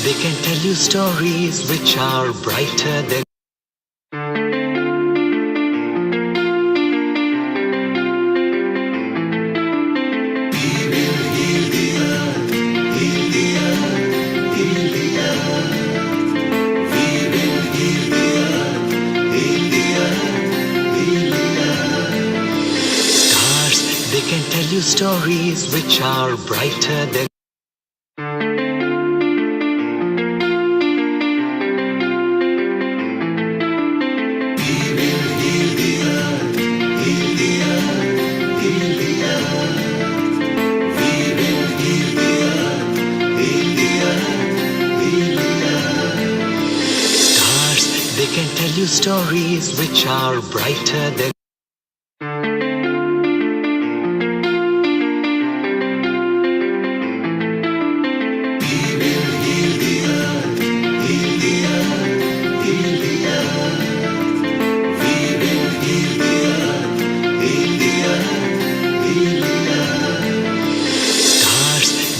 They can tell you stories which are brighter than They can tell you stories which are brighter than stars. They can tell you stories which are brighter than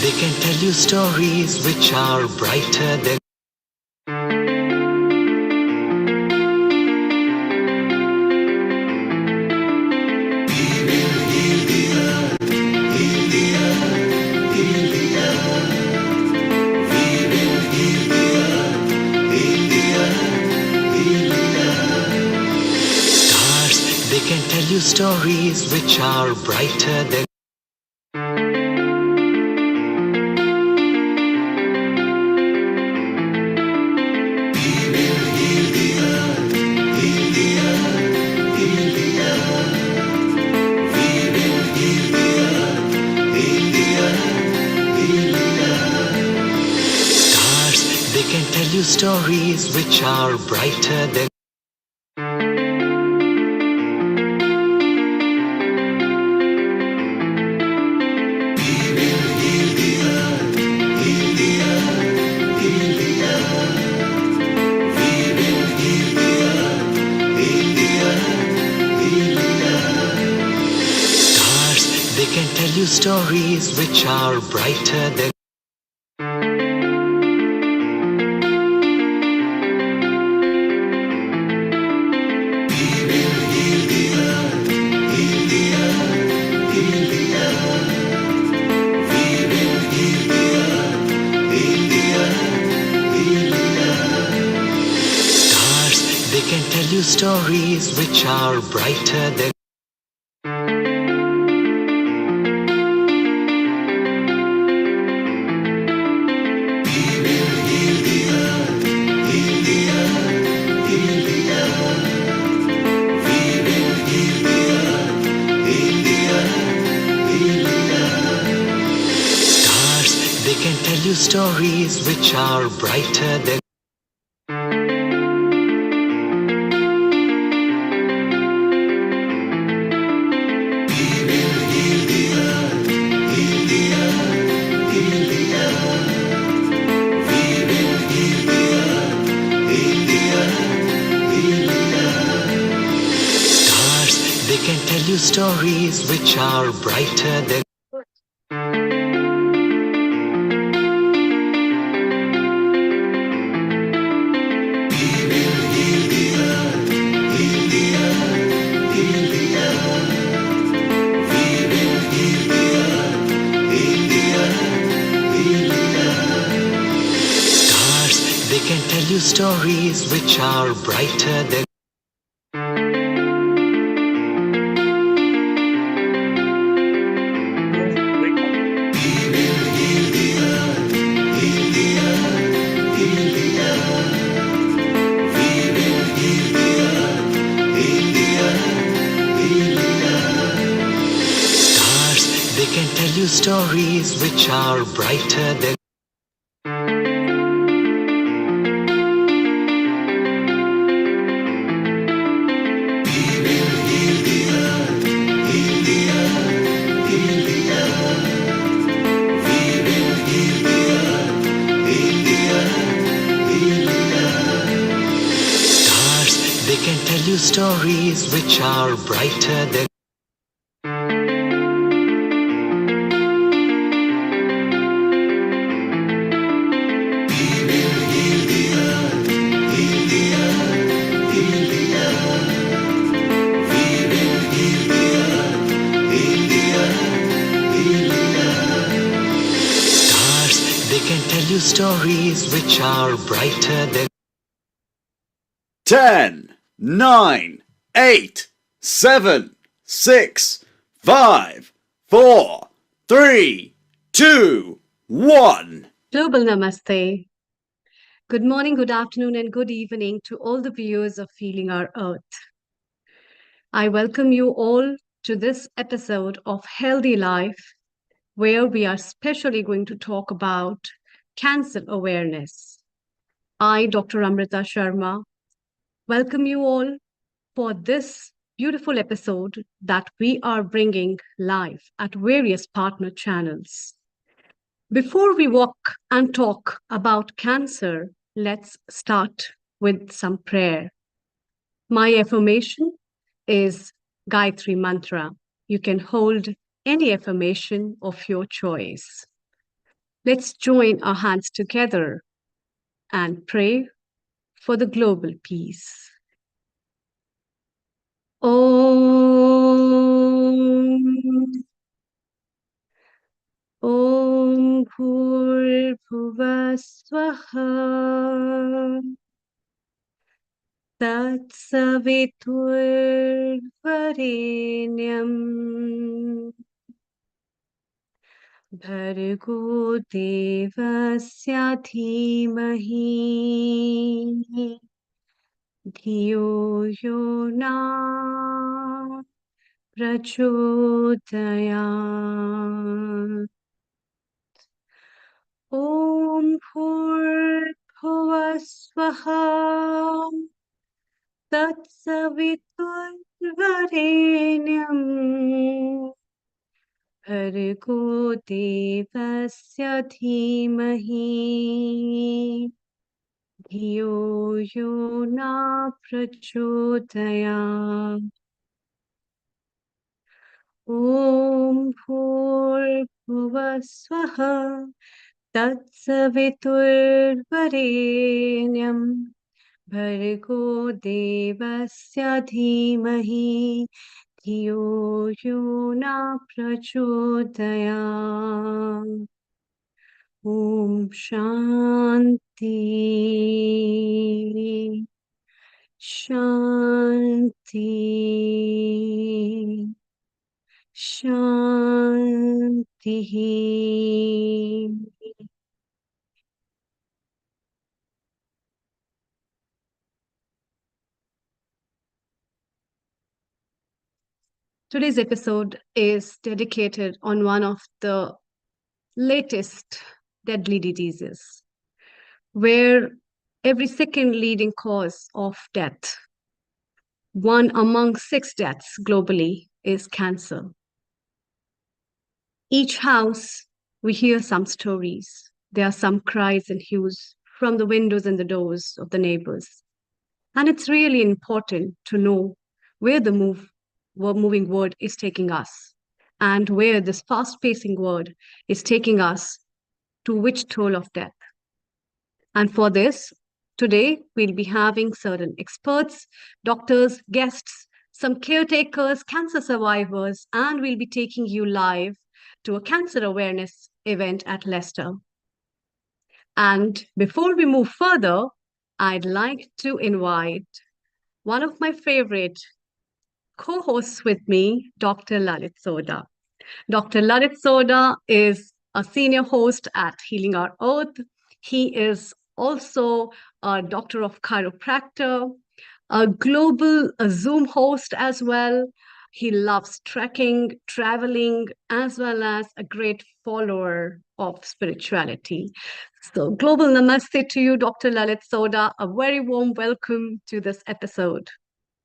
They can tell you stories which are brighter than stars. They can tell you stories which are brighter than They can tell you stories which are brighter than stars. They can tell you stories which are brighter than They can tell you stories which are brighter than stars. They can tell you stories which are brighter than They can tell you stories which are brighter than stars. They can tell you stories which are brighter than They can tell you stories which are brighter than stars. They can tell you stories which are brighter than tell you stories which are brighter than 10, 9, 8, 7, 6, 5, 4, 3, 2, 1. Global Namaste. Good morning, good afternoon, and good evening to all the viewers of Healing Our Earth. I welcome you all to this episode of Healthy Life, where we are specially going to talk about cancer awareness. I, Dr. Amrita Sharma, welcome you all for this beautiful episode that we are bringing live at various partner channels. Before we walk and talk about cancer, let's start with some prayer. My affirmation is Gayatri Mantra. You can hold any affirmation of your choice. Let's join our hands together and pray for the global peace. Om Bhurbhuva Swaha Tatsaviturvarenyam Bhargo Devasya Dhimahi Dhiyo Yona Prachodayat. Om Bhurbhuva Swaha Tatsaviturvarenyam Bhargo Devasya Dhimahi Dhiyo Yona Prachodayat. Om Bhurbhuva Swaha Tatsaviturvarenyam Bhargo Devasya Dhimahi Dhiyo Yona Prachodayat. Om Shanti Shanti Shanti. Today's episode is dedicated on one of the latest deadly diseases, where every second leading cause of death, one among 6 deaths globally, is cancer. Each house, we hear some stories. There are some cries and hues from the windows and the doors of the neighbors. And it's really important to know where the moving world is taking us and where this fast-pacing world is taking us to which toll of death. And for this, today we'll be having certain experts, doctors, guests, some caretakers, cancer survivors, and we'll be taking you live to a cancer awareness event at Leicester. And before we move further, I'd like to invite one of my favorite co-hosts with me, Dr. Lalit Soda. Dr. Lalit Soda is a senior host at Healing Our Earth. He is also a doctor of chiropractor, a global Zoom host as well. He loves trekking, traveling, as well as a great follower of spirituality. So, global namaste to you, Dr. Lalit Soda. A very warm welcome to this episode.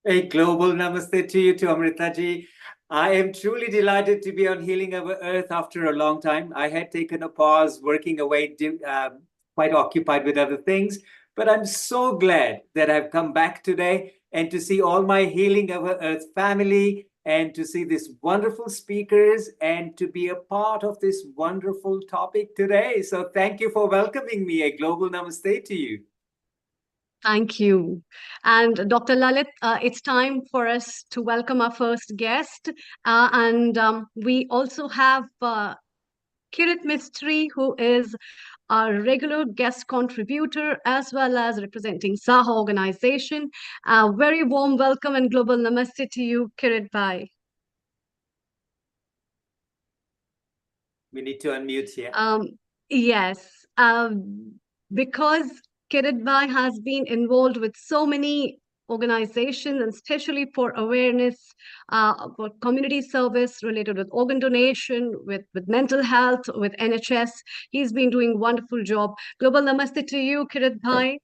A global namaste to you, to Amrita ji. I am truly delighted to be on Healing Our Earth after a long time. I had taken a pause, working away, quite occupied with other things. But I'm so glad that I've come back today and to see all my Healing Our Earth family and to see these wonderful speakers and to be a part of this wonderful topic today. So thank you for welcoming me. A global namaste to you. Thank you. And Dr. Lalit, it's time for us to welcome our first guest. We also have Kirit Mistry, who is our regular guest contributor, as well as representing Saha organization. A very warm welcome and global namaste to you, Kirit Bhai. We need to unmute here. Yes, because Kirit Bhai has been involved with so many organizations, and especially for awareness, for community service related with organ donation, with mental health, with NHS. He's been doing a wonderful job. Global namaste to you, Kirit Bhai.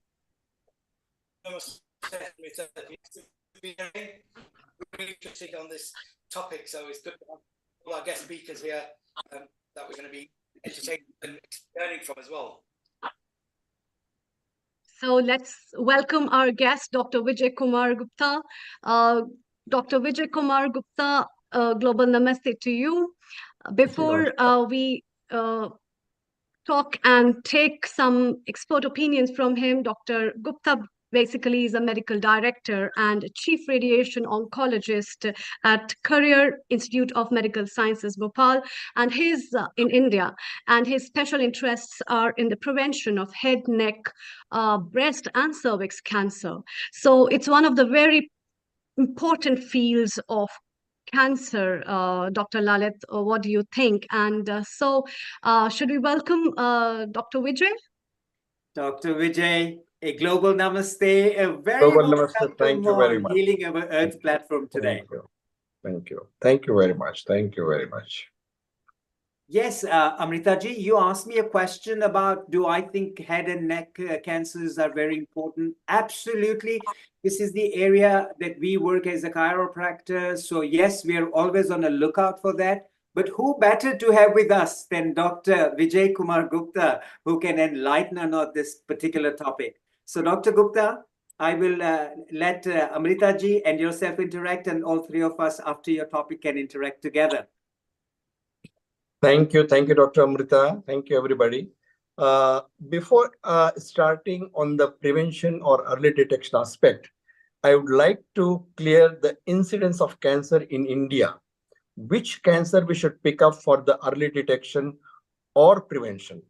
Really interested on this topic, so it's good to have all our guest speakers here that we're going to be entertaining and learning from as well. So let's welcome our guest, Dr. Vijay Kumar Gupta. Dr. Vijay Kumar Gupta, global namaste to you. Before we talk and take some expert opinions from him, Dr. Gupta basically is a medical director and chief radiation oncologist at Career Institute of Medical Sciences, Bhopal, and he's in India. And his special interests are in the prevention of head, neck, breast, and cervix cancer. So it's one of the very important fields of cancer, Dr. Lalit. What do you think? And should we welcome Dr. Vijay? Dr. Vijay, a global namaste, a very Global warm namaste. Thank you very on much. Healing Our Earth platform today. Thank you. Thank you. Thank you very much. Thank you very much. Yes, Amritaji, you asked me a question about, do I think head and neck cancers are very important? Absolutely. This is the area that we work as a chiropractor. So yes, we are always on the lookout for that. But who better to have with us than Dr. Vijay Kumar Gupta, who can enlighten on this particular topic. So Dr. Gupta, I will let Amritaji and yourself interact, and all three of us after your topic can interact together. Thank you, Dr. Amrita. Thank you, everybody. Before starting on the prevention or early detection aspect, I would like to clear the incidence of cancer in India. Which cancer we should pick up for the early detection or prevention?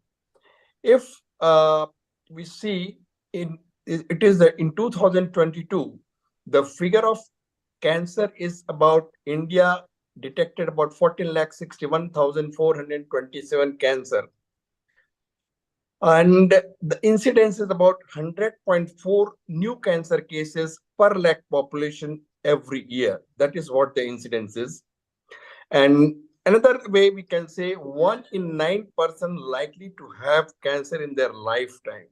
If we see in 2022, the figure of cancer is about India detected about 14,61,427 cancer. And the incidence is about 100.4 new cancer cases per lakh population every year. That is what the incidence is. And another way we can say 1 in 9 person likely to have cancer in their lifetime.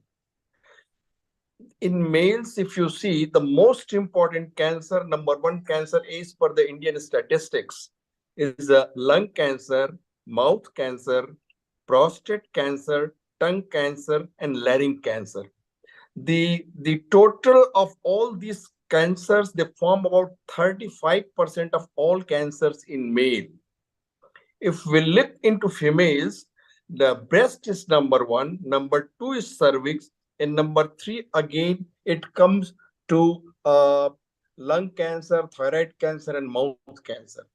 In males, if you see, the most important cancer, number 1 cancer is per the Indian statistics is lung cancer, mouth cancer, prostate cancer, tongue cancer, and larynx cancer. The total of all these cancers, they form about 35% of all cancers in male. If we look into females, the breast is number 1, number 2 is cervix, and number 3 again it comes to lung cancer, thyroid cancer, and mouth cancer.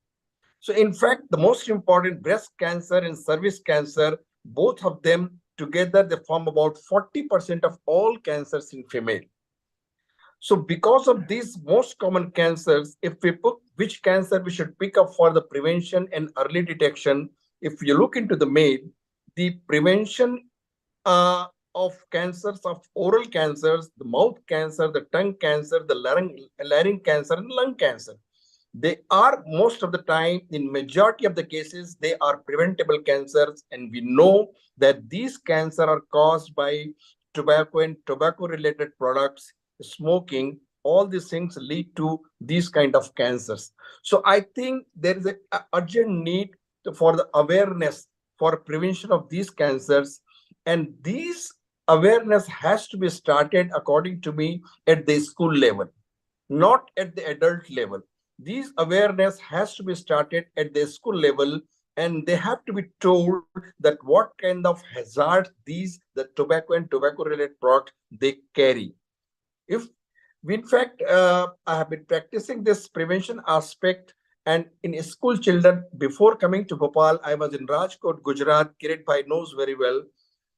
So in fact, the most important, breast cancer and cervix cancer, both of them together, they form about 40% of all cancers in female. So because of these most common cancers, if we put which cancer we should pick up for the prevention and early detection, if you look into the male, the prevention of cancers, of oral cancers, the mouth cancer, the tongue cancer, the larynx cancer, and lung cancer, they are most of the time, in majority of the cases, they are preventable cancers. And we know that these cancers are caused by tobacco and tobacco-related products, smoking. All these things lead to these kind of cancers. So I think there is an urgent need for the awareness for prevention of these cancers. And these awareness has to be started, according to me, at the school level, not at the adult level. These awareness has to be started at the school level, and they have to be told that what kind of hazard the tobacco and tobacco-related products they carry. If we, in fact, I have been practicing this prevention aspect, and in school children, before coming to Bhopal, I was in Rajkot, Gujarat. Kirit Bhai knows very well.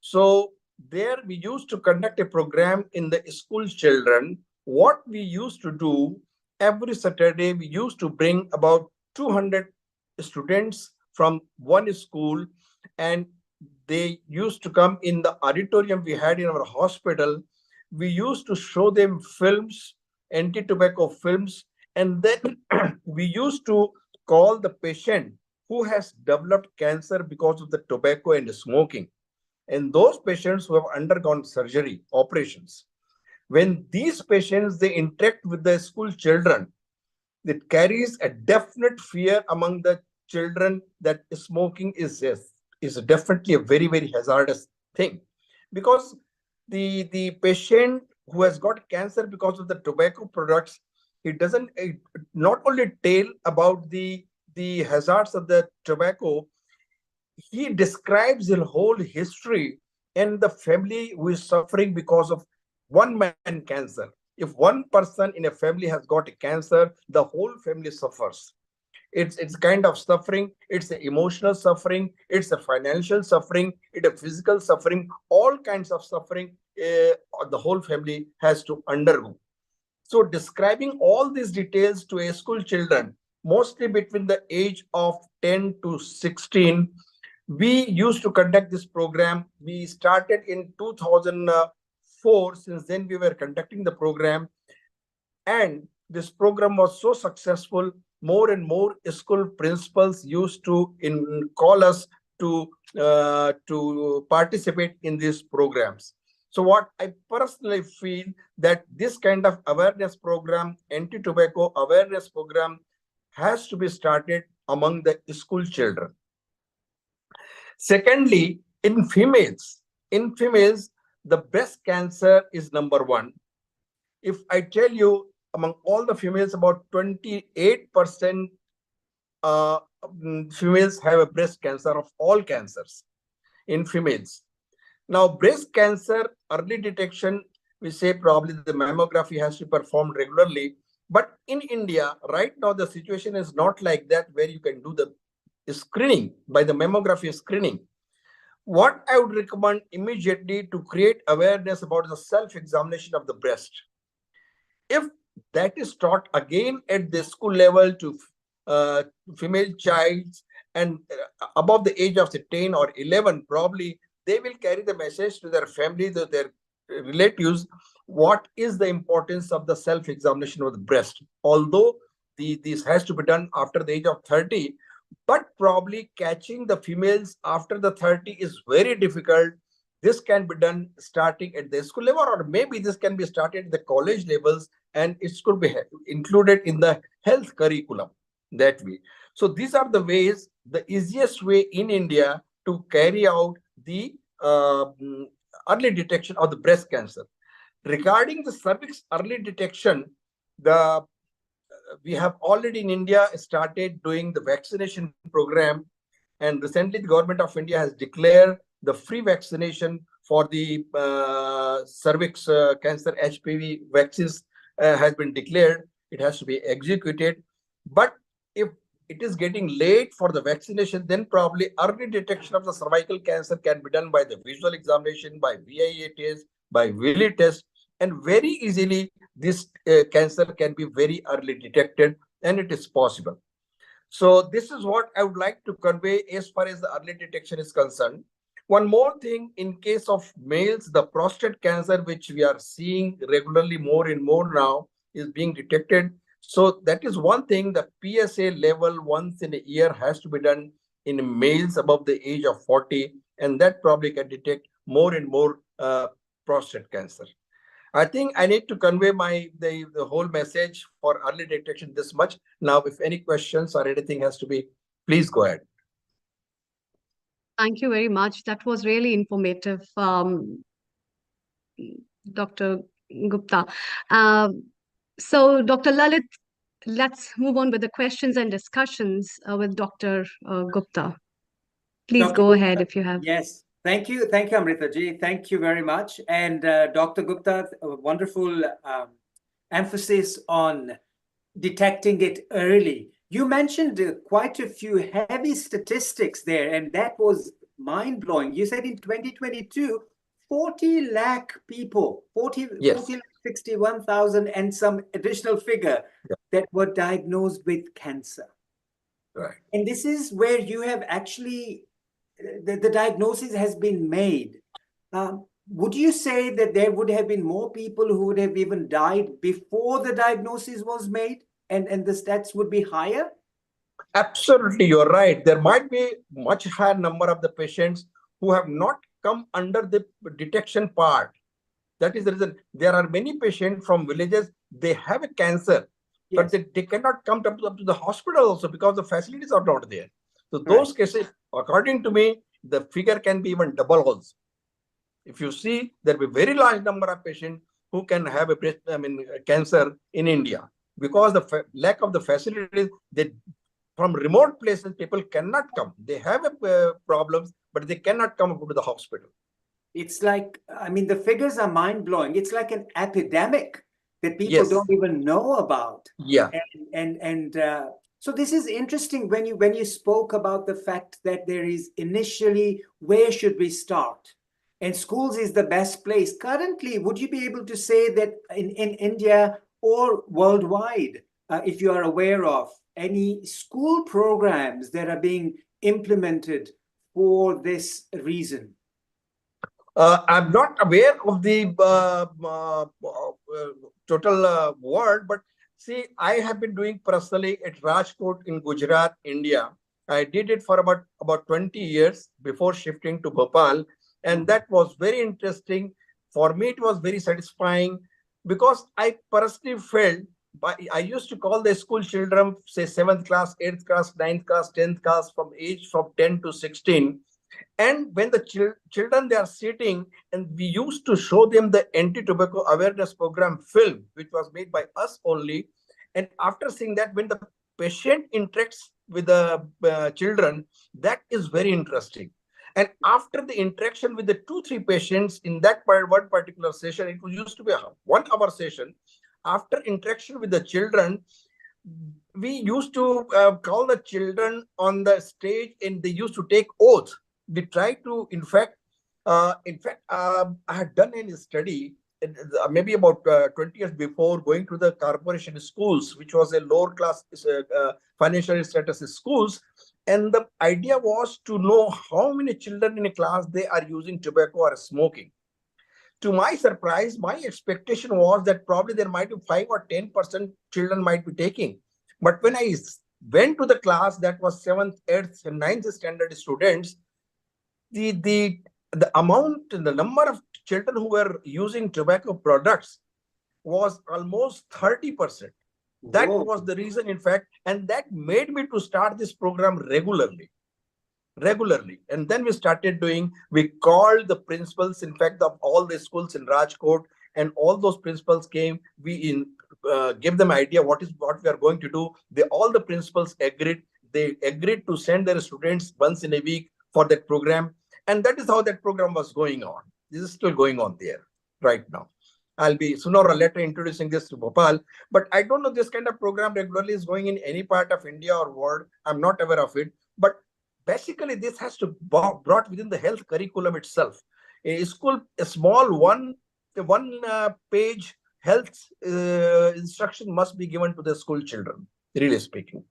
So there we used to conduct a program in the school children. What we used to do, every Saturday, we used to bring about 200 students from one school, and they used to come in the auditorium we had in our hospital. We used to show them films, anti-tobacco films, and then we used to call the patient who has developed cancer because of the tobacco and smoking, and those patients who have undergone surgery, operations. When these patients, they interact with the school children, it carries a definite fear among the children that smoking is definitely a very, very hazardous thing, because the patient who has got cancer because of the tobacco products, it doesn't not only tell about the hazards of the tobacco, he describes the whole history and the family who is suffering because of one man cancer. If one person in a family has got a cancer, the whole family suffers. It's kind of suffering. It's the emotional suffering. It's a financial suffering. It's a physical suffering. All kinds of suffering the whole family has to undergo. So describing all these details to a school children, mostly between the age of 10 to 16, we used to conduct this program. We started in 2004. Since then, we were conducting the program. And this program was so successful, more and more school principals used to call us to participate in these programs. So what I personally feel, that this kind of awareness program, anti-tobacco awareness program, has to be started among the school children. Secondly, in females, the breast cancer is number one. If I tell you, among all the females, about 28% females have a breast cancer of all cancers in females. Now, breast cancer early detection, we say probably the mammography has to be performed regularly. But in India, right now, the situation is not like that, where you can do the screening by the mammography screening. What I would recommend immediately to create awareness about the self-examination of the breast. If that is taught again at the school level to female childs and above the age of 10 or 11, probably they will carry the message to their family, to their relatives, what is the importance of the self-examination of the breast. Although this has to be done after the age of 30, but probably catching the females after the 30 is very difficult. This can be done starting at the school level, or maybe this can be started at the college levels, and it could be included in the health curriculum that way. So these are the ways, the easiest way in India to carry out the early detection of the breast cancer. Regarding the cervix early detection, we have already in India started doing the vaccination program, and recently the government of India has declared the free vaccination for the cervix cancer HPV vaccines has been declared. It has to be executed. But if it is getting late for the vaccination, then probably early detection of the cervical cancer can be done by the visual examination, by VIA test, by Willy test, and very easily this cancer can be very early detected, and it is possible. So this is what I would like to convey as far as the early detection is concerned. One more thing, in case of males, the prostate cancer, which we are seeing regularly more and more now, is being detected. So that is one thing, the PSA level once in a year has to be done in males above the age of 40, and that probably can detect more and more prostate cancer. I think I need to convey the whole message for early detection this much. Now, if any questions or anything has to be, please go ahead. Thank you very much. That was really informative, Dr. Gupta. So, Dr. Lalit, let's move on with the questions and discussions with Dr. Gupta. Please Dr. go Gupta, ahead if you have. Yes. Thank you, Amrita ji. Thank you very much. And Dr. Gupta, a wonderful emphasis on detecting it early. You mentioned quite a few heavy statistics there, and that was mind-blowing. You said in 2022, 40 lakh people, 40, Yes. 40 lakh 61,000 and some additional figure that were diagnosed with cancer. Right. And this is where you have actually, the diagnosis has been made. Would you say that there would have been more people who would have even died before the diagnosis was made, and the stats would be higher? Absolutely, you're right. There might be much higher number of the patients who have not come under the detection part. That is the reason. There are many patients from villages, they have a cancer, but they cannot come up to the hospital also because the facilities are not there. So those cases, according to me, the figure can be even double also. If you see, there will be very large number of patients who can have a cancer in India because the lack of the facilities. They from remote places, people cannot come. They have problems, but they cannot come up to the hospital. It's like, I mean, the figures are mind-blowing. It's like an epidemic that people don't even know about. Yeah. So this is interesting when you spoke about the fact that there is initially, where should we start? And schools is the best place. Currently, would you be able to say that in India or worldwide, if you are aware of any school programs that are being implemented for this reason? I'm not aware of the total word, but see, I have been doing personally at Rajkot in Gujarat, India. I did it for about 20 years before shifting to Bhopal. And that was very interesting. For me, it was very satisfying because I personally felt, I used to call the school children, say 7th class, 8th class, 9th class, 10th class, from 10 to 16. And when the children, they are sitting, and we used to show them the anti-tobacco awareness program film, which was made by us only. And after seeing that, when the patient interacts with the children, that is very interesting. And after the interaction with the 2-3 patients in that one particular session, it used to be a 1-hour session. After interaction with the children, we used to call the children on the stage, and they used to take oath. We try to, in fact, I had done a study maybe about 20 years before, going to the corporation schools, which was a lower class financial status schools. And the idea was to know how many children in a class they are using tobacco or smoking. To my surprise, my expectation was that probably there might be 5 or 10% children might be taking. But when I went to the class, that was 7th, 8th, and 9th standard students, the amount and the number of children who were using tobacco products was almost 30%. That was the reason, in fact, and that made me to start this program regularly. And then we started doing, we called the principals, in fact, of all the schools in Rajkot, and all those principals came. We gave them idea what we are going to do. All the principals agreed. They agreed to send their students once in a week for that program. And that is how that program was going on. This is still going on there right now. I'll be sooner or later introducing this to Bhopal, but I don't know this kind of program regularly is going in any part of India or world. I'm not aware of it, but basically this has to be brought within the health curriculum itself. A school, a small one page health instruction must be given to the school children, really speaking.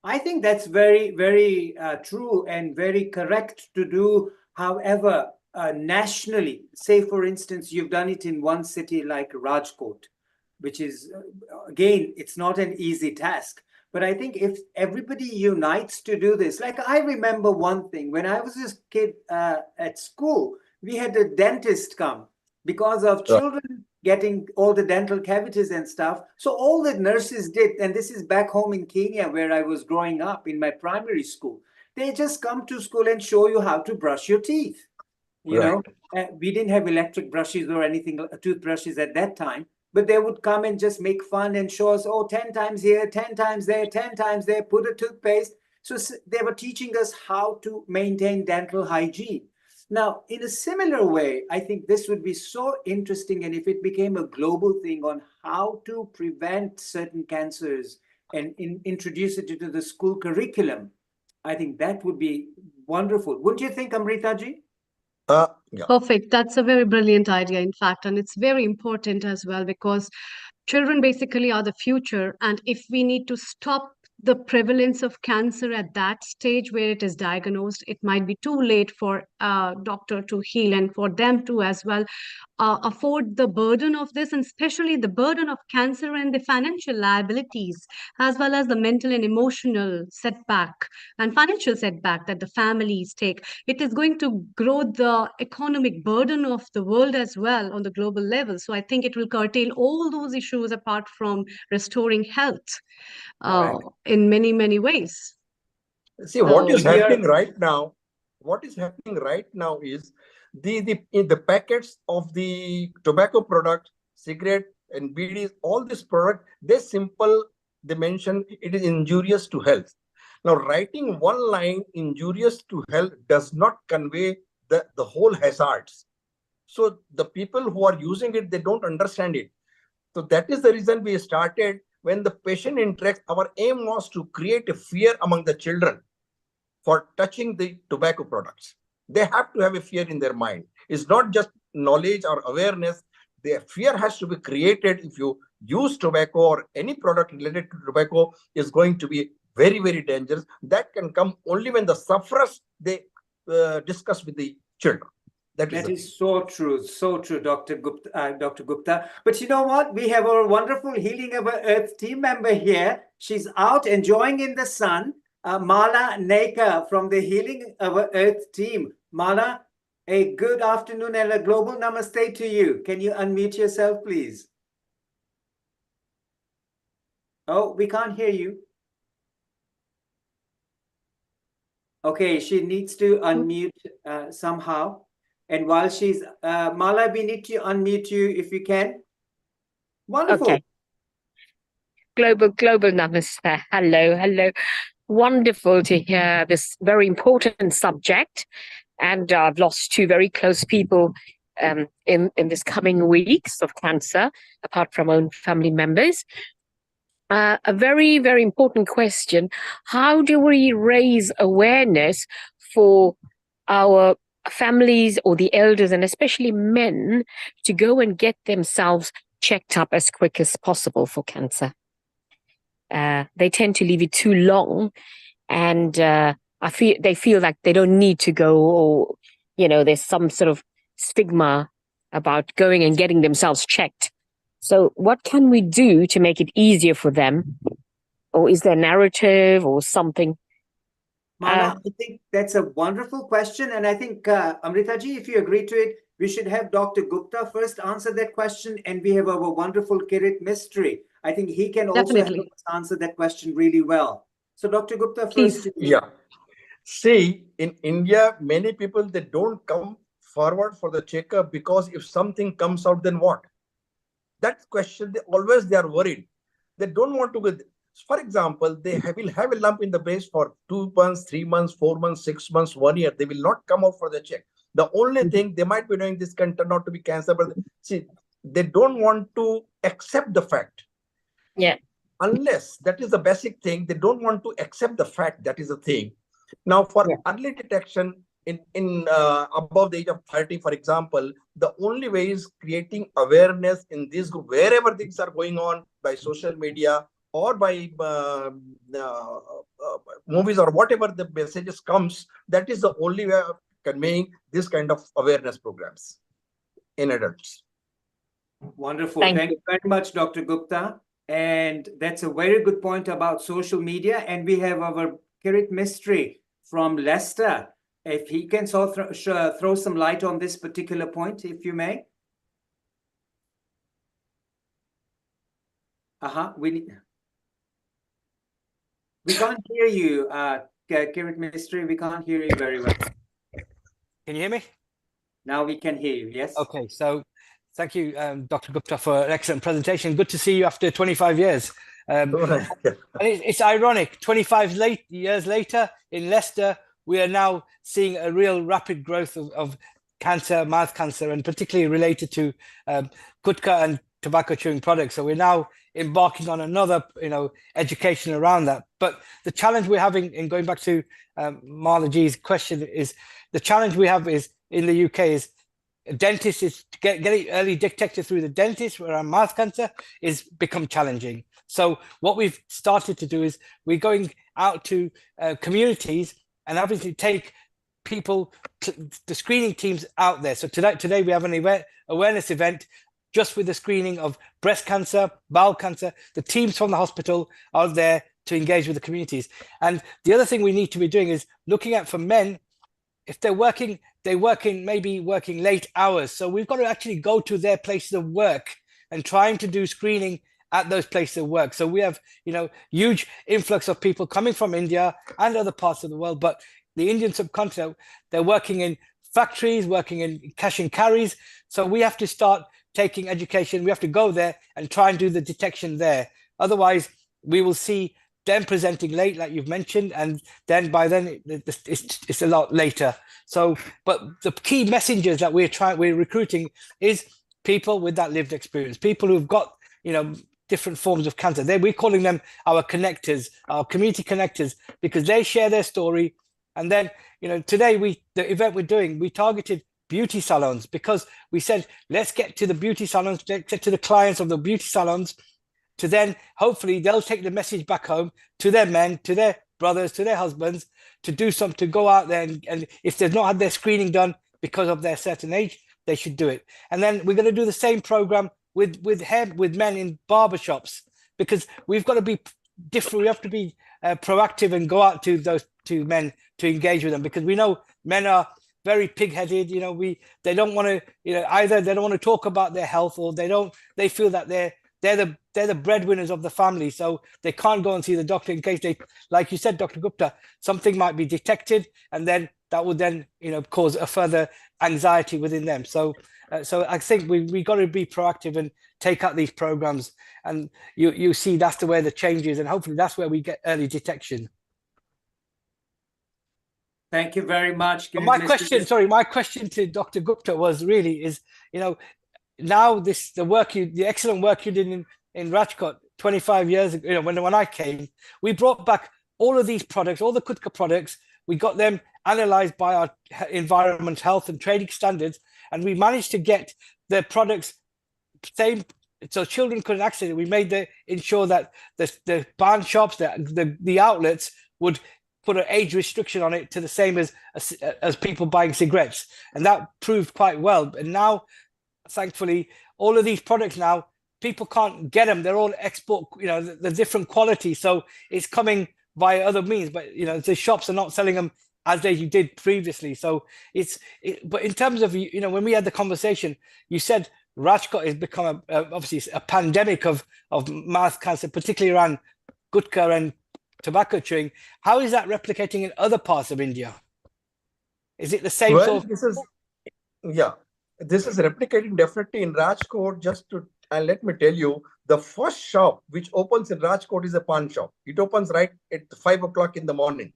I think that's very, very true and very correct to do. However, nationally, say for instance, you've done it in one city like Rajkot, which is, again, it's not an easy task. But I think if everybody unites to do this, like I remember one thing, when I was a kid at school, we had a dentist come because of children getting all the dental cavities and stuff. So all the nurses did, and this is back home in Kenya where I was growing up in my primary school, they just come to school and show you how to brush your teeth. You know, we didn't have electric brushes or anything, toothbrushes at that time, but they would come and just make fun and show us, 10 times here, 10 times there, 10 times there, put a toothpaste. So they were teaching us how to maintain dental hygiene. Now, in a similar way, I think this would be so interesting, and if it became a global thing on how to prevent certain cancers and introduce it into the school curriculum, I think that would be wonderful. Wouldn't you think, Amrita ji? Perfect. That's a very brilliant idea, in fact, and it's very important as well because children basically are the future. And if we need to stop the prevalence of cancer at that stage where it is diagnosed, it might be too late for a doctor to heal and for them to as well afford the burden of this, and especially the burden of cancer and the financial liabilities, as well as the mental and emotional setback and financial setback that the families take. It is going to grow the economic burden of the world as well on the global level. So I think it will curtail all those issues apart from restoring health Correct. in many, many ways. See, what is So here- happening right now? What is happening right now is in the packets of the tobacco product, cigarette and BDs, all this product, they mention it is injurious to health. Now, writing one line injurious to health does not convey the whole hazards. So the people who are using it, they don't understand it. So that is the reason we started. When the patient interacts, our aim was to create a fear among the children for touching the tobacco products. They have to have a fear in their mind. It's not just knowledge or awareness. The fear has to be created. If you use tobacco or any product related to tobacco, is going to be very, very dangerous. That can come only when the sufferers, they discuss with the children. That is so true, Dr. Gupta. But you know what? We have our wonderful Healing Our Earth team member here. She's out enjoying in the sun. Mala Naika from the Healing Our Earth team. Mala, a good afternoon and a global namaste to you. Can you unmute yourself, please? Oh, we can't hear you. Okay, she needs to unmute somehow. And while she's, Mala, we need to unmute you if you can. Wonderful. Okay. Global namaste. Hello. Wonderful to hear this very important subject. And I've lost two very close people in this coming weeks of cancer, apart from own family members. A very, very important question. How do we raise awareness for our families or the elders, and especially men, to go and get themselves checked up as quick as possible for cancer? They tend to leave it too long, and they feel like they don't need to go, or there's some sort of stigma about going and getting themselves checked. So what can we do to make it easier for them? Or is there a narrative or something? Mala, I think that's a wonderful question. And I think, Amritaji, if you agree to it, we should have Dr. Gupta first answer that question. And we have our wonderful Kirit Mistry. I think he can also help us answer that question really well. So Dr. Gupta, Please. first. Yeah. See, in India, many people, they don't come forward for the checkup because if something comes out, then what? That question, they are worried. They don't want to go. For example, will have a lump in the breast for 2 months, 3 months, 4 months, 6 months, 1 year. They will not come out for the check. The only thing they might be doing, this can turn out to be cancer, but see, they don't want to accept the fact. Yeah. Unless that is the basic thing, they don't want to accept the fact that is the thing. Now, for early detection in above the age of 30, for example, the only way is creating awareness in this group, wherever things are going on, by social media or by movies or whatever the messages comes. That is the only way of conveying this kind of awareness programs in adults. Wonderful. Thank you very much, Dr. Gupta. And that's a very good point about social media. And we have our Kirit Mistry from Leicester. If he can throw some light on this particular point, if you may. We can't hear you, Kirit Mistry. We can't hear you very well. Can you hear me? Now we can hear you, yes. Okay, so thank you, Dr. Gupta, for an excellent presentation. Good to see you after 25 years. And it's ironic, 25 years later in Leicester, we are now seeing a real rapid growth of cancer, mouth cancer, and particularly related to gutka and tobacco chewing products. So we're now embarking on another, education around that. But the challenge we're having, in going back to Malaji's question, is the challenge we have is in the UK is dentist is getting early detected through the dentist around mouth cancer is become challenging. So what we've started to do is we're going out to communities and obviously take people, the screening teams out there. So today we have an awareness event just with the screening of breast cancer, bowel cancer. The teams from the hospital are there to engage with the communities. And the other thing we need to be doing is looking at for men, if they're working maybe working late hours. So we've got to actually go to their places of work and trying to do screening at those places of work. So we have, huge influx of people coming from India and other parts of the world, but the Indian subcontinent, they're working in factories, working in cash and carries. So we have to start taking education. We have to go there and try and do the detection there. Otherwise, we will see them presenting late, like you've mentioned, and then by then it's a lot later. So, but the key messengers that we're recruiting is people with that lived experience, people who've got, different forms of cancer. We're calling them our connectors, our community connectors, because they share their story. And then, today the event we're doing, we targeted beauty salons because we said, let's get to the beauty salons, get to the clients of the beauty salons, to then hopefully they'll take the message back home to their men, to their brothers, to their husbands, to do something, to go out there and if they've not had their screening done because of their certain age, they should do it. And then we're going to do the same program with men in barbershops, because we've got to be different. We have to be proactive and go out to those two men to engage with them, because we know men are very pig-headed. They don't want to, either they don't want to talk about their health, or they feel that they're the breadwinners of the family, so they can't go and see the doctor in case they, like you said, Dr. Gupta, something might be detected, and then that would then cause a further anxiety within them. So I think we got to be proactive and take out these programs, and you see that's the way the change is, and hopefully that's where we get early detection. Thank you very much. My question to Dr. Gupta was really now the excellent work you did in Rajkot 25 years ago, when I came, we brought back all of these products, all the Kutka products, we got them analyzed by our environment, health and trading standards, and we managed to get the products same, so children couldn't access it. We made ensure that the barn shops, the outlets would put an age restriction on it to the same as people buying cigarettes, and that proved quite well. And now, thankfully, all of these products now, people can't get them. They're all export, the different quality. So it's coming via other means, but the shops are not selling them as they did previously. So but in terms of, when we had the conversation, you said Rajkot has become obviously a pandemic of mouth cancer, particularly around gutka and tobacco chewing. How is that replicating in other parts of India? Is it the same sort of... This is replicating definitely in Rajkot. And let me tell you, the first shop which opens in Rajkot is a pawn shop. It opens right at 5 o'clock in the morning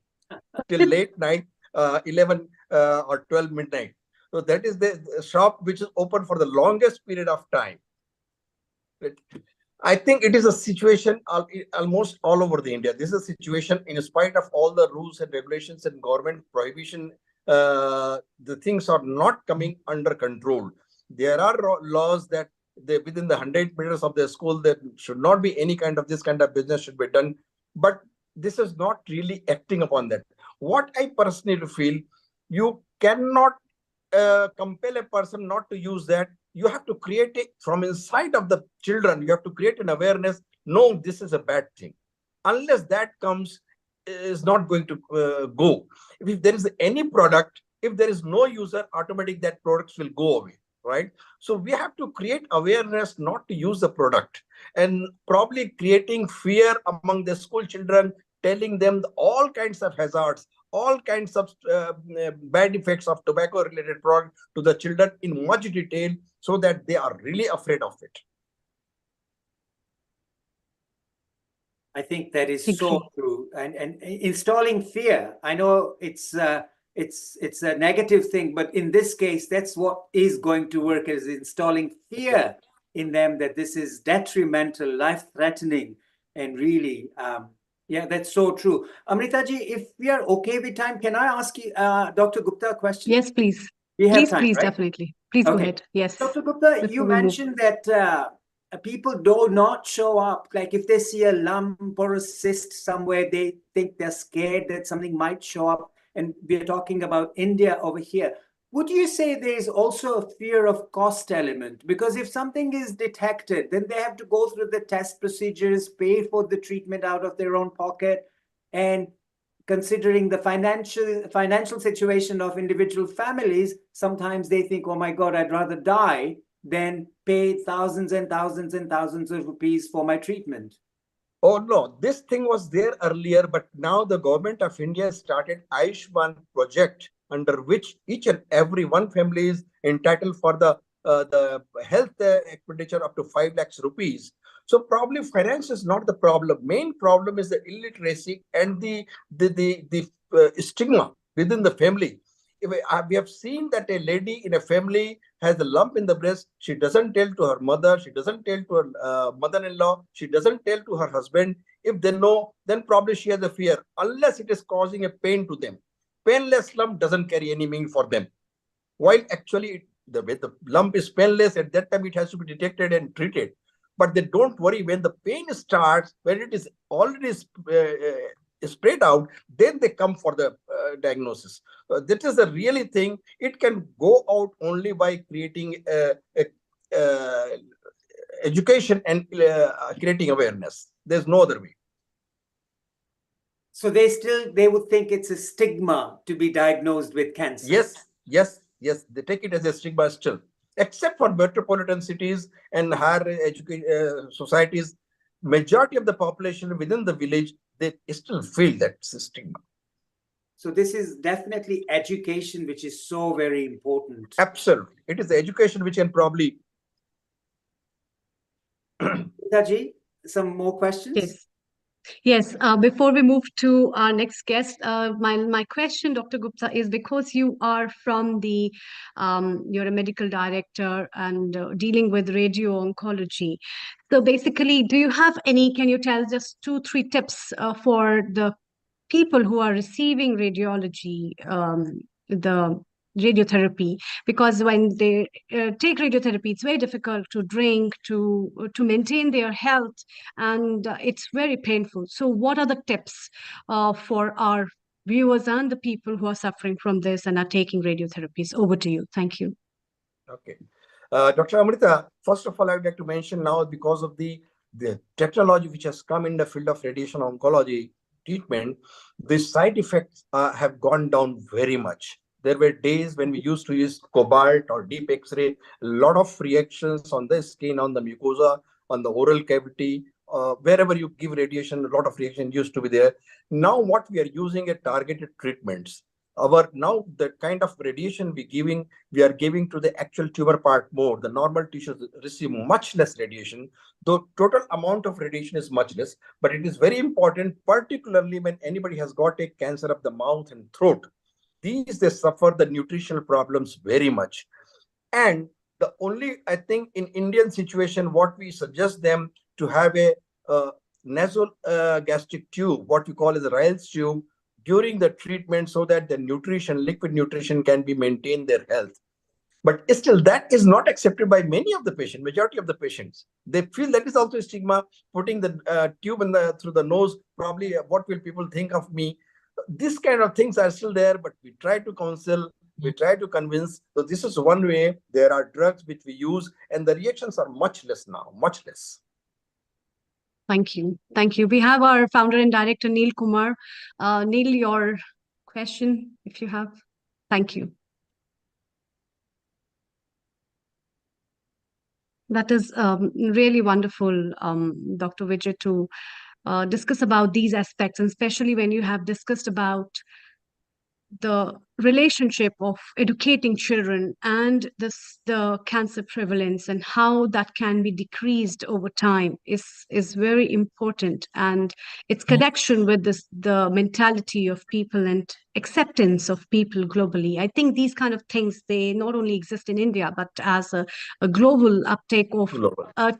till late night, 11 or 12 midnight. So that is the shop which is open for the longest period of time. I think it is a situation almost all over the India. This is a situation in spite of all the rules and regulations and government prohibition. The things are not coming under control. There are laws that within the 100 meters of the school, there should not be any kind of this kind of business should be done. But this is not really acting upon that. What I personally feel, you cannot compel a person not to use that. You have to create it from inside of the children. You have to create an awareness. No, this is a bad thing. Unless that comes, is not going to go. If there is any product, if there is no user, automatically that products will go away, right? So we have to create awareness not to use the product, and probably creating fear among the school children, telling them all kinds of hazards, all kinds of bad effects of tobacco related product to the children in much detail, so that they are really afraid of it. I think that is so true. And installing fear, I know it's a negative thing, but in this case, that's what is going to work, is installing fear in them that this is detrimental, life-threatening, and really, yeah, that's so true. Amritaji, if we are okay with time, can I ask you, Dr. Gupta, a question? Yes, please. We have Please, time, please, right? definitely. Please go Okay. ahead. Yes. Dr. Gupta, Before you we move. mentioned that people do not show up. Like if they see a lump or a cyst somewhere, they think they're scared that something might show up. And we're talking about India over here. Would you say there is also a fear of cost element? Because if something is detected, then they have to go through the test procedures, pay for the treatment out of their own pocket. And considering the financial situation of individual families, sometimes they think, oh my God, I'd rather die than pay thousands and thousands and thousands of rupees for my treatment. Oh no, this thing was there earlier, but now the government of India started Ayushman project, under which each and every one family is entitled for the health expenditure up to 5 lakhs rupees. So probably finance is not the problem. Main problem is the illiteracy and the stigma within the family. We have seen that a lady in a family has a lump in the breast. She doesn't tell to her mother. She doesn't tell to her mother-in-law. She doesn't tell to her husband. If they know, then probably she has a fear, unless it is causing a pain to them. Painless lump doesn't carry any meaning for them. While actually, the lump is painless, at that time it has to be detected and treated. But they don't worry when the pain starts, when it is already spread out, then they come for the diagnosis. That is the really thing. It can go out only by creating education and creating awareness. There's no other way. So they would think it's a stigma to be diagnosed with cancer. Yes. They take it as a stigma still. Except for metropolitan cities and higher education societies, majority of the population within the village, they still feel that stigma. So this is definitely education, which is so very important. Absolutely. It is the education which can probably... Taji, some more questions? Yes. Yes, before we move to our next guest, my question, Dr. Gupta, is because you are from you're a medical director and dealing with radio oncology. So basically, can you tell just 2-3 tips for the people who are receiving radiology, the radiotherapy, because when they take radiotherapy, it's very difficult to drink, to maintain their health, and it's very painful. So what are the tips for our viewers and the people who are suffering from this and are taking radiotherapies? Over to you. Thank you. Okay. Dr. Amrita, first of all, I would like to mention now, because of the technology which has come in the field of radiation oncology treatment, the side effects have gone down very much. There were days when we used to use cobalt or deep X-ray, a lot of reactions on the skin, on the mucosa, on the oral cavity. Wherever you give radiation, a lot of reaction used to be there. Now what we are using are targeted treatments. Now the kind of radiation we are giving to the actual tumor part more. The normal tissues receive much less radiation, though total amount of radiation is much less. But it is very important, particularly when anybody has got a cancer of the mouth and throat. They suffer the nutritional problems very much. And the only, I think, in Indian situation, what we suggest them to have a nasal gastric tube, what we call as a Ryle's tube, during the treatment, so that the liquid nutrition can be maintained their health. But still, that is not accepted by many of the patients, majority of the patients. They feel that is also a stigma, putting the tube through the nose. Probably, what will people think of me? This kind of things are still there, but we try to counsel, we try to convince. So this is one way. There are drugs which we use, and the reactions are much less now, much less. Thank you. Thank you. We have our founder and director, Neil Kumar. Neil, your question, if you have. Thank you. That is really wonderful, Dr. Vijay, to discuss about these aspects, and especially when you have discussed about the relationship of educating children and the cancer prevalence and how that can be decreased over time is very important, and its connection with the mentality of people and acceptance of people globally. I think these kind of things, they not only exist in India, but as a global uptake of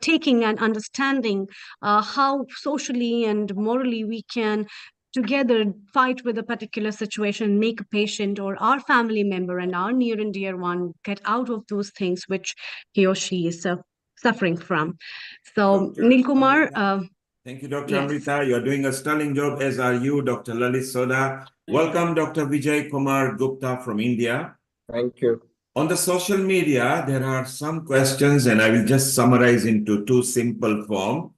taking and understanding how socially and morally we can together fight with a particular situation, make a patient or our family member and our near and dear one get out of those things which he or she is suffering from. So, Dr. Neil Kumar, Amrita. Thank you, Dr. yes. Amrita. You're doing a stunning job, as are you, Dr. Lalit Soda. Welcome, Dr. Vijay Kumar Gupta from India. Thank you. On the social media, there are some questions, and I will just summarize into two simple form.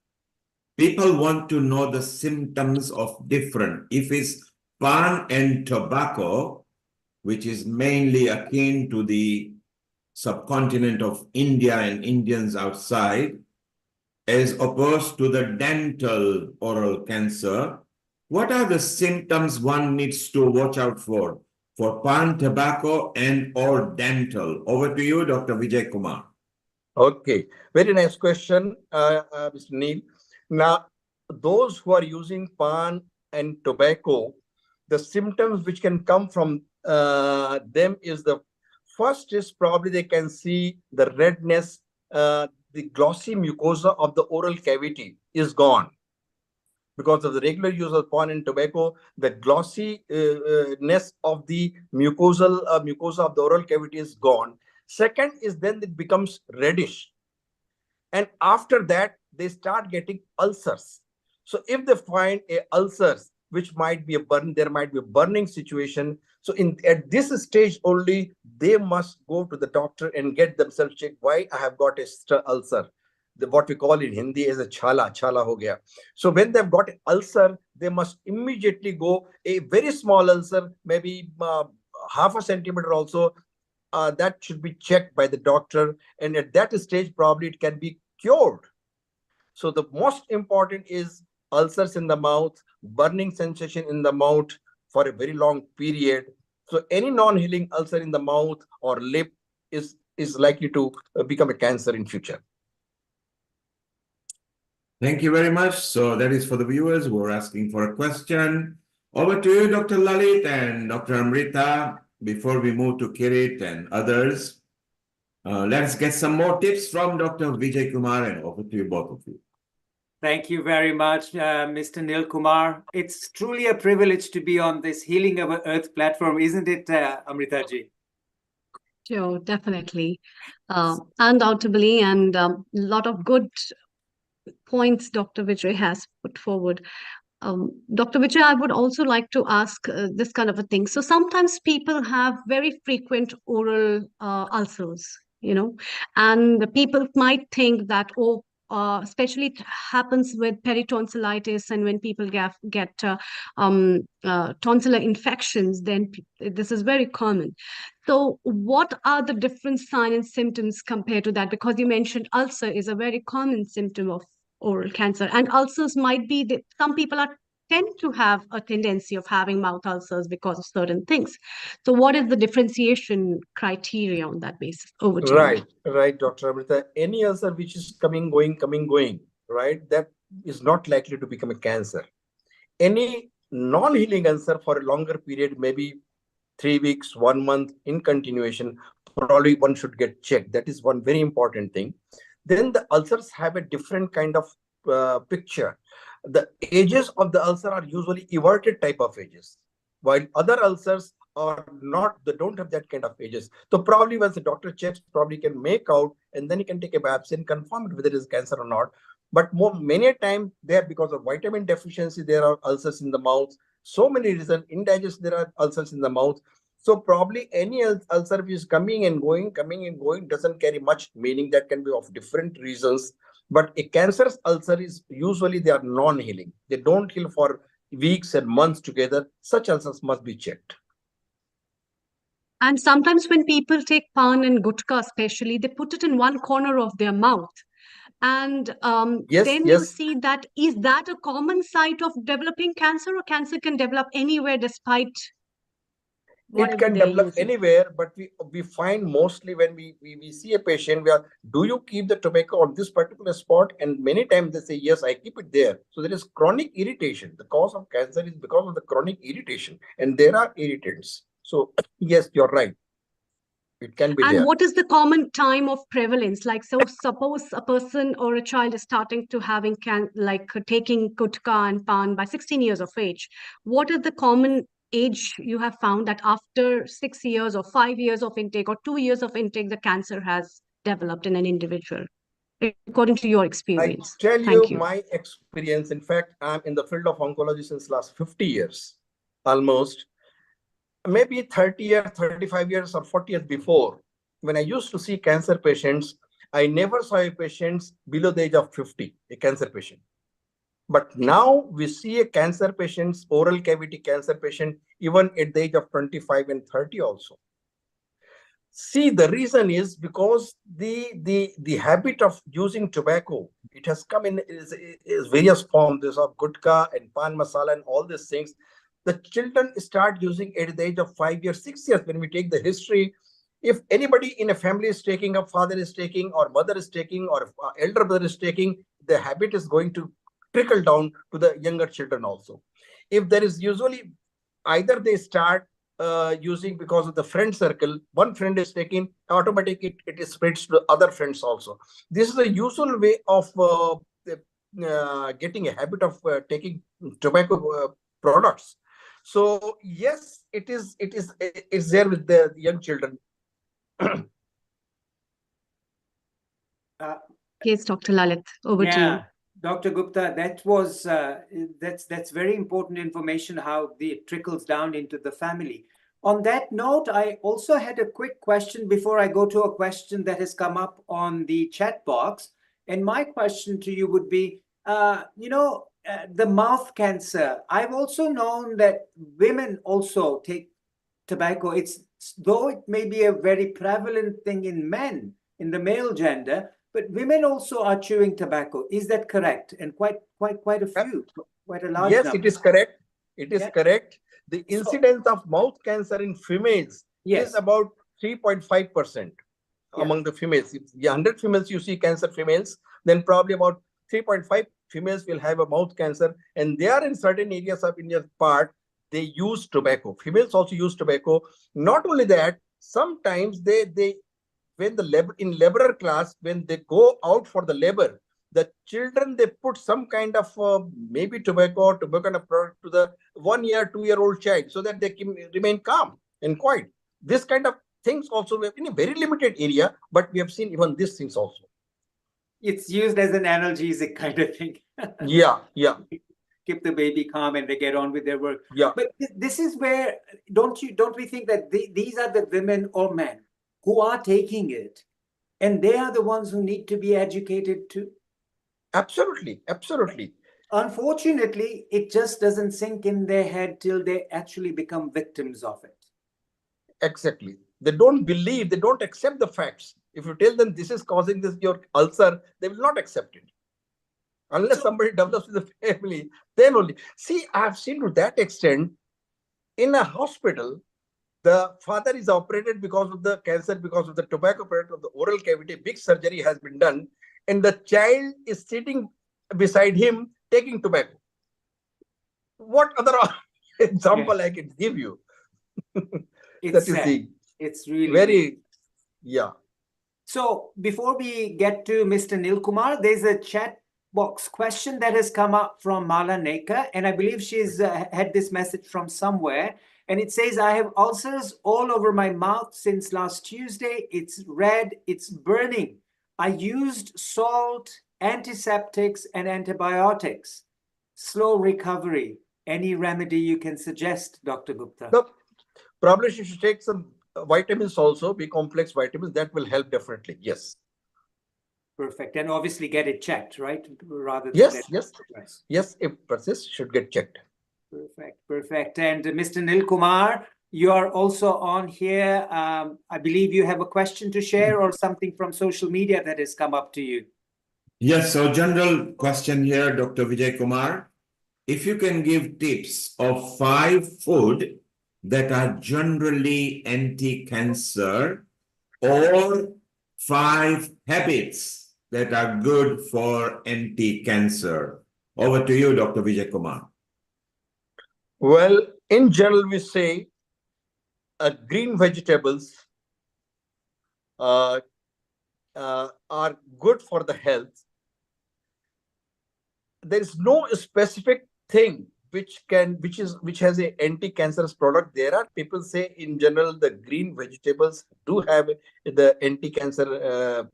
People want to know the symptoms of different. If it's pan and tobacco, which is mainly akin to the subcontinent of India and Indians outside, as opposed to the dental oral cancer, what are the symptoms one needs to watch out for pan, tobacco, and or dental? Over to you, Dr. Vijay Kumar. Okay, very nice question, Mr. Neil. Now, those who are using pan and tobacco, the symptoms which can come from them is the first is probably they can see the redness, the glossy mucosa of the oral cavity is gone. Because of the regular use of pan and tobacco, the glossiness of the mucosa of the oral cavity is gone. Second is then it becomes reddish. And after that, they start getting ulcers. So if they find a ulcers, which might be a burn, there might be a burning situation. So at this stage only, they must go to the doctor and get themselves checked. Why I have got a ulcer? What we call in Hindi as a chala ho gaya. So when they've got an ulcer, they must immediately go a very small ulcer, maybe half a centimeter also, that should be checked by the doctor. And at that stage, probably it can be cured. So the most important is ulcers in the mouth, burning sensation in the mouth for a very long period. So any non-healing ulcer in the mouth or lip is likely to become a cancer in future. Thank you very much. So that is for the viewers who are asking for a question. Over to you, Dr. Lalit and Dr. Amrita. Before we move to Kirit and others, let's get some more tips from Dr. Vijay Kumar, and over to you, both of you. Thank you very much, Mr. Neil Kumar. It's truly a privilege to be on this Healing Our Earth platform, isn't it, Amrita ji? Sure, definitely. Undoubtedly, and a lot of good points Dr. Vijay has put forward. Dr. Vijay, I would also like to ask this kind of a thing. So sometimes people have very frequent oral ulcers, and the people might think that, especially it happens with peritonsillitis, and when people get tonsillar infections, then this is very common. So what are the different signs and symptoms compared to that? Because you mentioned ulcer is a very common symptom of oral cancer, and ulcers might be some people tend to have a tendency of having mouth ulcers because of certain things. So what is the differentiation criteria on that basis? Over to you. Right, Dr. Amrita. Any ulcer which is coming, going, right, that is not likely to become a cancer. Any non-healing ulcer for a longer period, maybe 3 weeks, 1 month in continuation, probably one should get checked. That is one very important thing. Then the ulcers have a different kind of picture. The edges of the ulcer are usually everted type of edges, while other ulcers are not, they don't have that kind of edges. So probably once the doctor checks, probably can make out, and then he can take a biopsy and confirm it whether it is cancer or not. But many a time there, because of vitamin deficiency, there are ulcers in the mouth. So many reasons, indigestion, there are ulcers in the mouth. So probably any ulcer which is coming and going doesn't carry much meaning. That can be of different reasons. But a cancerous ulcer is usually they are non-healing. They don't heal for weeks and months together. Such ulcers must be checked. And sometimes when people take pan and gutka especially, they put it in one corner of their mouth. And then you see that, is that a common site of developing cancer, or cancer can develop anywhere despite it can develop anywhere, but we find mostly when we see a patient, do you keep the tobacco on this particular spot? And many times they say, yes, I keep it there. So there is chronic irritation. The cause of cancer is because of the chronic irritation, and there are irritants. So yes, you're right. It can be And there. what is the common time of prevalence? Like, so suppose a person or a child is starting to having taking gutka and pan by 16 years of age. What is the common age you have found that after 6 years or 5 years of intake or 2 years of intake, the cancer has developed in an individual, according to your I experience? tell you Thank you. my experience. In fact, I'm in the field of oncology since last 50 years, almost. Maybe 30 years, 35 years, or 40 years before, when I used to see cancer patients, I never saw a patient below the age of 50, a cancer patient. But now we see a cancer patient, oral cavity cancer patient, even at the age of 25 and 30 also. See, the reason is because the habit of using tobacco, it has come in is various forms. There's of gutka and pan masala and all these things. The children start using at the age of 5 years, 6 years. When we take the history, if anybody in a family is taking, a father is taking, or mother is taking, or elder brother is taking, the habit is going to trickle down to the younger children also. If there is usually either they start using because of the friend circle, one friend is taking, automatically it spreads to other friends also. This is a usual way of getting a habit of taking tobacco products. So yes, it's there with the young children. Yes, Dr. Lalit, over to you. Dr. Gupta, that's very important information, how it trickles down into the family. On that note, I also had a quick question before I go to a question that has come up on the chat box. And my question to you would be, the mouth cancer. I've also known that women also take tobacco. Though it may be a very prevalent thing in men, in the male gender, but women also are chewing tobacco. Is that correct? And quite a few, quite a large number. Yes, it is correct. It is correct. The incidence of mouth cancer in females is about 3.5% among the females. If 100 females you see cancer females, then probably about 3.5 females will have a mouth cancer. And they are in certain areas of India's part, they use tobacco. Females also use tobacco. Not only that, sometimes when in laborer class, when they go out for the labor, the children, they put some kind of maybe tobacco or tobacco product to the 1 year, 2-year-old child so that they can remain calm and quiet. This kind of things also in a very limited area, but we have seen even these things also. It's used as an analgesic kind of thing. Yeah. Keep the baby calm and they get on with their work. Yeah. But this is where, don't we think that these are the women or men who are taking it, and they are the ones who need to be educated too? Absolutely. Unfortunately, it just doesn't sink in their head till they actually become victims of it. Exactly. They don't believe, they don't accept the facts. If you tell them this is causing your ulcer, they will not accept it. Unless somebody develops in the family, then only. See, I've seen to that extent, in a hospital, the father is operated because of the cancer, because of the tobacco product of the oral cavity, big surgery has been done, and the child is sitting beside him taking tobacco. What other example I can give you? It's really very, So before we get to Mr. Nilkumar, there's a chat box question that has come up from Mala Neka, and I believe she's had this message from somewhere. And it says, I have ulcers all over my mouth since last Tuesday. It's red, it's burning. I used salt, antiseptics, and antibiotics. Slow recovery. Any remedy you can suggest, Dr. Gupta? No, probably she should take some vitamins also, B-complex vitamins. That will help definitely. Yes. Perfect. And obviously get it checked, right? Rather than Yes, if persists, should get checked. Perfect. And Mr. Nilkumar, you are also on here. I believe you have a question to share or something from social media that has come up to you. Yes, so general question here, Dr. Vijay Kumar. If you can give tips of 5 food that are generally anti-cancer or 5 habits that are good for anti-cancer. Over to you, Dr. Vijay Kumar. Well, in general, we say green vegetables, uh, are good for the health. There is no specific thing which has a anti-cancerous product. There are people say in general the green vegetables do have the anti-cancer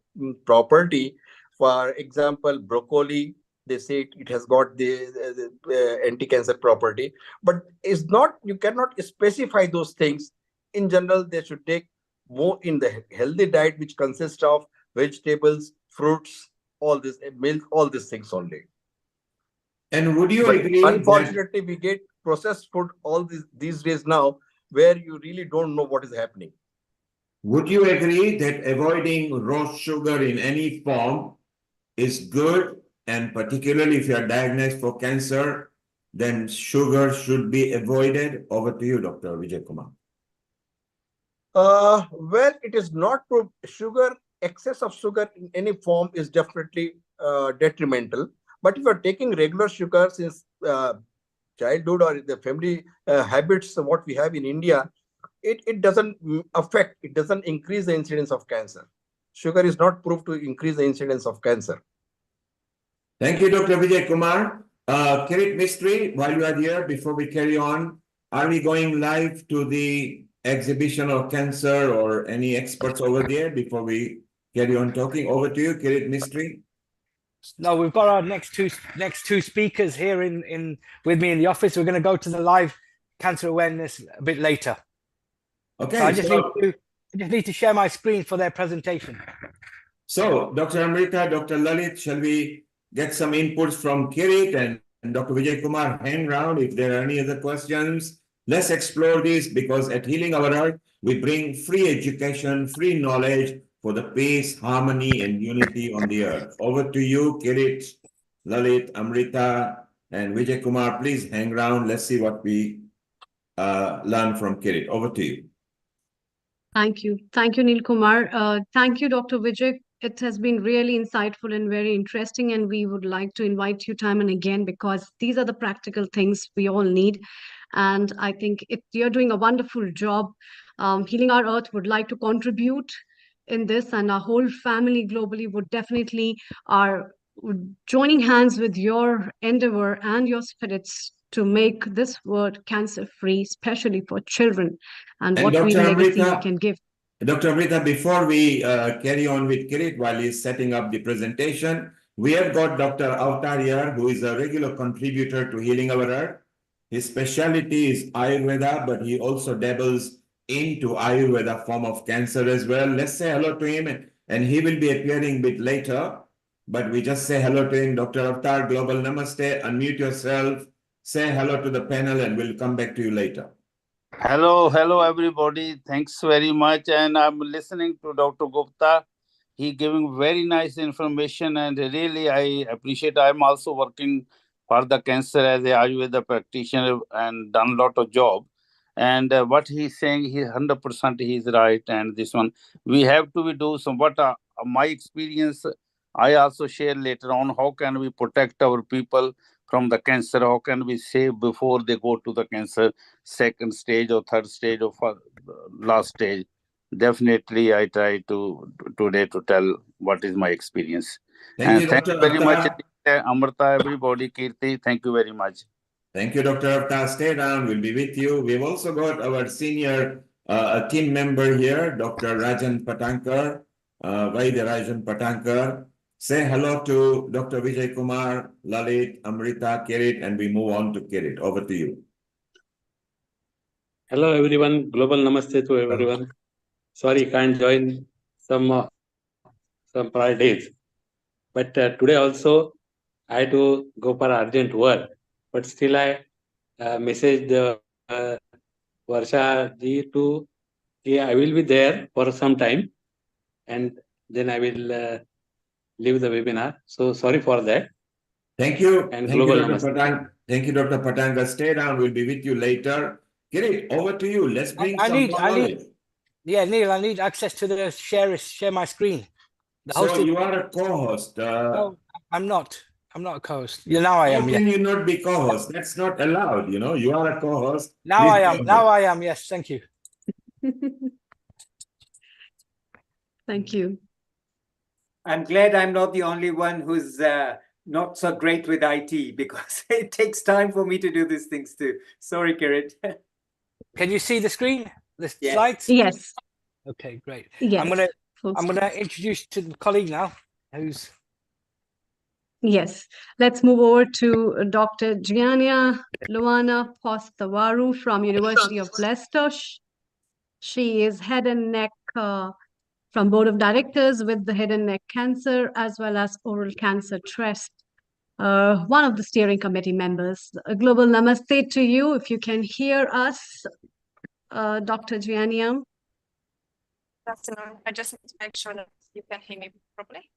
property. For example, broccoli, they say it has got the anti-cancer property, but it's not, you cannot specify those things. In general, they should take more in the healthy diet, which consists of vegetables, fruits, all this, milk, all these things only. And would you But agree that, unfortunately, we get processed food all these days now, where you really don't know what is happening. would you agree that avoiding raw sugar in any form is good? And particularly if you are diagnosed for cancer, then sugar should be avoided. Over to you, Dr. Vijay Kumar. Well, it is not sugar. Excess of sugar in any form is definitely detrimental. But if you're taking regular sugar since childhood or the family habits, what we have in India, it doesn't affect, it doesn't increase the incidence of cancer. Sugar is not proved to increase the incidence of cancer. Thank you, Dr. Vijay Kumar. Kirit Mistry, while you are here, before we carry on, are we going live to the exhibition of cancer or any experts over there before we carry on talking? Over to you, Kirit Mistry. No, we've got our next two speakers here in with me in the office. We're going to go to the live cancer awareness a bit later. Okay. So I just need to share my screen for their presentation. So, Dr. Amrita, Dr. Lalit, shall we get some inputs from Kirit and Dr. Vijay Kumar? Hang around if there are any other questions. Let's explore this, because at Healing Our Earth, we bring free education, free knowledge for the peace, harmony, and unity on the earth. Over to you, Kirit, Lalit, Amrita, and Vijay Kumar. Please hang around. Let's see what we learn from Kirit. Over to you. Thank you. Thank you, Neil Kumar. Thank you, Dr. Vijay. It has been really insightful and very interesting, and we would like to invite you time and again, because these are the practical things we all need. And I think you're doing a wonderful job. Healing Our Earth would like to contribute in this, and our whole family globally would definitely are joining hands with your endeavor and your spirits to make this world cancer-free, especially for children, and what Dr. real legacy Amrita, we can give. Dr. Amrita, before we carry on with Kirit while he's setting up the presentation, we have got Dr. Avtar here, who is a regular contributor to Healing Our Earth. His specialty is Ayurveda, but he also dabbles into Ayurveda form of cancer as well. Let's say hello to him, and he will be appearing a bit later. But we just say hello to him. Dr. Avtar, Global Namaste, unmute yourself, say hello to the panel, and we'll come back to you later. Hello, everybody. Thanks very much. And I'm listening to Dr. Gupta. He giving very nice information, and really I appreciate. I'm also working for the cancer as a Ayurveda practitioner and done a lot of job. And what he's saying, he 100% he's right. And this one, we have to do some. What my experience, I also share later on. How can we protect our people from the cancer? How can we save before they go to the cancer second stage or third stage or last stage? Definitely, I try to today to tell what is my experience. Thank you, thank Dr. you very much, Avtar. Amrita, everybody, Kirti. Thank you very much. Thank you, Dr. Avtar. Stay down. We'll be with you. We've also got our senior team member here, Dr. Rajan Patankar, Vaidya Rajan Patankar. Say hello to Dr. Vijay Kumar, Lalit, Amrita, Kirit, and we move on to Kirit. Over to you. Hello, everyone. Global Namaste to everyone. Sorry, can't join some prior days. But today also, I had to go for urgent work. But still, I messaged Varsha ji to, I will be there for some time. And then I will leave the webinar. So sorry for that. Thank you. And Thank Global you, Dr. Namaste. Patang. Thank you, Dr. Patanga. Stay down. We'll be with you later. Kirit, over to you. Let's bring some knowledge. Yeah, Neil, I need access to the share my screen. So you are a co-host. No, I'm not. I'm not a co-host. Yeah, now I am. How can you not be co-host? That's not allowed. You know, you are a co-host. Now I am. Now I am. Yes, thank you. Thank you. I'm glad I'm not the only one who's not so great with IT, because it takes time for me to do these things too. Sorry, Kirit. Can you see the screen, the Yes. slides? Yes. Okay, great. Yes. I'm gonna introduce to the colleague now, who's. Yes. Let's move over to Dr. Gianna Luana Postavaru from University of Leicester. She is head and neck from Board of Directors with the Head and Neck Cancer as well as Oral Cancer Trust. One of the steering committee members. A global namaste to you if you can hear us, Dr. Gianna. Good afternoon. I just need to make sure that you can hear me properly.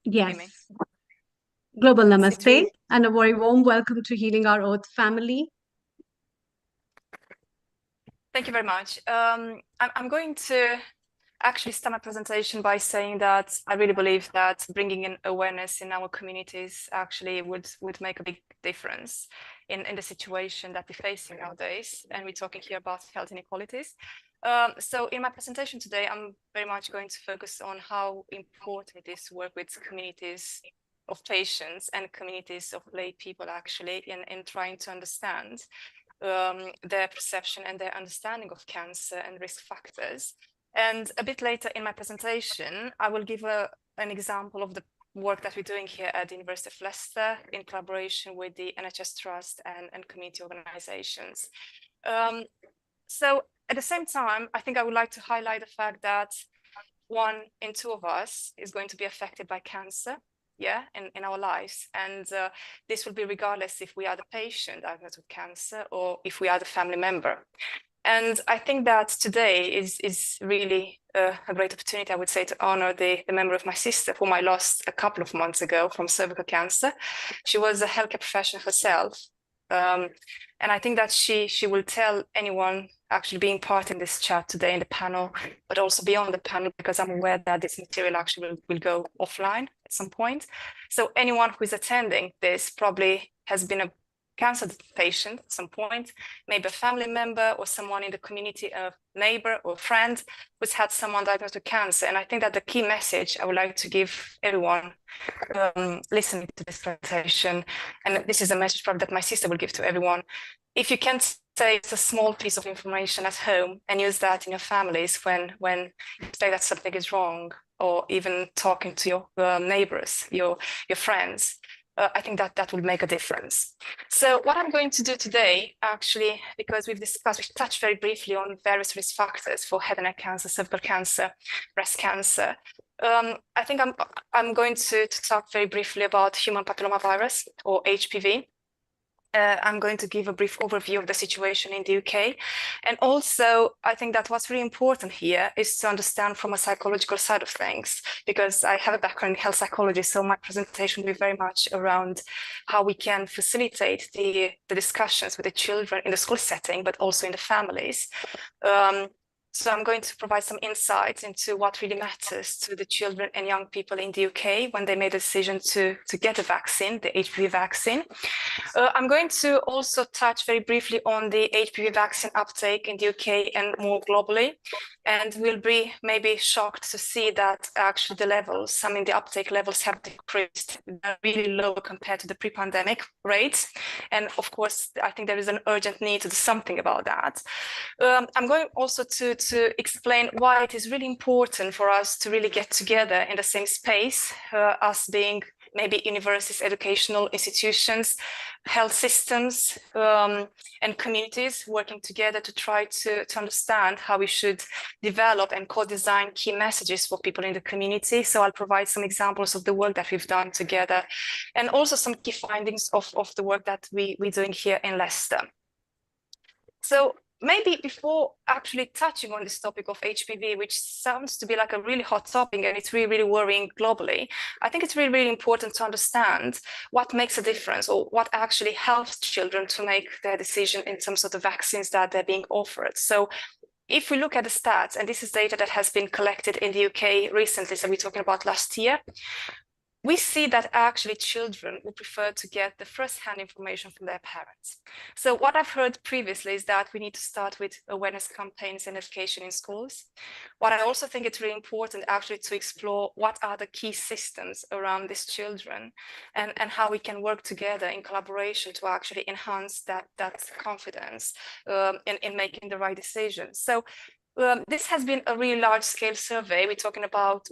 Yes. Global namaste and a very warm welcome to Healing Our Earth family. Thank you very much. I'm going to actually start my presentation by saying that I really believe that bringing in awareness in our communities actually would make a big difference in the situation that we're facing nowadays. And we're talking here about health inequalities. So in my presentation today, I'm very much going to focus on how important it is to work with communities of patients and communities of lay people actually in trying to understand their perception and their understanding of cancer and risk factors. And a bit later in my presentation, I will give an example of the work that we're doing here at the University of Leicester in collaboration with the NHS Trust and community organizations. So at the same time, I think I would like to highlight the fact that 1 in 2 of us is going to be affected by cancer, in our lives. And this will be regardless if we are the patient diagnosed with cancer or if we are the family member. And I think that today is really a great opportunity, I would say, to honor the member of my sister, whom I lost a couple of months ago from cervical cancer. She was a healthcare professional herself. And I think that she will tell anyone actually being part in this chat today in the panel, but also beyond the panel, because I'm aware that this material actually will go offline at some point. So anyone who is attending this probably has been a cancer patient at some point, maybe a family member or someone in the community, a neighbor or friend who's had someone diagnosed with cancer. And I think that the key message I would like to give everyone listening to this presentation, and this is a message probably that my sister will give to everyone, if you can say it's a small piece of information at home and use that in your families when you say that something is wrong, or even talking to your neighbors, your friends, I think that will make a difference. So what I'm going to do today, actually, because we've touched very briefly on various risk factors for head and neck cancer, cervical cancer, breast cancer. I think I'm going to talk very briefly about human papillomavirus, or HPV. I'm going to give a brief overview of the situation in the UK. And also, I think that what's really important here is to understand from a psychological side of things, because I have a background in health psychology, so my presentation will be very much around how we can facilitate the discussions with the children in the school setting, but also in the families. So I'm going to provide some insights into what really matters to the children and young people in the UK when they made a decision to get a vaccine, the HPV vaccine. I'm going to also touch very briefly on the HPV vaccine uptake in the UK and more globally. And we'll be maybe shocked to see that actually the levels, the uptake levels have decreased. They're really low compared to the pre-pandemic rates. And of course, I think there is an urgent need to do something about that. I'm going also to explain why it is really important for us to really get together in the same space, us being maybe universities, educational institutions, health systems, and communities working together to try to understand how we should develop and co-design key messages for people in the community. So I'll provide some examples of the work that we've done together, and also some key findings of the work that we're doing here in Leicester. So maybe before actually touching on this topic of HPV, which sounds to be like a really hot topic and it's really, really worrying globally, I think it's really, really important to understand what makes a difference, or what actually helps children to make their decision in terms of the vaccines that they're being offered. So if we look at the stats, and this is data that has been collected in the UK recently, so we're talking about last year, we see that actually children would prefer to get the first-hand information from their parents. So what I've heard previously is that we need to start with awareness campaigns and education in schools. What I also think it's really important actually to explore what are the key systems around these children and how we can work together in collaboration to actually enhance that confidence in making the right decisions. So this has been a really large-scale survey. We're talking about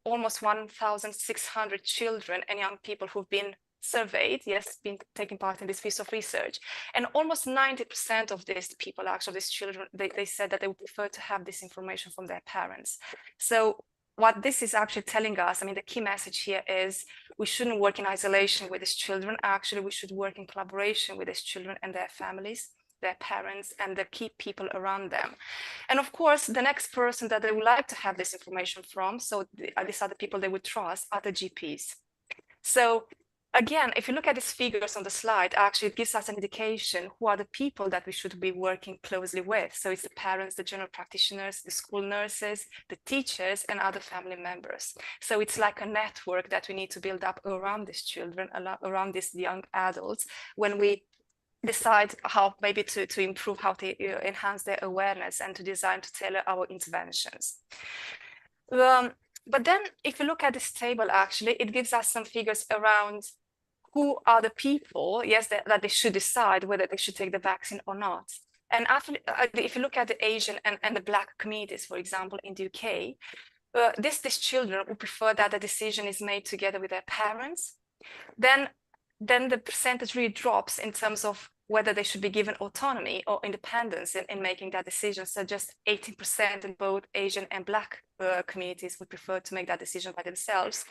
almost 1,600 children and young people who've been surveyed, yes, been taking part in this piece of research. And almost 90% of these people, actually, these children, they said that they would prefer to have this information from their parents. So what this is actually telling us, I mean, the key message here is we shouldn't work in isolation with these children. Actually, we should work in collaboration with these children and their families, their parents, and the key people around them. And of course, the next person that they would like to have this information from, so these are the people they would trust, are the GPs. So again, if you look at these figures on the slide, actually it gives us an indication who are the people that we should be working closely with. So it's the parents, the general practitioners, the school nurses, the teachers, and other family members. So it's like a network that we need to build up around these children, around these young adults, when we decide how maybe to improve, how to enhance their awareness and to design, to tailor our interventions. But then if you look at this table, actually, it gives us some figures around who are the people, yes, that they should decide whether they should take the vaccine or not. And after, if you look at the Asian and the Black communities, for example, in the UK, these children would prefer that the decision is made together with their parents. Then the percentage really drops in terms of whether they should be given autonomy or independence in making that decision. So just 18% in both Asian and Black communities would prefer to make that decision by themselves.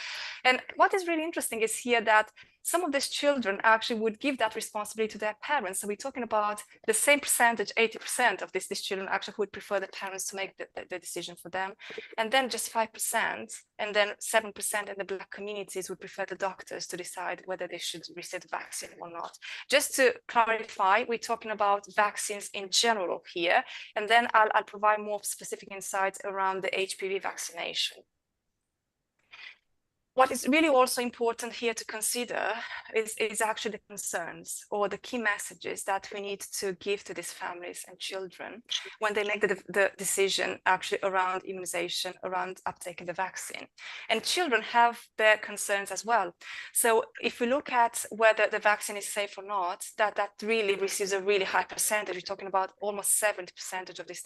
And what is really interesting is here that some of these children actually would give that responsibility to their parents. So we're talking about the same percentage, 80% of these children actually would prefer the parents to make the decision for them. And then just 5%, and then 7% in the Black communities would prefer the doctors to decide whether they should receive the vaccine or not. Just to clarify, we're talking about vaccines in general here, and then I'll provide more specific insights around the HPV vaccination. What is really also important here to consider is actually the concerns or the key messages that we need to give to these families and children when they make the decision actually around immunization, around uptaking the vaccine. And children have their concerns as well. So if we look at whether the vaccine is safe or not, that really receives a really high percentage. We're talking about almost 70% of these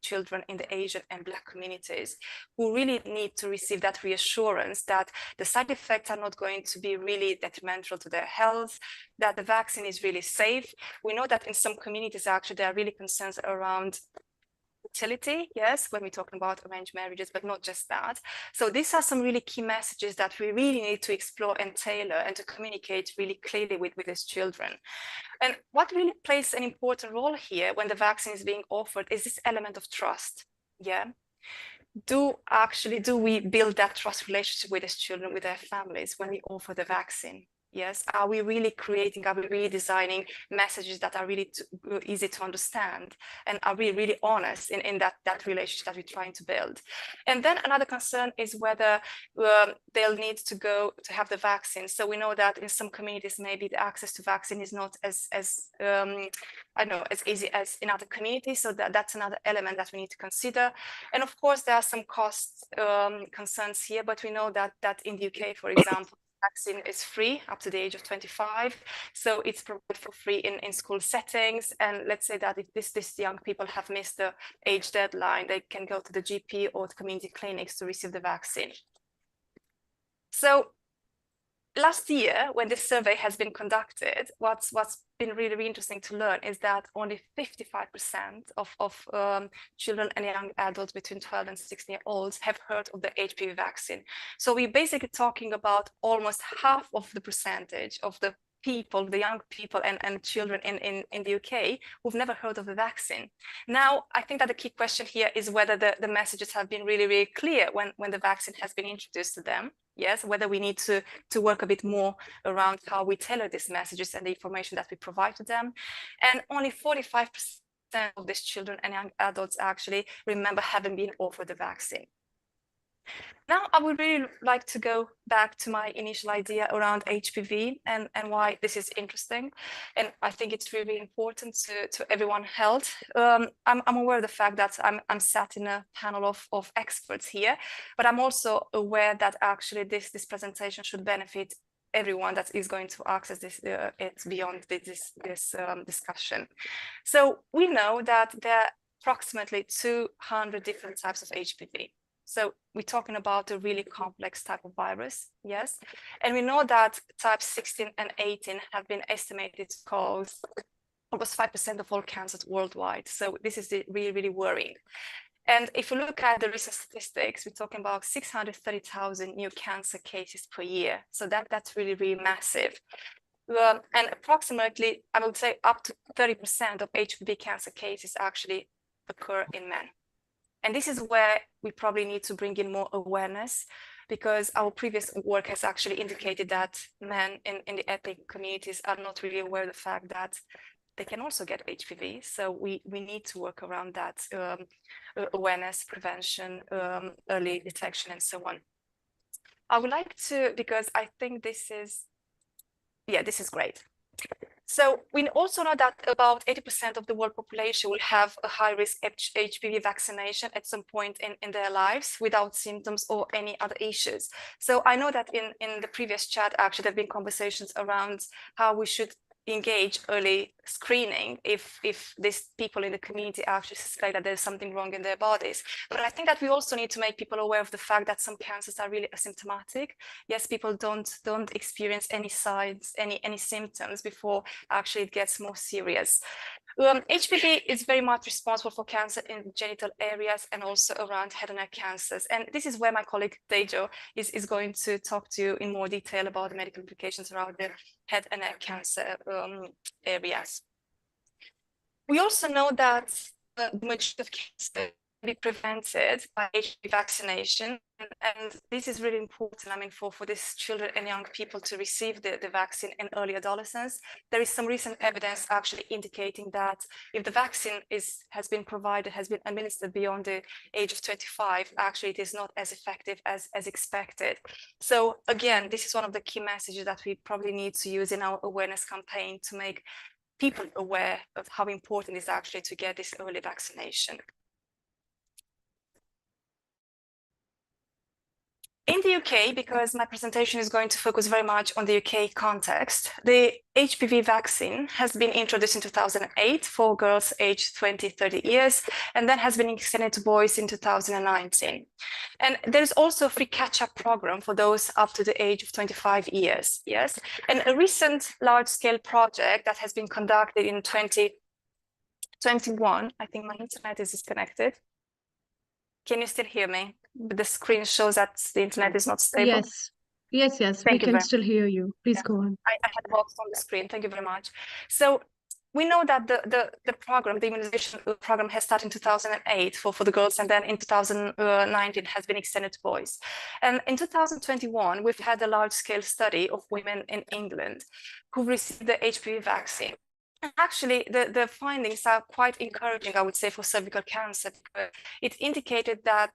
children in the Asian and Black communities who really need to receive that reassurance that the side effects are not going to be really detrimental to their health, that the vaccine is really safe. We know that in some communities, actually, there are really concerns around fertility, yes, when we're talking about arranged marriages, but not just that. So these are some really key messages that we really need to explore and tailor and to communicate really clearly with these children. And what really plays an important role here when the vaccine is being offered is this element of trust, yeah? Do we build that trust relationship with these children, with their families when we offer the vaccine? Yes, are we really designing messages that are really easy to understand? And are we really honest in that relationship that we're trying to build? And then another concern is whether they'll need to go to have the vaccine. So we know that in some communities, maybe the access to vaccine is not as easy as in other communities. So that's another element that we need to consider. And of course, there are some cost concerns here, but we know that in the UK, for example, vaccine is free up to the age of 25, so it's provided for free in school settings. And let's say that if these young people have missed the age deadline, they can go to the GP or the community clinics to receive the vaccine. So last year, when this survey has been conducted, what's been really interesting to learn is that only 55% of children and young adults between 12 and 16 years old have heard of the HPV vaccine. So we're basically talking about almost half of the percentage of the people, the young people and children in the UK who've never heard of the vaccine. Now, I think that the key question here is whether the messages have been really, really clear when the vaccine has been introduced to them. Yes, whether we need to work a bit more around how we tailor these messages and the information that we provide to them. And only 45% of these children and young adults actually remember having been offered the vaccine. Now, I would really like to go back to my initial idea around HPV and why this is interesting. And I think it's really important to everyone's health. I'm aware of the fact that I'm sat in a panel of experts here, but I'm also aware that actually this presentation should benefit everyone that is going to access this it's beyond this discussion. So we know that there are approximately 200 different types of HPV. So we're talking about a really complex type of virus, yes. And we know that types 16 and 18 have been estimated to cause almost 5% of all cancers worldwide. So this is really, really worrying. And if you look at the recent statistics, we're talking about 630,000 new cancer cases per year. So that's really, really massive. And approximately, I would say up to 30% of HPV cancer cases actually occur in men. And this is where we probably need to bring in more awareness, because our previous work has actually indicated that men in the ethnic communities are not really aware of the fact that they can also get HPV. So we need to work around that awareness, prevention, early detection, and so on. I would like to, because I think this is great. So we also know that about 80% of the world population will have a high-risk HPV vaccination at some point in their lives without symptoms or any other issues. So I know that in the previous chat, actually, there have been conversations around how we should engage early screening if these people in the community actually suspect that there's something wrong in their bodies. But I think that we also need to make people aware of the fact that some cancers are really asymptomatic. Yes, people don't experience any signs, any symptoms before actually it gets more serious. HPV is very much responsible for cancer in genital areas and also around head and neck cancers. And this is where my colleague Tejo is going to talk to you in more detail about the medical implications around the head and neck cancer areas. We also know that the majority of cancer can be prevented by HPV vaccination. And this is really important, I mean, for these children and young people to receive the vaccine in early adolescence. There is some recent evidence actually indicating that if the vaccine has been administered beyond the age of 25, actually it is not as effective as expected. So again, this is one of the key messages that we probably need to use in our awareness campaign to make people aware of how important it is actually to get this early vaccination. In the UK, because my presentation is going to focus very much on the UK context, the HPV vaccine has been introduced in 2008 for girls aged 20-30 years, and then has been extended to boys in 2019. And there's also a free catch-up program for those up to the age of 25 years, yes? And a recent large-scale project that has been conducted in 2021, I think my internet is disconnected. Can you still hear me? The screen shows that the internet is not stable. Yes, we can still hear you. Please go on. I had box on the screen. Thank you very much. So we know that the program, the immunization program, has started in 2008 for the girls, and then in 2019 has been extended to boys. And in 2021, we've had a large-scale study of women in England who received the HPV vaccine. Actually, the findings are quite encouraging, I would say, for cervical cancer. It indicated that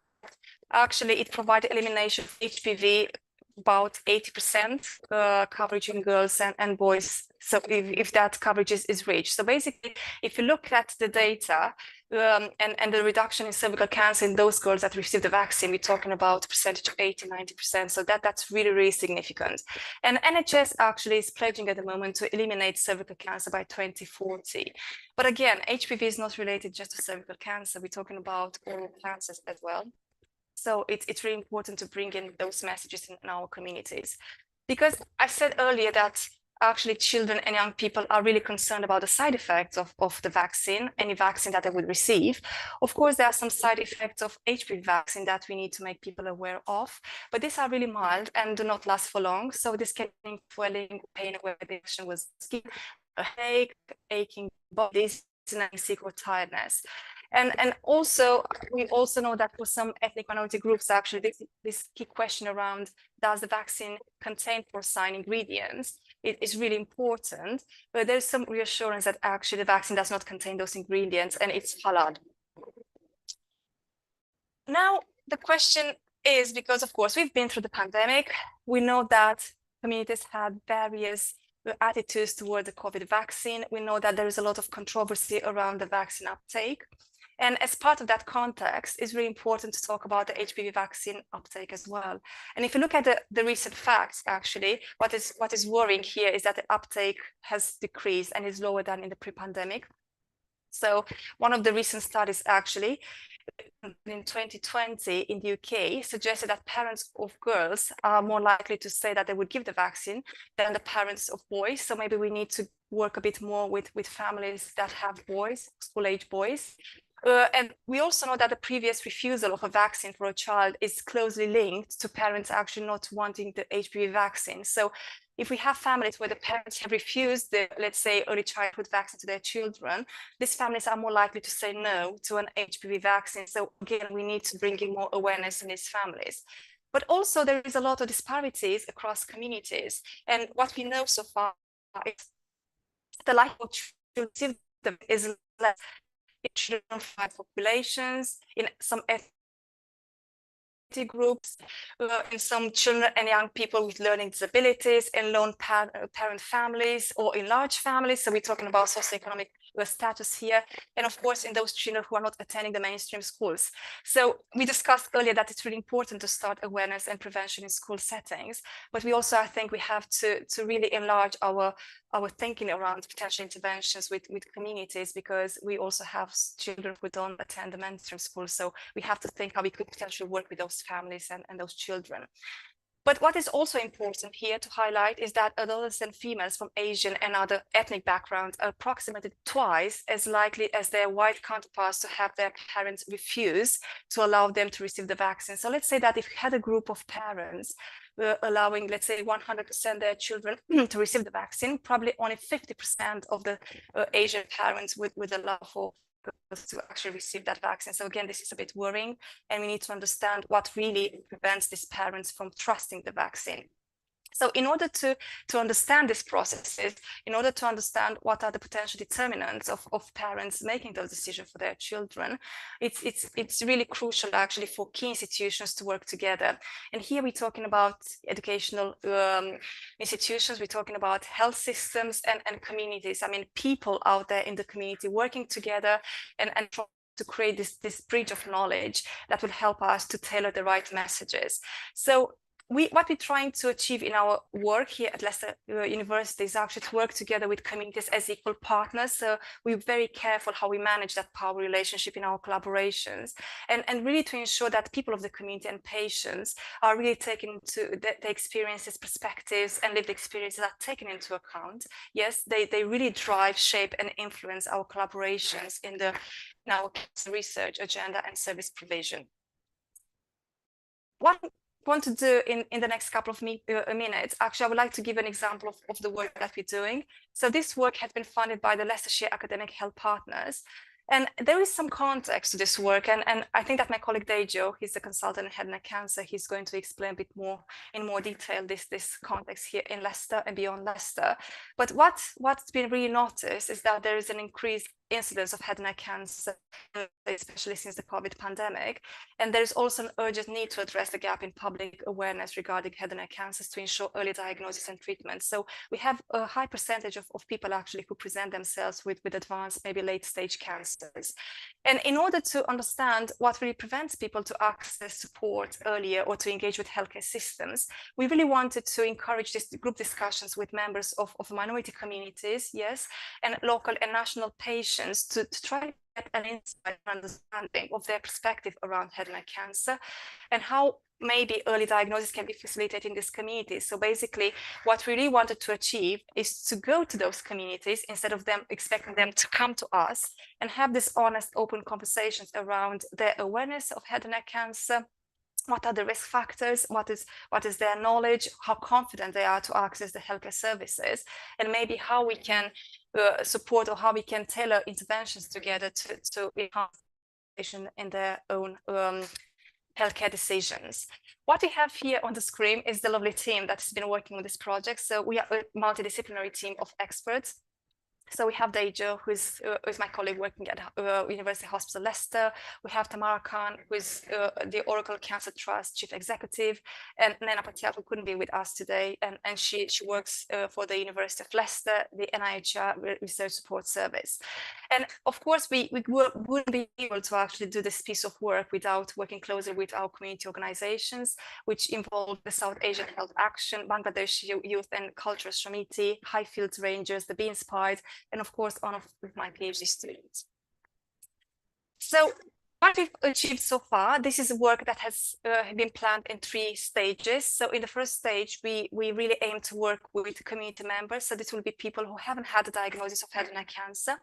actually it provided elimination of HPV about 80% coverage in girls and boys. So if that coverage is reached. So basically, if you look at the data and the reduction in cervical cancer in those girls that received the vaccine, we're talking about a percentage of 80-90%. So that's really, really significant. And NHS actually is pledging at the moment to eliminate cervical cancer by 2040. But again, HPV is not related just to cervical cancer. We're talking about oral cancers as well. So it's really important to bring in those messages in our communities. Because I said earlier that actually children and young people are really concerned about the side effects of the vaccine, any vaccine that they would receive. Of course, there are some side effects of HPV vaccine that we need to make people aware of, but these are really mild and do not last for long. So this can be swelling, pain, reaction with skin, a headache, aching bodies, sick or tiredness. And also, we also know that for some ethnic minority groups, actually, this key question around does the vaccine contain porcine ingredients, it is really important, but there's some reassurance that actually the vaccine does not contain those ingredients and it's halal. Now, the question is because, of course, we've been through the pandemic. We know that communities had various attitudes toward the COVID vaccine. We know that there is a lot of controversy around the vaccine uptake. And as part of that context, it's really important to talk about the HPV vaccine uptake as well. And if you look at the recent facts, actually, what is worrying here is that the uptake has decreased and is lower than in the pre-pandemic. So one of the recent studies actually in 2020 in the UK suggested that parents of girls are more likely to say that they would give the vaccine than the parents of boys. So maybe we need to work a bit more with families that have boys, school-age boys. And we also know that the previous refusal of a vaccine for a child is closely linked to parents actually not wanting the HPV vaccine. So if we have families where the parents have refused the, let's say, early childhood vaccine to their children, these families are more likely to say no to an HPV vaccine. So again, we need to bring in more awareness in these families. But also there is a lot of disparities across communities. And what we know so far is the likelihood to receive them is less in children from populations, in some ethnic groups, in some children and young people with learning disabilities, in lone parent families, or in large families. So we're talking about socioeconomic status here, and of course in those children who are not attending the mainstream schools. So we discussed earlier that it's really important to start awareness and prevention in school settings, but we also, I think, we have to really enlarge our thinking around potential interventions with communities, because we also have children who don't attend the mainstream school. So we have to think how we could potentially work with those families and those children. But what is also important here to highlight is that adolescent females from Asian and other ethnic backgrounds are approximately twice as likely as their white counterparts to have their parents refuse to allow them to receive the vaccine. So let's say that if we had a group of parents allowing, let's say, 100% their children to receive the vaccine, probably only 50% of the Asian parents would allow for to actually receive that vaccine. So again, this is a bit worrying, and we need to understand what really prevents these parents from trusting the vaccine. So in order to understand these processes, in order to understand what are the potential determinants of parents making those decisions for their children, it's really crucial actually for key institutions to work together. And here we're talking about educational institutions, we're talking about health systems and communities. I mean, people out there in the community working together and to create this bridge of knowledge that will help us to tailor the right messages. So what we're trying to achieve in our work here at Leicester University is actually to work together with communities as equal partners. So we're very careful how we manage that power relationship in our collaborations, and really to ensure that people of the community and patients are really taken into the experiences, perspectives, and lived experiences are taken into account. Yes, they really drive, shape, and influence our collaborations in our research agenda and service provision. What want to do in the next couple of minutes, actually, I would like to give an example of the work that we're doing. So this work has been funded by the Leicestershire Academic Health Partners. And there is some context to this work. And I think that my colleague Dejo, he's a consultant in head and neck cancer, he's going to explain a bit more in more detail this context here in Leicester and beyond Leicester. But what's been really noticed is that there is an increased incidence of head and neck cancer, especially since the COVID pandemic. And there's also an urgent need to address the gap in public awareness regarding head and neck cancers to ensure early diagnosis and treatment. So we have a high percentage of people actually who present themselves with advanced, maybe late stage cancers. And in order to understand what really prevents people to access support earlier or to engage with healthcare systems, we really wanted to encourage this group discussions with members of minority communities, yes, and local and national patients to try to get an insight and understanding of their perspective around head and neck cancer and how maybe early diagnosis can be facilitated in this community. So basically, what we really wanted to achieve is to go to those communities instead of them expecting them to come to us and have this honest, open conversations around their awareness of head and neck cancer. What are the risk factors? What is their knowledge? How confident they are to access the healthcare services, and maybe how we can support or how we can tailor interventions together to enhance in their own healthcare decisions. What we have here on the screen is the lovely team that has been working on this project. So we are a multidisciplinary team of experts. So we have Dejo, who's my colleague working at University Hospital Leicester. We have Tamara Khan, who is the Oracle Cancer Trust Chief Executive, and Nena Patel, who couldn't be with us today, and she works for the University of Leicester, the NIH Research Support Service. And of course, we wouldn't be able to actually do this piece of work without working closely with our community organizations, which involve the South Asian Health Action, Bangladesh Youth and Cultural Shamiti, Highfields Rangers, the Be Inspired, and of course, one of my PhD students. So what we've achieved so far, this is work that has been planned in 3 stages. So in the first stage, we really aim to work with community members. So this will be people who haven't had a diagnosis of head and neck cancer.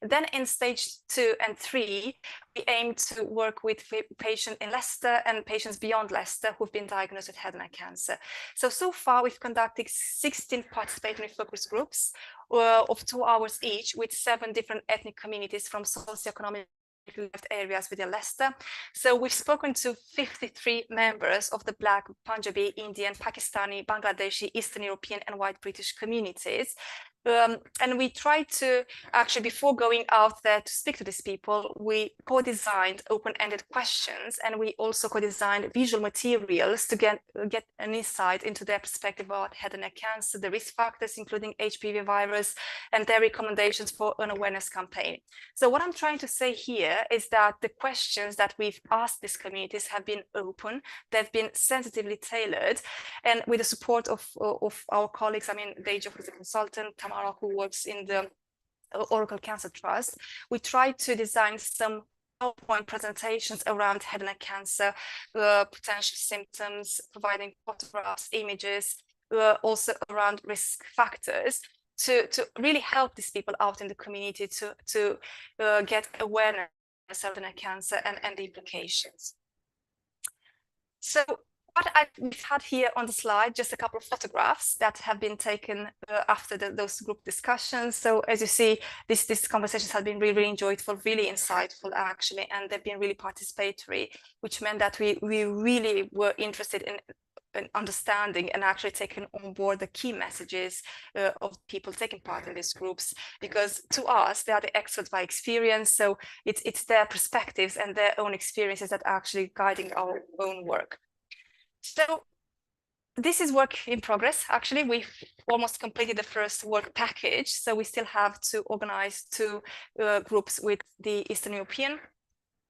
And then in stage 2 and 3, we aim to work with patients in Leicester and patients beyond Leicester who've been diagnosed with head and neck cancer. So far, we've conducted 16 participatory focus groups of 2 hours each with 7 different ethnic communities from socioeconomic left areas within Leicester. So we've spoken to 53 members of the Black, Punjabi, Indian, Pakistani, Bangladeshi, Eastern European and white British communities. And we tried to actually, before going out there to speak to these people, we co-designed open-ended questions, and we also co-designed visual materials to get an insight into their perspective about head and neck cancer, the risk factors, including HPV virus, and their recommendations for an awareness campaign. So what I'm trying to say here is that the questions that we've asked these communities have been open, they've been sensitively tailored, and with the support of our colleagues, I mean, Dejo, who's a consultant, Tamara, who works in the Oracle Cancer Trust, we tried to design some PowerPoint presentations around head and neck cancer, potential symptoms, providing photographs, images, also around risk factors, to really help these people out in the community to get awareness of head and neck cancer and the implications. So what we've had here on the slide, just a couple of photographs that have been taken after those group discussions. So as you see, these conversations have been really, really enjoyable, really insightful actually, and they've been really participatory, which meant that we really were interested in understanding and actually taking on board the key messages of people taking part in these groups, because to us they are the experts by experience, so it's their perspectives and their own experiences that are actually guiding our own work. So this is work in progress. Actually, we've almost completed the first work package, so we still have to organize 2 groups with the Eastern European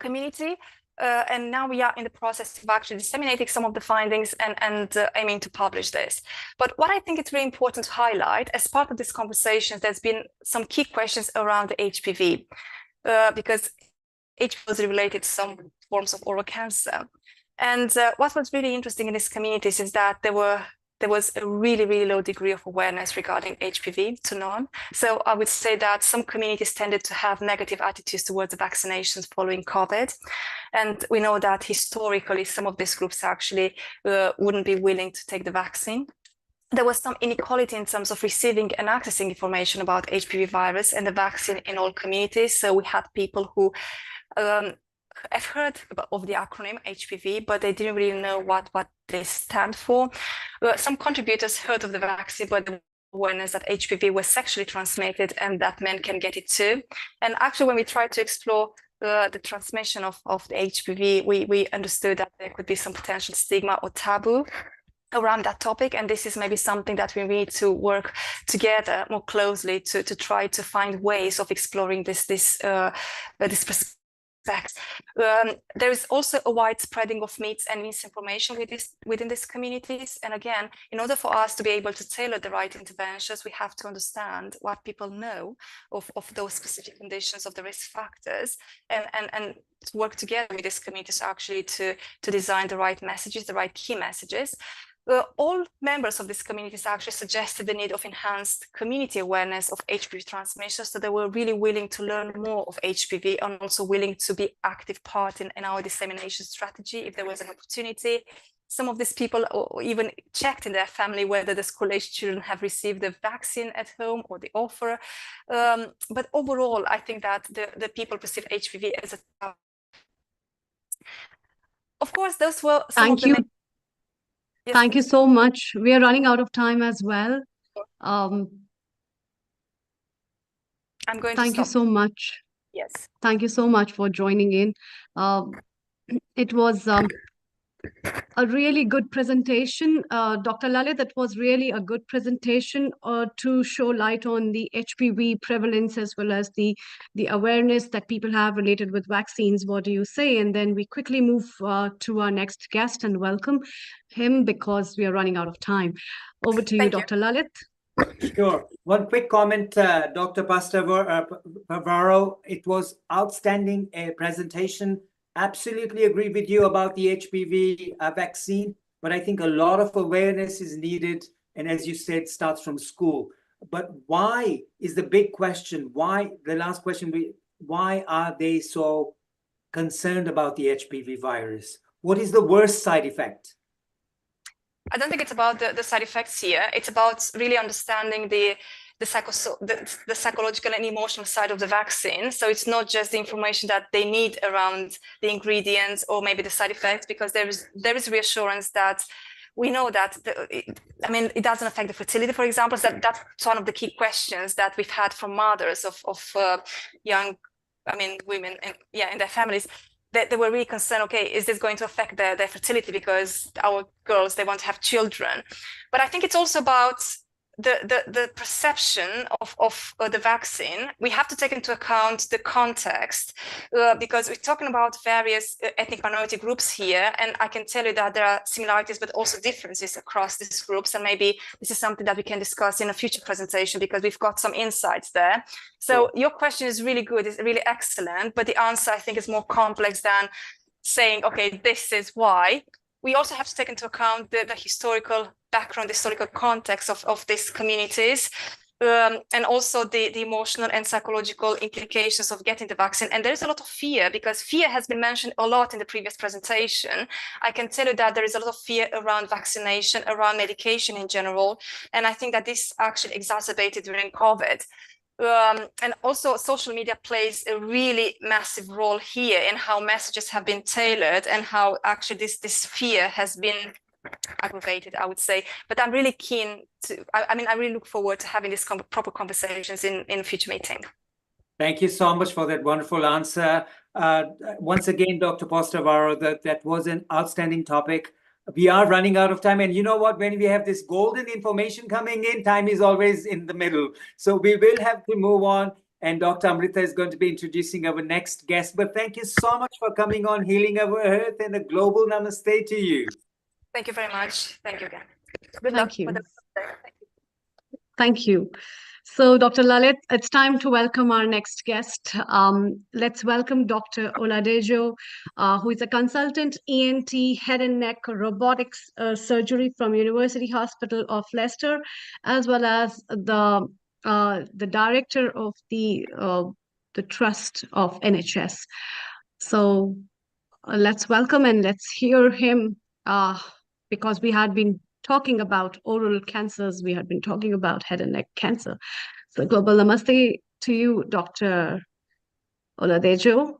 community. And now we are in the process of actually disseminating some of the findings and aiming to publish this. But what I think it's really important to highlight, as part of this conversation, there's been some key questions around the HPV, because HPV is related to some forms of oral cancer. And what was really interesting in these communities is that there was a really, really low degree of awareness regarding HPV to none. So I would say that some communities tended to have negative attitudes towards the vaccinations following COVID. And we know that historically, some of these groups actually wouldn't be willing to take the vaccine. There was some inequality in terms of receiving and accessing information about HPV virus and the vaccine in all communities. So we had people who I've heard of the acronym HPV, but they didn't really know what they stand for. Some contributors heard of the vaccine, but the awareness that HPV was sexually transmitted and that men can get it too. And actually, when we tried to explore the transmission of the HPV, we understood that there could be some potential stigma or taboo around that topic, and this is maybe something that we need to work together more closely to try to find ways of exploring this perspective. There is also a wide spreading of myths and misinformation within these communities. And again, in order for us to be able to tailor the right interventions, we have to understand what people know of those specific conditions, of the risk factors, and work together with these communities actually to design the right messages, the right key messages. All members of these communities actually suggested the need of enhanced community awareness of HPV transmission, so they were really willing to learn more of HPV and also willing to be active part in our dissemination strategy if there was an opportunity. Some of these people even checked in their family whether the school-age children have received the vaccine at home or the offer. But overall, I think that the people perceive HPV as a... Of course, those were some of the... Thank you. Yes, thank you so much. We are running out of time as well. I'm going Thank to you stop. so much. Yes. Thank you so much for joining in. It was a really good presentation. Dr. Lalit, that was really a good presentation to show light on the HPV prevalence as well as the awareness that people have related with vaccines. What do you say? And then we quickly move to our next guest and welcome him because we are running out of time. Over to you, Dr. Lalit. Sure. One quick comment, Dr. Pavaro. It was outstanding presentation. Absolutely agree with you about the HPV vaccine, but I think a lot of awareness is needed. And as you said, starts from school. But why is the big question? Why, the last question, why are they so concerned about the HPV virus? What is the worst side effect? I don't think it's about the side effects here. It's about really understanding the psychological and emotional side of the vaccine. So it's not just the information that they need around the ingredients or maybe the side effects, because there is reassurance that we know that it doesn't affect the fertility, for example. That's one of the key questions that we've had from mothers of young, women in their families. They were really concerned, okay, is this going to affect their fertility, because our girls, they want to have children. But I think it's also about the perception of the vaccine. We have to take into account the context, because we're talking about various ethnic minority groups here, and I can tell you that there are similarities but also differences across these groups, and maybe this is something that we can discuss in a future presentation because we've got some insights there. So your question is really good, it's really excellent, but the answer, I think, is more complex than saying, okay, this is why. We also have to take into account the historical background, the historical context of these communities, and also the emotional and psychological implications of getting the vaccine. And there's a lot of fear, because fear has been mentioned a lot in the previous presentation. I can tell you that there is a lot of fear around vaccination, around medication in general. And I think that this actually exacerbated during COVID. And also social media plays a really massive role here in how messages have been tailored and how actually this fear has been aggravated, I would say. But I'm really keen to, I really look forward to having these proper conversations in future meeting. Thank you so much for that wonderful answer. Once again, Dr. Postavaro, that was an outstanding topic. We are running out of time. And you know what? When we have this golden information coming in, time is always in the middle. So we will have to move on. And Dr. Amrita is going to be introducing our next guest. But thank you so much for coming on Healing Our Earth, and a global namaste to you. Thank you very much. Thank you again. Thank you. Thank you. So, Dr. Lalit, it's time to welcome our next guest. Let's welcome Dr. Oladejo, who is a consultant ENT head and neck robotics surgery from University Hospital of Leicester, as well as the director of the trust of NHS. So let's welcome and let's hear him, because we had been talking about oral cancers, we had been talking about head and neck cancer. So global namaste to you, Dr. Oladejo.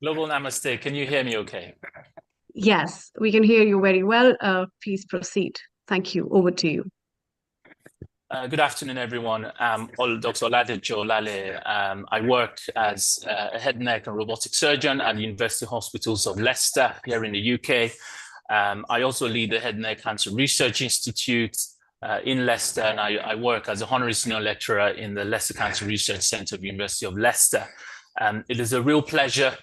Global namaste. Can you hear me okay? Yes, we can hear you very well. Please proceed. Thank you. Over to you. Good afternoon, everyone. I'm Dr. Oladejo Lale. I work as a head, neck, and robotic surgeon at the University Hospitals of Leicester here in the UK. I also lead the Head Neck Cancer Research Institute in Leicester, and I work as a honorary senior lecturer in the Leicester Cancer Research Centre of the University of Leicester. It is a real pleasure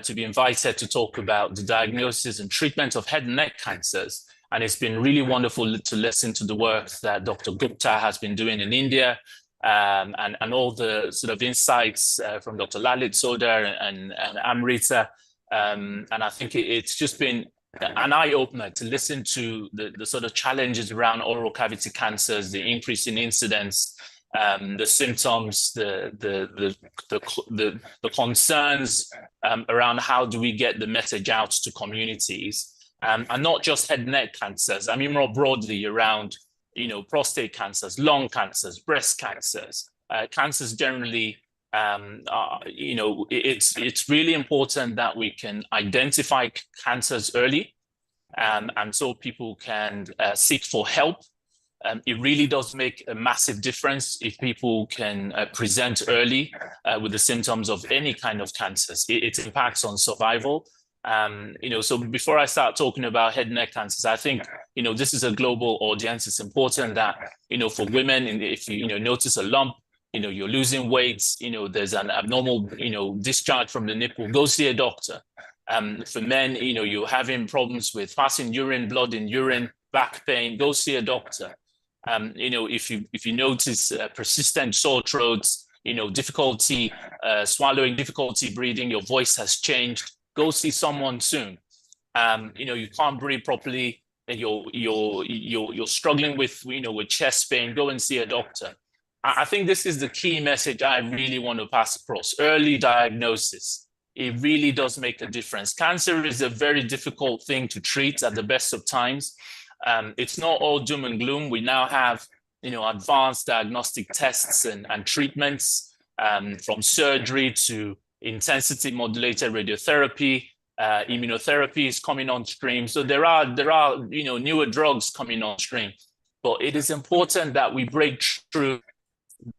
to be invited to talk about the diagnosis and treatment of head and neck cancers. And it's been really wonderful to listen to the work that Dr. Gupta has been doing in India, and all the sort of insights from Dr. Lalit Sodar and Amrita. And I think it's just been an eye-opener to listen to the sort of challenges around oral cavity cancers, the increase in incidence, the symptoms, the concerns around how do we get the message out to communities, and not just head and neck cancers. I mean, more broadly around, prostate cancers, lung cancers, breast cancers, cancers generally. It's really important that we can identify cancers early, and so people can seek for help it really does make a massive difference if people can present early with the symptoms of any kind of cancers. It impacts on survival. So before I start talking about head and neck cancers, I think, this is a global audience. It's important that, for women, if you notice a lump, you're losing weight, there's an abnormal, discharge from the nipple, go see a doctor. For men, you're having problems with passing urine, blood in urine, back pain, go see a doctor. If you notice persistent sore throats, difficulty swallowing, difficulty breathing, your voice has changed, go see someone soon. You can't breathe properly, you're struggling with chest pain, go and see a doctor. I think this is the key message I really want to pass across. Early diagnosis. It really does make a difference. Cancer is a very difficult thing to treat at the best of times. It's not all doom and gloom. We now have, advanced diagnostic tests and treatments, from surgery to intensity modulated radiotherapy. Immunotherapy is coming on stream. So there are newer drugs coming on stream. But it is important that we break through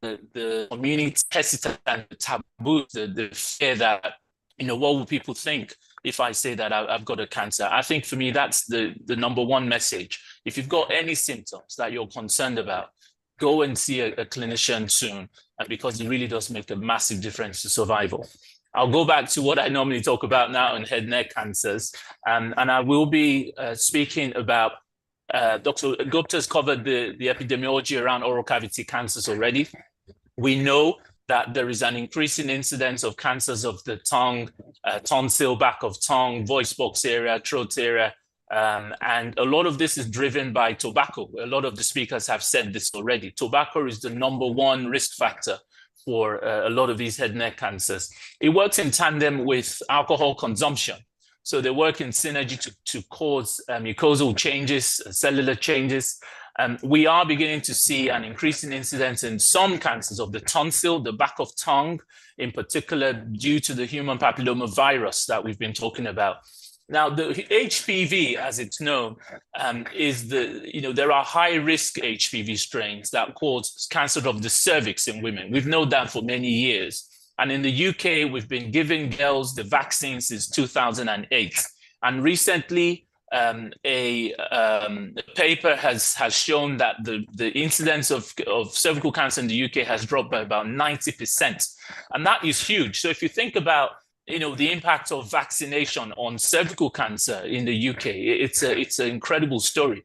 the community hesitant and the taboo, the fear that, what will people think if I say that I've got a cancer? I think for me, that's the number one message. If you've got any symptoms that you're concerned about, go and see a clinician soon, because it really does make a massive difference to survival. I'll go back to what I normally talk about now in head and neck cancers, and I will be speaking about, Dr. Gupta's covered the epidemiology around oral cavity cancers already. We know that there is an increasing incidence of cancers of the tongue, tonsil, back of tongue, voice box area, throat area, and a lot of this is driven by tobacco. A lot of the speakers have said this already. Tobacco is the number one risk factor for a lot of these head and neck cancers. It works in tandem with alcohol consumption. So they work in synergy to cause mucosal changes, cellular changes. We are beginning to see an increasing incidence in some cancers of the tonsil, the back of tongue, in particular due to the human papilloma virus that we've been talking about. Now, the HPV, as it's known, there are high-risk HPV strains that cause cancer of the cervix in women. We've known that for many years. And in the UK, we've been giving girls the vaccine since 2008. And recently, a paper has shown that the incidence of cervical cancer in the UK has dropped by about 90%. And that is huge. So if you think about the impact of vaccination on cervical cancer in the UK, it's an incredible story.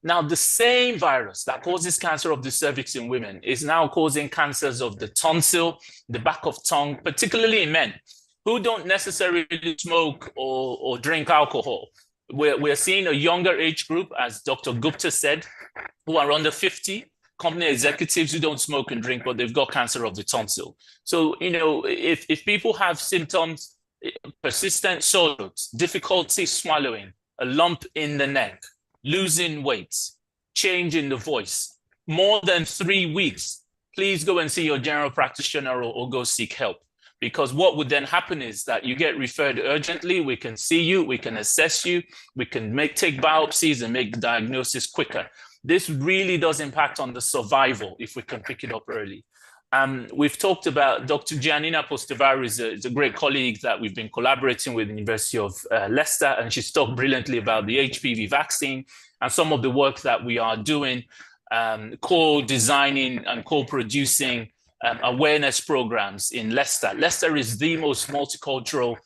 Now, the same virus that causes cancer of the cervix in women is now causing cancers of the tonsil, the back of tongue, particularly in men who don't necessarily smoke or drink alcohol. We're seeing a younger age group, as Dr. Gupta said, who are under 50, company executives who don't smoke and drink, but they've got cancer of the tonsil. So, if people have symptoms, persistent sore throats, difficulty swallowing, a lump in the neck, losing weight, change in the voice, more than 3 weeks, please go and see your general practitioner or go seek help. Because what would then happen is that you get referred urgently, we can see you, we can assess you, we can take biopsies and make the diagnosis quicker. This really does impact on the survival if we can pick it up early. We've talked about Dr. Giannina Postevaru is a great colleague that we've been collaborating with the University of Leicester, and she's talked brilliantly about the HPV vaccine and some of the work that we are doing, co-designing and co-producing awareness programs in Leicester. Leicester is the most multicultural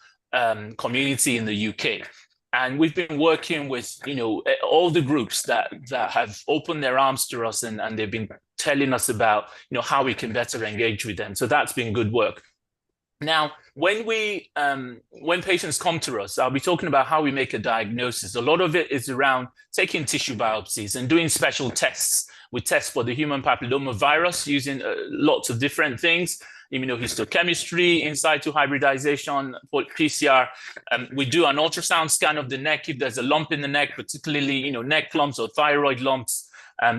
community in the UK. And we've been working with, all the groups that have opened their arms to us and they've been telling us about, how we can better engage with them. So that's been good work. Now, when patients come to us, I'll be talking about how we make a diagnosis. A lot of it is around taking tissue biopsies and doing special tests. We test for the human papilloma virus using lots of different things, immunohistochemistry, in situ hybridization, PCR. We do an ultrasound scan of the neck if there's a lump in the neck, particularly neck lumps or thyroid lumps.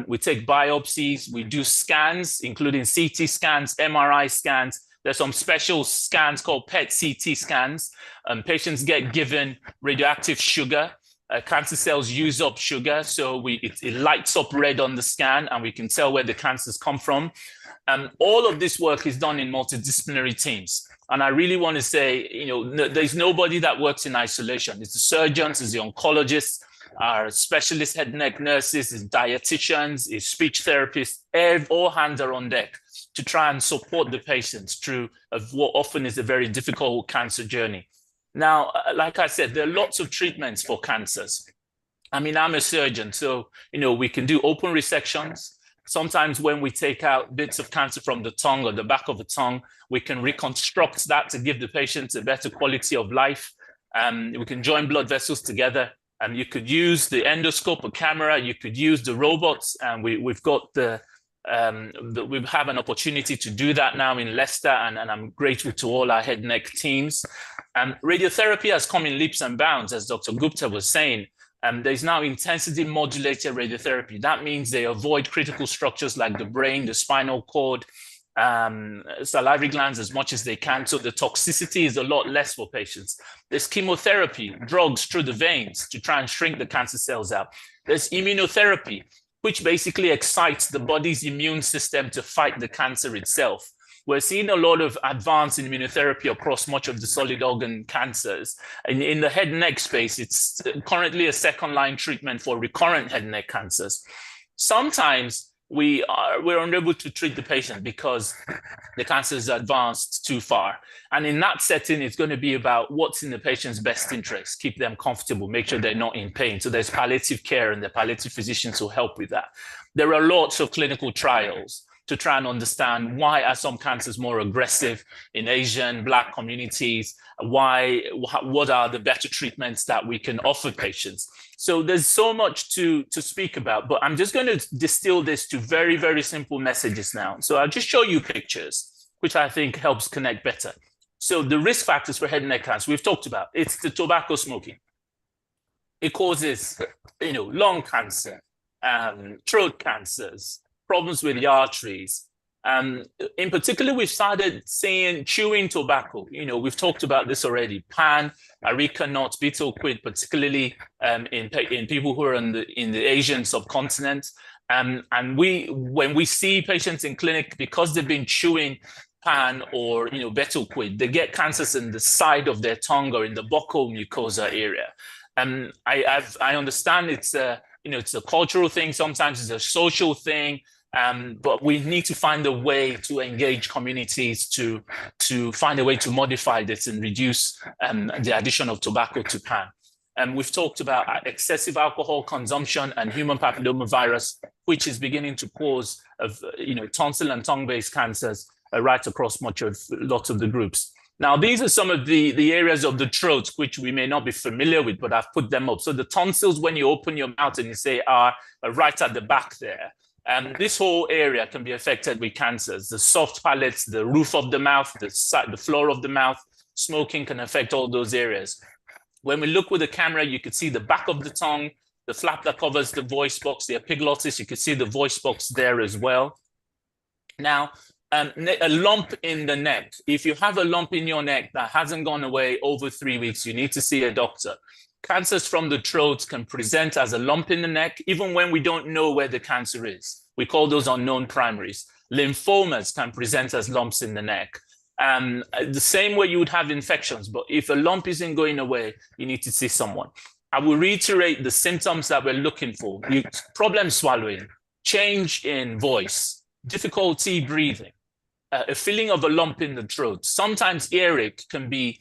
We take biopsies. We do scans, including CT scans, MRI scans. There's some special scans called PET-CT scans. Patients get given radioactive sugar cancer cells use up sugar, so it lights up red on the scan, and we can tell where the cancers come from. All of this work is done in multidisciplinary teams. And I really want to say, there's nobody that works in isolation. It's the surgeons, it's the oncologists, our specialist head and neck nurses, it's dietitians, it's speech therapists, all hands are on deck to try and support the patients through what often is a very difficult cancer journey. Now, like I said, there are lots of treatments for cancers. I mean, I'm a surgeon, so, we can do open resections. Sometimes when we take out bits of cancer from the tongue or the back of the tongue, we can reconstruct that to give the patients a better quality of life. We can join blood vessels together, and you could use the endoscope or camera, you could use the robots, and we've got we have an opportunity to do that now in Leicester, and I'm grateful to all our head and neck teams. Radiotherapy has come in leaps and bounds, as Dr. Gupta was saying. There's now intensity modulated radiotherapy. That means they avoid critical structures like the brain, the spinal cord, salivary glands as much as they can. So the toxicity is a lot less for patients. There's chemotherapy, drugs through the veins to try and shrink the cancer cells out. There's immunotherapy, which basically excites the body's immune system to fight the cancer itself. We're seeing a lot of advance in immunotherapy across much of the solid organ cancers. And in the head and neck space, it's currently a second-line treatment for recurrent head and neck cancers. Sometimes we're unable to treat the patient because the cancer is advanced too far. And in that setting, it's going to be about what's in the patient's best interest, keep them comfortable, make sure they're not in pain. So there's palliative care, and the palliative physicians will help with that. There are lots of clinical trials to try and understand why are some cancers more aggressive in Asian, Black communities, what are the better treatments that we can offer patients. So there's so much to speak about, but I'm just going to distill this to very, very simple messages now. So I'll just show you pictures, which I think helps connect better. So the risk factors for head and neck cancer, we've talked about, it's the tobacco smoking. It causes, lung cancer, throat cancers, problems with the arteries. In particular, we've started seeing chewing tobacco. We've talked about this already. Pan, areca nut, betel quid, particularly in people who are in the Asian subcontinent. And when we see patients in clinic, because they've been chewing pan or betel quid, they get cancers in the side of their tongue or in the buccal mucosa area. I understand it's a cultural thing. Sometimes it's a social thing. But we need to find a way to engage communities to find a way to modify this and reduce the addition of tobacco to pan. And we've talked about excessive alcohol consumption and human papillomavirus, which is beginning to cause tonsil and tongue-based cancers right across lots of the groups. Now, these are some of the areas of the throat which we may not be familiar with, but I've put them up. So the tonsils, when you open your mouth and you say are right at the back there. This whole area can be affected with cancers. The soft palates, the roof of the mouth, the floor of the mouth, smoking can affect all those areas. When we look with the camera, you can see the back of the tongue, the flap that covers the voice box, the epiglottis, you can see the voice box there as well. Now, a lump in the neck. If you have a lump in your neck that hasn't gone away over 3 weeks, you need to see a doctor. Cancers from the throat can present as a lump in the neck, even when we don't know where the cancer is. We call those unknown primaries. Lymphomas can present as lumps in the neck. The same way you would have infections, but if a lump isn't going away, you need to see someone. I will reiterate the symptoms that we're looking for. Problem swallowing, change in voice, difficulty breathing, a feeling of a lump in the throat. Sometimes earache can be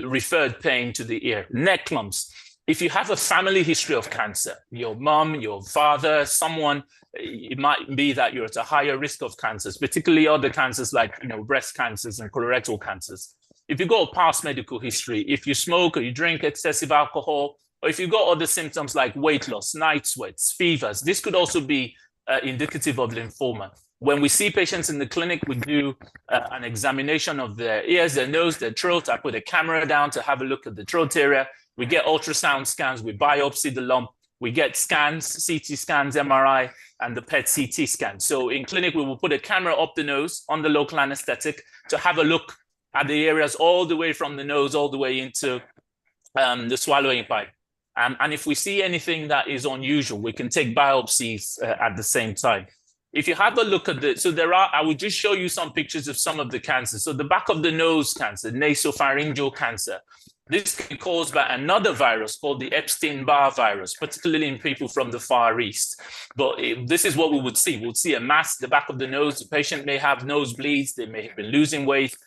referred pain to the ear, neck lumps. If you have a family history of cancer, your mom, your father, someone, it might be that you're at a higher risk of cancers, particularly other cancers like breast cancers and colorectal cancers. If you got a past medical history, if you smoke or you drink excessive alcohol, or if you've got other symptoms like weight loss, night sweats, fevers, this could also be indicative of lymphoma. When we see patients in the clinic, we do an examination of their ears, their nose, their throat. I put a camera down to have a look at the throat area. We get ultrasound scans, we biopsy the lump, we get scans, CT scans, MRI, and the PET CT scan. So in clinic, we will put a camera up the nose on the local anesthetic to have a look at the areas all the way from the nose, all the way into the swallowing pipe. And if we see anything that is unusual, we can take biopsies at the same time. If you have a look at the, so there are, I will just show you some pictures of some of the cancers. So the back of the nose cancer, nasopharyngeal cancer, this can be caused by another virus called the Epstein-Barr virus, particularly in people from the Far East. But this is what we would see. We'll see a mass, the back of the nose. The patient may have nosebleeds. They may have been losing weight.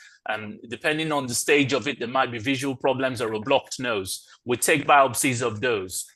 Depending on the stage of it, there might be visual problems or a blocked nose. We take biopsies of those.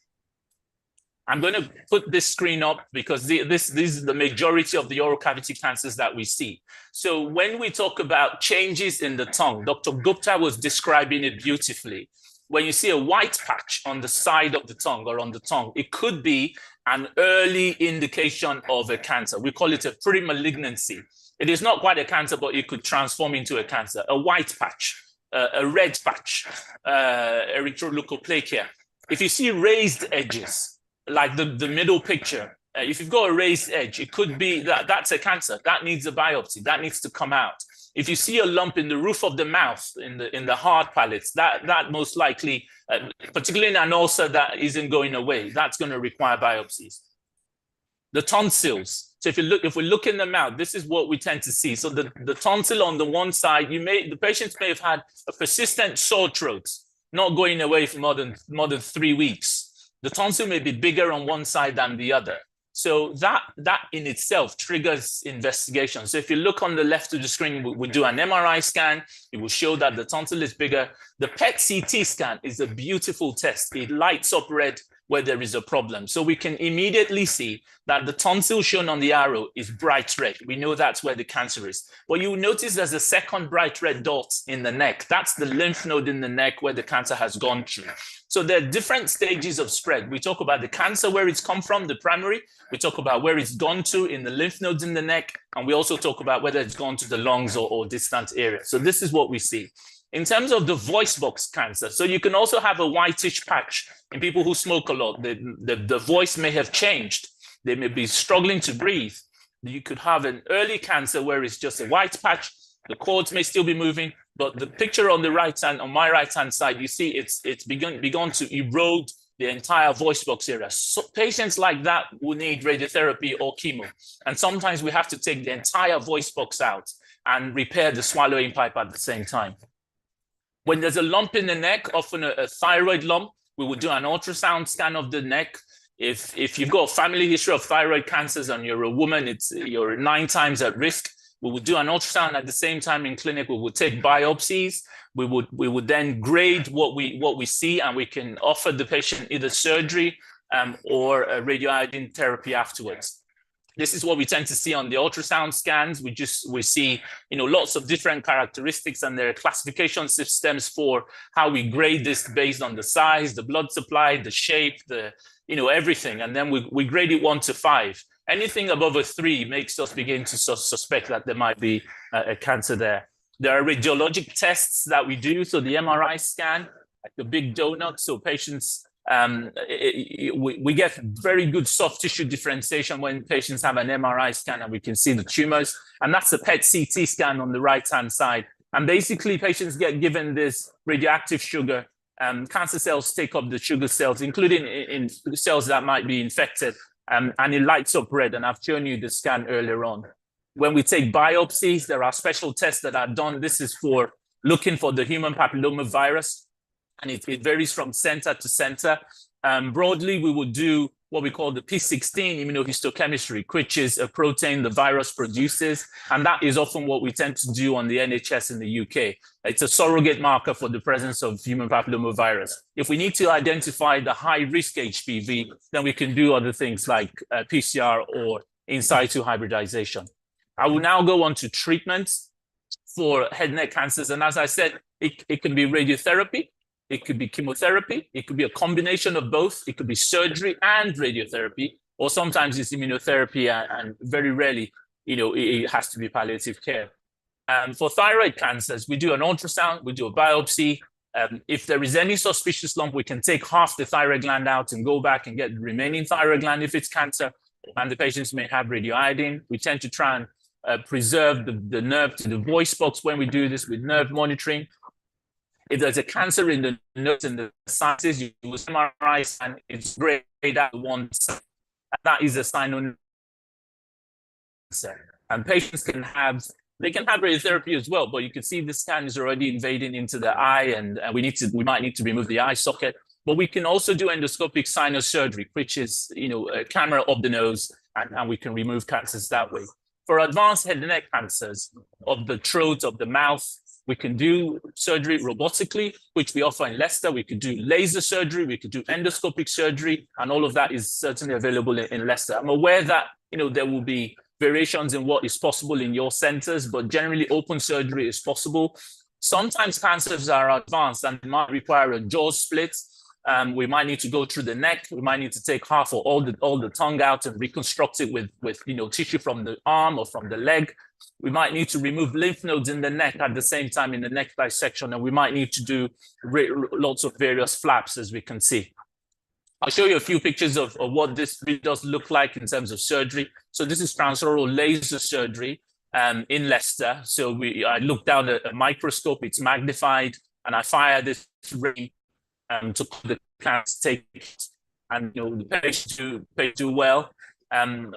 I'm going to put this screen up because this is the majority of the oral cavity cancers that we see. So when we talk about changes in the tongue, Dr. Gupta was describing it beautifully. When you see a white patch on the side of the tongue or on the tongue, it could be an early indication of a cancer. We call it a pre-malignancy. It is not quite a cancer, but it could transform into a cancer. A white patch, a red patch, erythroleukoplakia. If you see raised edges, like the middle picture, if you've got a raised edge, it could be that's a cancer. That needs a biopsy. That needs to come out. If you see a lump in the roof of the mouth, in the hard palates, that most likely, particularly in an ulcer that isn't going away, that's going to require biopsies. The tonsils. So if we look in the mouth, this is what we tend to see. So the tonsil on the one side, the patients may have had a persistent sore throat, not going away for more than 3 weeks. The tonsil may be bigger on one side than the other. So that in itself triggers investigation. So if you look on the left of the screen, we do an MRI scan. It will show that the tonsil is bigger. The PET CT scan is a beautiful test. It lights up red where there is a problem. So we can immediately see that the tonsil shown on the arrow is bright red. We know that's where the cancer is. But you notice there's a second bright red dot in the neck. That's the lymph node in the neck where the cancer has gone through. So there are different stages of spread. We talk about the cancer, where it's come from, the primary. We talk about where it's gone to in the lymph nodes in the neck. And we also talk about whether it's gone to the lungs or distant areas. So this is what we see. In terms of the voice box cancer, so you can also have a whitish patch in people who smoke a lot. The voice may have changed. They may be struggling to breathe. You could have an early cancer where it's just a white patch. The cords may still be moving, but the picture on the right hand, on my right hand side, you see it's begun to erode the entire voice box area. So patients like that will need radiotherapy or chemo. And sometimes we have to take the entire voice box out and repair the swallowing pipe at the same time. When there's a lump in the neck, often a thyroid lump, we will do an ultrasound scan of the neck. If you've got a family history of thyroid cancers and you're a woman, you're 9 times at risk. We would do an ultrasound at the same time in clinic. We would take biopsies. We would then grade what we see, and we can offer the patient either surgery or a radioiodine therapy afterwards. This is what we tend to see on the ultrasound scans. We see lots of different characteristics, and there are classification systems for how we grade this based on the size, the blood supply, the shape, everything, and then we grade it 1 to 5. Anything above a 3 makes us begin to suspect that there might be a cancer there. There are radiologic tests that we do. So the MRI scan, like the big donut. So patients, we get very good soft tissue differentiation when patients have an MRI scan, and we can see the tumors. And that's the PET CT scan on the right-hand side. And basically, patients get given this radioactive sugar. Cancer cells take up the sugar cells, including in cells that might be infected. And it lights up red, and I've shown you the scan earlier on. When we take biopsies, there are special tests that are done. This is for looking for the human papilloma virus, and it varies from center to center. Broadly, we would do what we call the P16 immunohistochemistry, which is a protein the virus produces, and that is often what we tend to do on the NHS in the UK. It's a surrogate marker for the presence of human papilloma virus. If we need to identify the high-risk HPV, then we can do other things like PCR or in situ hybridization. I will now go on to treatments for head and neck cancers, and as I said, it can be radiotherapy, it could be chemotherapy, it could be a combination of both, it could be surgery and radiotherapy, or sometimes it's immunotherapy, and very rarely, it has to be palliative care. For thyroid cancers, we do an ultrasound, we do a biopsy. If there is any suspicious lump, we can take half the thyroid gland out and go back and get the remaining thyroid gland if it's cancer, and the patients may have radioiodine. We tend to try and preserve the nerve to the voice box when we do this with nerve monitoring. If there's a cancer in the nose and the sinuses, you do MRI and it's grayed out one side. That is a sign of cancer. And patients can have radiotherapy as well, but you can see the scan is already invading into the eye, and we might need to remove the eye socket. But we can also do endoscopic sinus surgery, which is a camera up the nose, and we can remove cancers that way. For advanced head and neck cancers of the throat, of the mouth, we can do surgery robotically, which we offer in Leicester. We could do laser surgery, we could do endoscopic surgery, and all of that is certainly available in Leicester. I'm aware that there will be variations in what is possible in your centers, but generally open surgery is possible. Sometimes cancers are advanced and might require a jaw split. We might need to go through the neck. We might need to take half or all the tongue out and reconstruct it with tissue from the arm or from the leg. We might need to remove lymph nodes in the neck at the same time in the neck dissection, and we might need to do lots of various flaps, as we can see. I'll show you a few pictures of what this really does look like in terms of surgery. So this is transoral laser surgery in Leicester. So I look down at a microscope, it's magnified, and I fire this ray to the cancer take it, and the patient do well.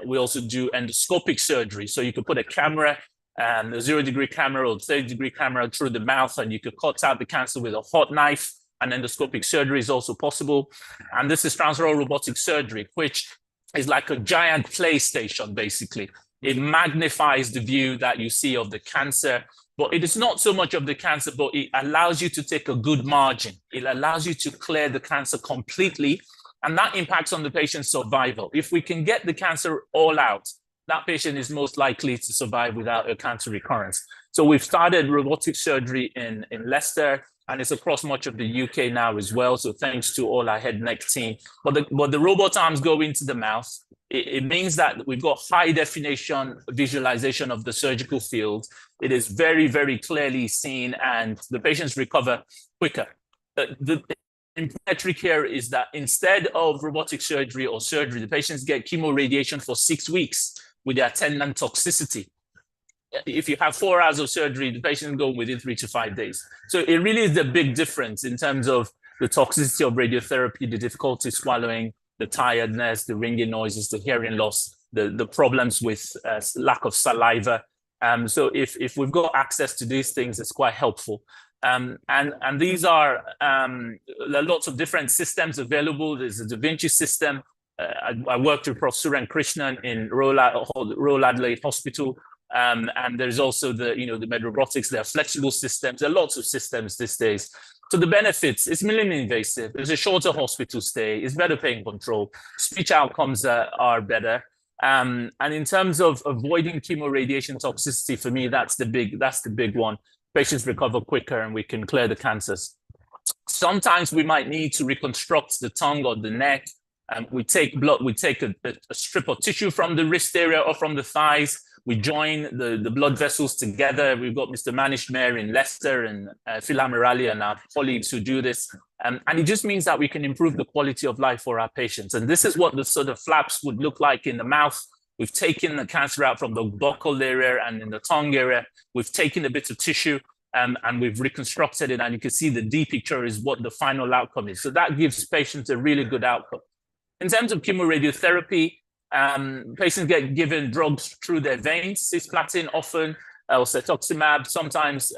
We also do endoscopic surgery. So you could put a camera, a 0-degree camera or 30-degree camera through the mouth, and you could cut out the cancer with a hot knife. And endoscopic surgery is also possible. And this is transoral robotic surgery, which is like a giant PlayStation, basically. It magnifies the view that you see of the cancer, but it is not so much of the cancer, but it allows you to take a good margin. It allows you to clear the cancer completely, and that impacts on the patient's survival. If we can get the cancer all out, that patient is most likely to survive without a cancer recurrence. So we've started robotic surgery in Leicester, and it's across much of the UK now as well. So thanks to all our head and neck team. But the robot arms go into the mouth. It means that we've got high definition visualization of the surgical field. It is very, very clearly seen, and the patients recover quicker. The important here is that instead of robotic surgery or surgery, the patients get chemoradiation for 6 weeks with their attendant toxicity. If you have 4 hours of surgery, the patient go within 3 to 5 days. So it really is the big difference in terms of the toxicity of radiotherapy, the difficulty swallowing, the tiredness, the ringing noises, the hearing loss, the problems with lack of saliva. So if we've got access to these things, it's quite helpful. And these are lots of different systems available. There's a Da Vinci system. I worked with Prof. Suren Krishnan in Royal Adelaide Hospital. And there's also the med robotics. There are flexible systems. There are lots of systems these days. So the benefits, it's minimally invasive. There's a shorter hospital stay. It's better pain control. Speech outcomes are better. And in terms of avoiding chemoradiation toxicity, for me, that's the big one. Patients recover quicker, and we can clear the cancers. Sometimes we might need to reconstruct the tongue or the neck. We take blood. We take a strip of tissue from the wrist area or from the thighs. We join the blood vessels together. We've got Mr. Manish Mayer in Leicester and Phil Amirali and our colleagues who do this. And it just means that we can improve the quality of life for our patients. And this is what the sort of flaps would look like in the mouth. We've taken the cancer out from the buccal area and in the tongue area. We've taken a bit of tissue and we've reconstructed it. And you can see the D picture is what the final outcome is. So that gives patients a really good outcome. In terms of chemoradiotherapy, patients get given drugs through their veins, cisplatin often, or cetuximab. Sometimes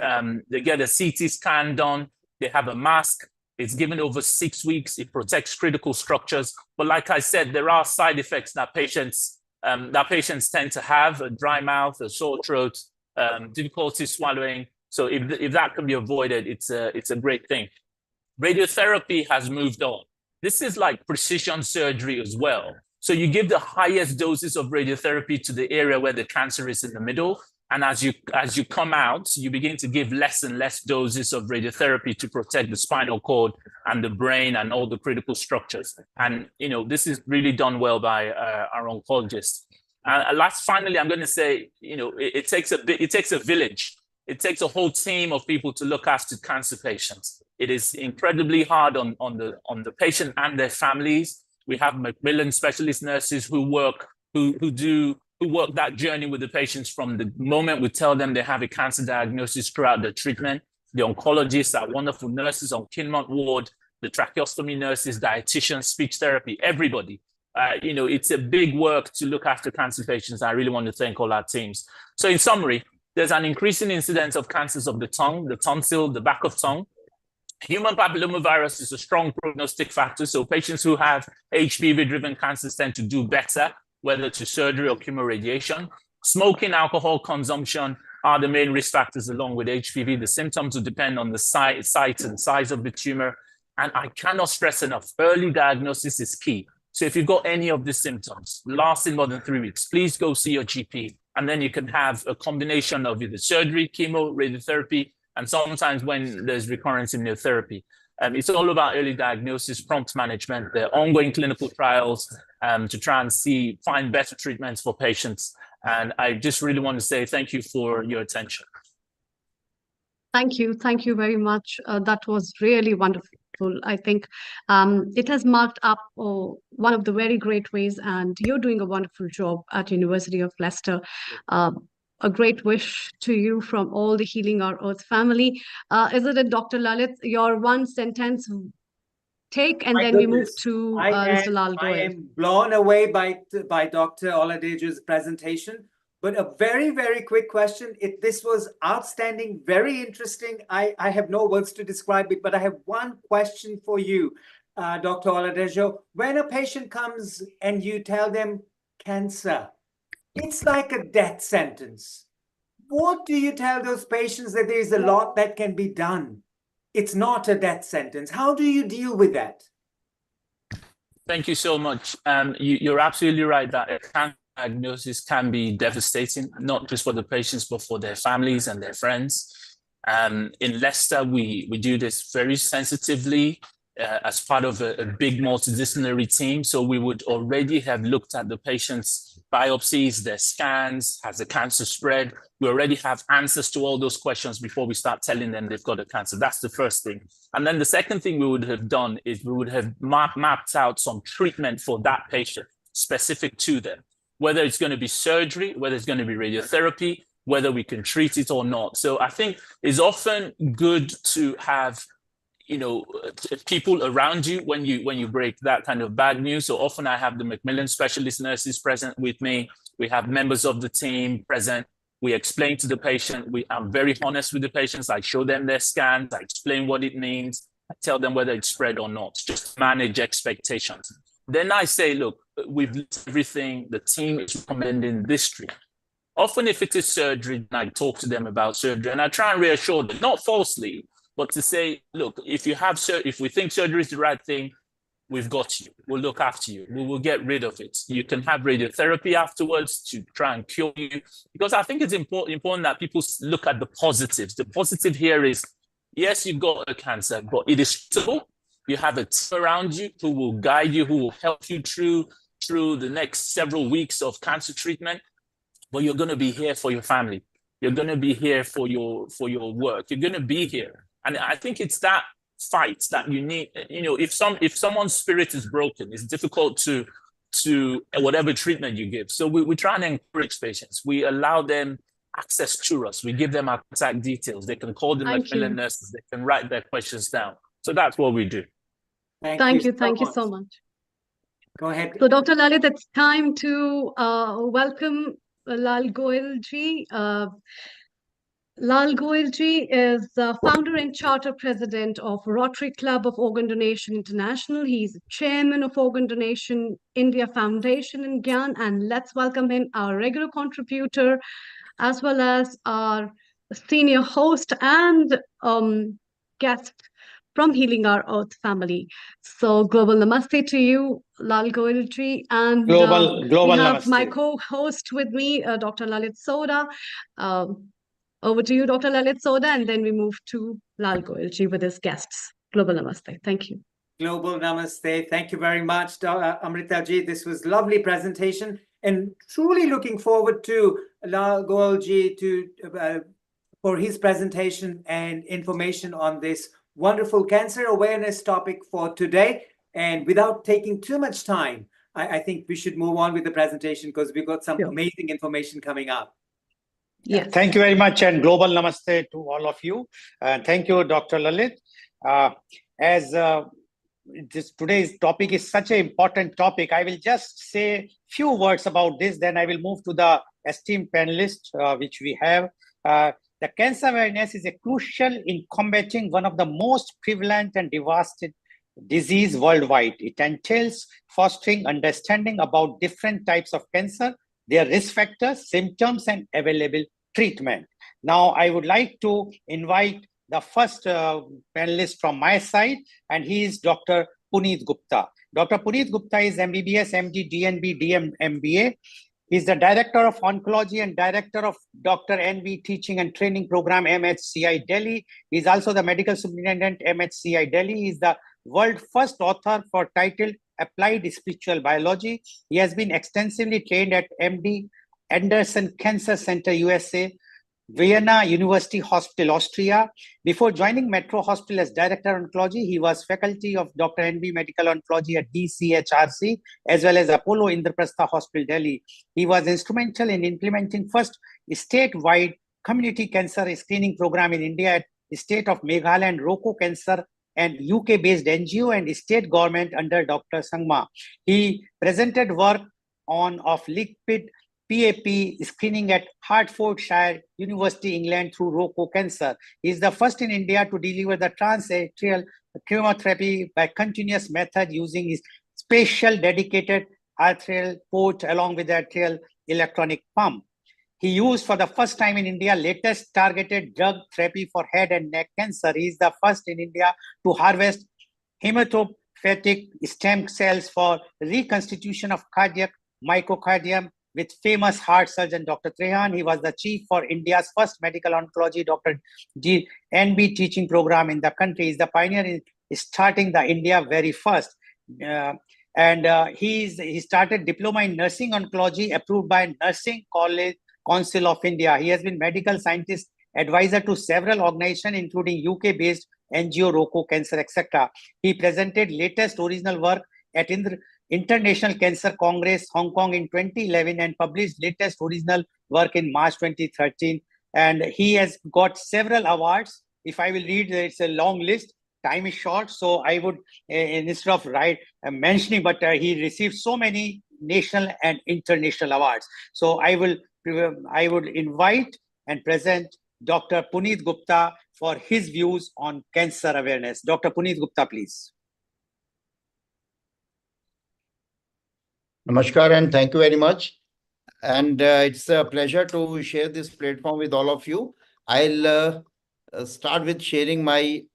they get a CT scan done. They have a mask. It's given over 6 weeks. It protects critical structures. But like I said, there are side effects that patients tend to have: a dry mouth, a sore throat, difficulty swallowing. So if that can be avoided, it's a great thing. Radiotherapy has moved on. This is like precision surgery as well. So you give the highest doses of radiotherapy to the area where the cancer is in the middle. And as you come out, you begin to give less and less doses of radiotherapy to protect the spinal cord and the brain and all the critical structures. And, this is really done well by our oncologists. And finally, I'm going to say, it takes a village. It takes a whole team of people to look after cancer patients. It is incredibly hard on the patient and their families. We have Macmillan specialist nurses who work that journey with the patients from the moment we tell them they have a cancer diagnosis throughout the treatment. the oncologists, our wonderful nurses on Kinmont ward, the tracheostomy nurses, dietitians, speech therapy, everybody. It's a big work to look after cancer patients. I really want to thank all our teams. So in summary, there's an increasing incidence of cancers of the tongue, the tonsil, the back of tongue. Human papillomavirus is a strong prognostic factor. So patients who have HPV-driven cancers tend to do better, whether to surgery or chemoradiation. Smoking, alcohol consumption are the main risk factors along with HPV. The symptoms will depend on the site and size of the tumor. And I cannot stress enough, early diagnosis is key. So if you've got any of the symptoms lasting more than 3 weeks, please go see your GP. And then you can have a combination of either surgery, chemo, radiotherapy, and sometimes when there's recurrence immunotherapy. It's all about early diagnosis, prompt management, the ongoing clinical trials to try and find better treatments for patients. And I just really want to say thank you for your attention. Thank you. Thank you very much. That was really wonderful. I think it has marked up one of the very great ways, and you're doing a wonderful job at University of Leicester. A great wish to you from all the Healing Our Earth family. Isn't it, Dr. Lalit, your one sentence take, and then we move to Mr. Lal Goyal. I am blown away by Dr. Oladejo's presentation. But a very, very quick question. This was outstanding, very interesting. I have no words to describe it, but I have one question for you, Dr. Oladejo. When a patient comes and you tell them cancer, it's like a death sentence. What do you tell those patients that there is a lot that can be done? It's not a death sentence. How do you deal with that? Thank you so much. You're absolutely right that cancer diagnosis can be devastating, not just for the patients, but for their families and their friends. In Leicester, we do this very sensitively as part of a big multidisciplinary team. So we would already have looked at the patient's biopsies, their scans, has the cancer spread? We already have answers to all those questions before we start telling them they've got a cancer. That's the first thing. And then the second thing we would have done is we would have mapped out some treatment for that patient specific to them, whether it's going to be surgery, whether it's going to be radiotherapy, whether we can treat it or not. So I think it's often good to have people around you when you break that kind of bad news. So often I have the Macmillan specialist nurses present with me. We have members of the team present. We explain to the patient. I'm very honest with the patients. I show them their scans. I explain what it means. I tell them whether it's spread or not. Just manage expectations. Then I say, look, we've looked at everything. The team is recommending this treatment. Often if it is surgery, I talk to them about surgery and I try and reassure them, not falsely, but to say, look, if we think surgery is the right thing, we've got you. We'll look after you. We will get rid of it. You can have radiotherapy afterwards to try and cure you. Because I think it's important that people look at the positives. The positive here is, yes, you've got a cancer, but it is treatable. You have a team around you who will guide you, who will help you through the next several weeks of cancer treatment. But you're going to be here for your family. You're going to be here for your work. You're going to be here. And I think it's that fight that you need. If someone's spirit is broken, it's difficult to whatever treatment you give. So we try and encourage patients. We allow them access to us. We give them our contact details. They can call the Macmillan nurses. They can write their questions down. So that's what we do. Thank you so much. Go ahead. So Dr. Lalit, it's time to welcome Lal Goyal ji. Lal Goyal ji is the founder and charter president of Rotary Club of Organ Donation International. He's chairman of Organ Donation India Foundation in Gyan. And let's welcome him, our regular contributor, as well as our senior host and guest from Healing Our Earth family. So global namaste to you, Lal Goyal ji. And global we have namaste. my co-host with me, Dr. Lalit Soda. Over to you, Dr. Lalit Soda, and then we move to Lal Goyal ji with his guests. Global namaste. Thank you. Global namaste. Thank you very much, Amrita ji. This was lovely presentation, and truly looking forward to Lal Goyal ji for his presentation and information on this wonderful cancer awareness topic for today. And without taking too much time, I think we should move on with the presentation because we've got some amazing information coming up. Yes. Thank you very much, and global namaste to all of you. Thank you, Dr. Lalit. Today's topic is such an important topic, I will just say few words about this, then I will move to the esteemed panelist, which we have. The cancer awareness is crucial in combating one of the most prevalent and devastating disease worldwide. It entails fostering understanding about different types of cancer, their risk factors, symptoms, and available treatment. Now, I would like to invite the first panelist from my side, and he is Dr. Puneet Gupta. Dr. Puneet Gupta is MBBS, MD, DNB, DM, MBA. He is the Director of Oncology and Director of Dr. NV Teaching and Training Program, MHCI Delhi. He is also the Medical Superintendent, MHCI Delhi. He is the world first author for title Applied Spiritual Biology. He has been extensively trained at MD Anderson Cancer Center, USA, Vienna University Hospital, Austria. Before joining Metro Hospital as Director of Oncology, he was faculty of Dr. NB Medical Oncology at DCHRC, as well as Apollo Indraprastha Hospital, Delhi. He was instrumental in implementing first statewide community cancer screening program in India at the state of Meghalaya and ROCO Cancer and UK-based NGO and state government under Dr. Sangma. He presented work of liquid PAP screening at Hertfordshire University, England through ROCO Cancer. He is the first in India to deliver the transatrial chemotherapy by continuous method using his special dedicated arterial port along with the arterial electronic pump. He used for the first time in India latest targeted drug therapy for head and neck cancer. He is the first in India to harvest hematopoietic stem cells for reconstitution of cardiac myocardium with famous heart surgeon Dr. Trehan. He was the chief for India's first medical oncology Dr. NB teaching program in the country. He is the pioneer in starting the India very first. He started diploma in nursing oncology approved by Nursing College Council of India. He has been medical scientist advisor to several organizations, including UK-based NGO, ROCO Cancer, etc. He presented latest original work at International Cancer Congress, Hong Kong in 2011 and published latest original work in March 2013. And he has got several awards. If I will read, it's a long list. Time is short, so I would, instead of mentioning, but he received so many national and international awards. So I would invite and present Dr. Puneet Gupta for his views on cancer awareness. Dr. Puneet Gupta, please. Namaskar and thank you very much. And it's a pleasure to share this platform with all of you. I'll start with sharing my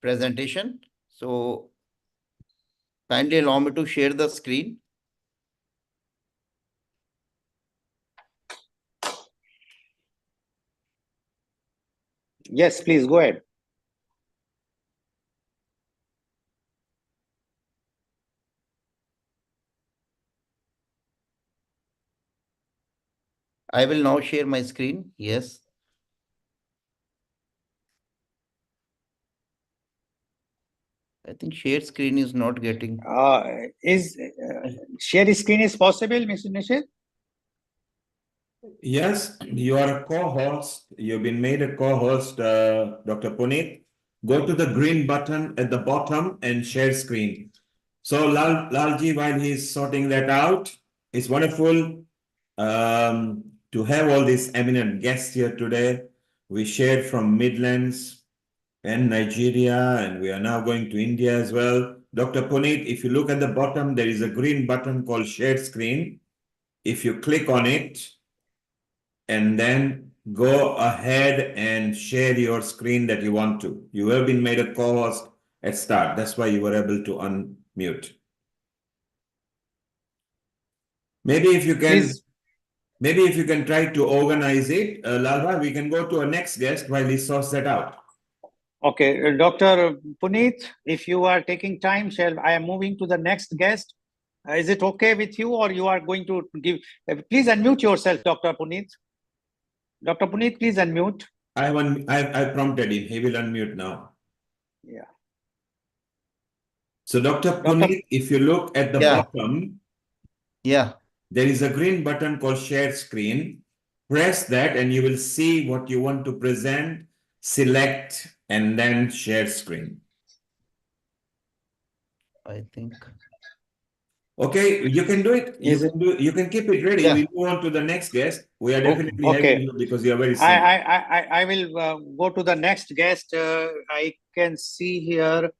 presentation. So kindly allow me to share the screen. Yes, please go ahead. I will now share my screen. Yes. I think share screen is not getting. Share screen is possible, Mr. Nishit? Yes, you are a co-host. You've been made a co-host, Dr. Puneet. Go to the green button at the bottom and share screen. So Lalji, while he's sorting that out, it's wonderful to have all these eminent guests here today. We shared from Midlands and Nigeria, and we are now going to India as well. Dr. Puneet, if you look at the bottom, there is a green button called Share Screen. If you click on it, and then go ahead and share your screen that you want to. You have been made a co-host at start. That's why you were able to unmute. Maybe if you can try to organize it, Lalva, we can go to our next guest while he sorts that out. Okay, Dr. Puneet, if you are taking time, I am moving to the next guest. Is it okay with you, or you are going to give? Please unmute yourself, Dr. Puneet. Dr. Puneet, please unmute. I prompted him. He will unmute now. Yeah. So Dr. Puneet, if you look at the bottom, there is a green button called Share Screen. Press that and you will see what you want to present, select, and then share screen. I think. Okay, you can do it. You can keep it ready. Yeah. We move on to the next guest. We are definitely Okay. having you because you are very senior. I will go to the next guest. I can see here.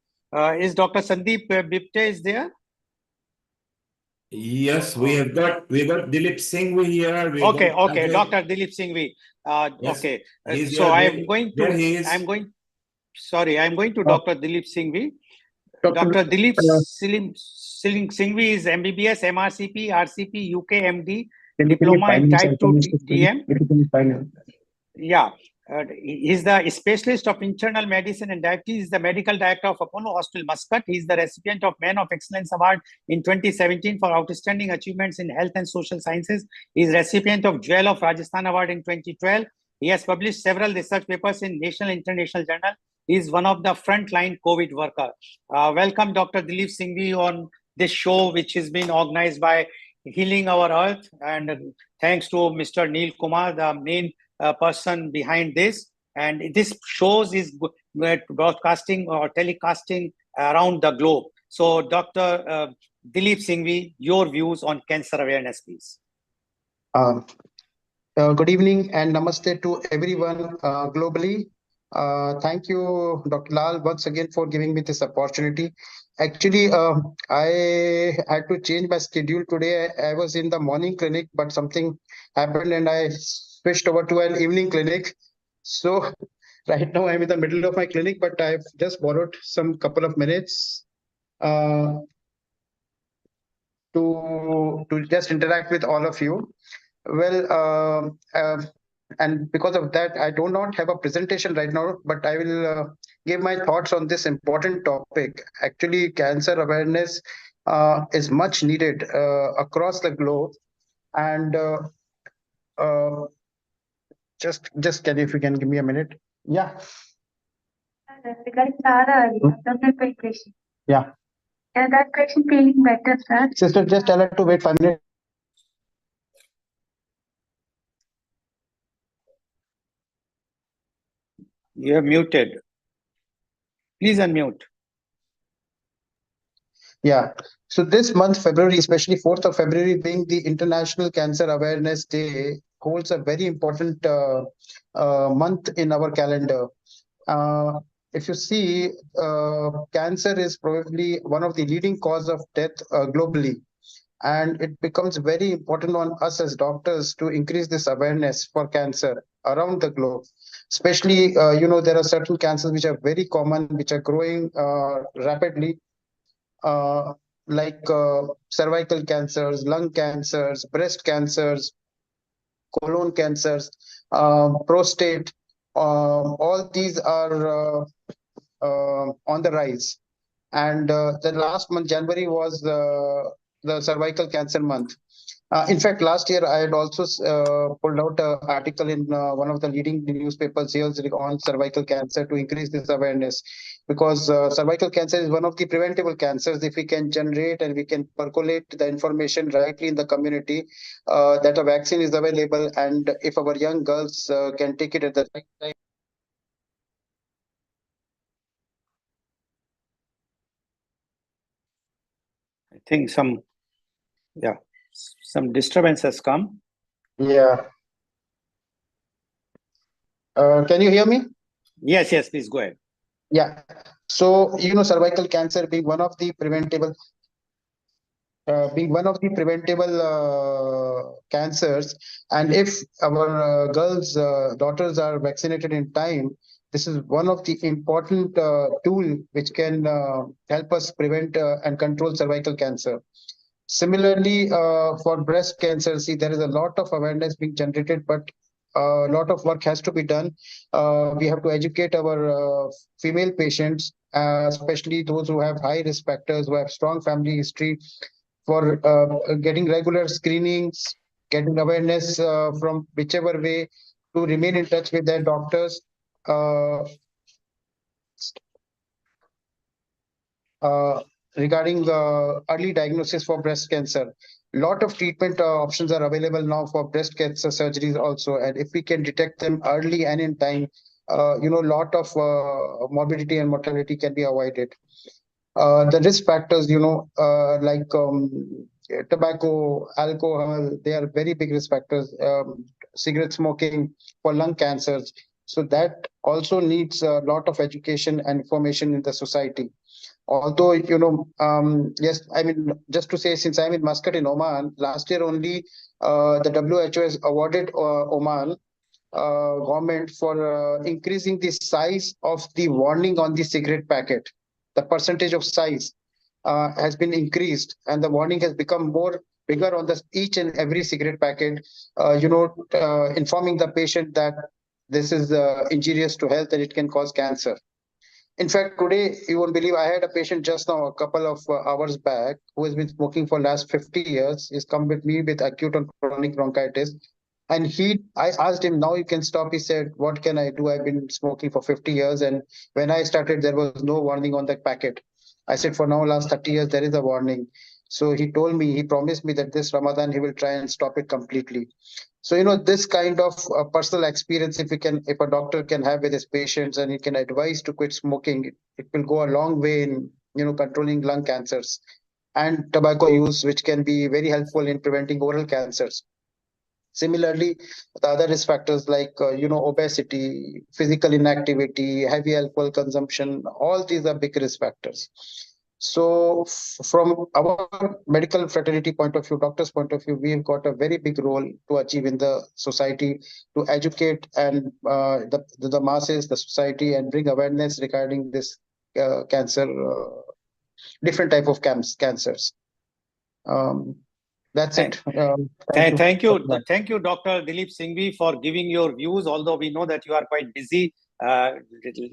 Is Dr. Sandeep Bipte is there? Yes, we have got Dilip Singh here. Okay, Dr. Dilip Singhvi. Yes, Okay, he's so here. I am going to. There he is. I'm going. Sorry, I'm going to Dr. Dilip Singhvi. Dr. Dilip Singhvi is MBBS, MRCP, RCP, UK MD, diploma in Type 2 DM. Yeah, he's the specialist of internal medicine and diabetes. He's the medical director of Apollo Hospital, Muscat. He's the recipient of Man of Excellence Award in 2017 for outstanding achievements in health and social sciences. He's recipient of Jewel of Rajasthan Award in 2012. He has published several research papers in national and international journal. He is one of the frontline COVID worker. Welcome, Dr. Dilip Singhvi, on this show, which has been organized by Healing Our Earth. And thanks to Mr. Neil Kumar, the main person behind this. And this shows is broadcasting or telecasting around the globe. So, Dr. Dilip Singhvi, your views on cancer awareness, please. Good evening and namaste to everyone globally. Thank you, Dr. Lal, once again for giving me this opportunity. Actually, I had to change my schedule today. I was in the morning clinic, but something happened and I switched over to an evening clinic. So right now I'm in the middle of my clinic, but I've just borrowed some couple of minutes to just interact with all of you. Well, and because of that, I do not have a presentation right now, but I will give my thoughts on this important topic. Actually, cancer awareness is much needed across the globe. And just can, if you can give me a minute. Yeah. Yeah. Yeah, that patient feeling better, sir. Sister, just tell her to wait 5 minutes. You are muted. Please unmute. Yeah. So this month, February, especially 4th of February, being the International Cancer Awareness Day, holds a very important month in our calendar. If you see, cancer is probably one of the leading cause of death globally. And it becomes very important on us as doctors to increase this awareness for cancer around the globe. Especially, there are certain cancers which are very common, which are growing rapidly, like cervical cancers, lung cancers, breast cancers, colon cancers, prostate. All these are on the rise. And the last month, January, was the cervical cancer month. In fact, last year I had also pulled out an article in one of the leading newspapers here on cervical cancer to increase this awareness, because cervical cancer is one of the preventable cancers. If we can generate and we can percolate the information rightly in the community, that a vaccine is available, and if our young girls can take it at the right time. I think some disturbance has come. Yeah. Can you hear me? Yes, please go ahead. Yeah. So, cervical cancer being one of the preventable cancers, and if our daughters are vaccinated in time, this is one of the important tool which can help us prevent and control cervical cancer. Similarly, for breast cancer, see, there is a lot of awareness being generated, but a lot of work has to be done. We have to educate our female patients, especially those who have high risk factors, who have strong family history, for getting regular screenings, getting awareness from whichever way, to remain in touch with their doctors. Regarding early diagnosis for breast cancer. Lot of treatment options are available now for breast cancer surgeries also, and if we can detect them early and in time, lot of morbidity and mortality can be avoided. The risk factors, like tobacco, alcohol, they are very big risk factors. Cigarette smoking for lung cancers. So that also needs a lot of education and information in the society. Although, yes, I mean, just to say, since I'm in Muscat in Oman, last year only the WHO has awarded Oman government for increasing the size of the warning on the cigarette packet. The percentage of size has been increased, and the warning has become more bigger on the each and every cigarette packet. Informing the patient that this is injurious to health and it can cause cancer. In fact, today, you won't believe, I had a patient just now, a couple of hours back, who has been smoking for last 50 years. He's come with me with acute and chronic bronchitis. And I asked him, now you can stop. He said, what can I do? I've been smoking for 50 years. And when I started, there was no warning on that packet. I said, for now, last 30 years, there is a warning. So he promised me that this Ramadan, he will try and stop it completely. So, this kind of personal experience, if a doctor can have with his patients and he can advise to quit smoking, it will go a long way in, controlling lung cancers and tobacco use, which can be very helpful in preventing oral cancers. Similarly, the other risk factors like, obesity, physical inactivity, heavy alcohol consumption, all these are big risk factors. So from our medical fraternity point of view, doctor's point of view, we've got a very big role to achieve in the society, to educate and the masses, the society, and bring awareness regarding this cancer, different type of cancers. That's it. Thank you, Dr. Dilip Singhvi, for giving your views. Although we know that you are quite busy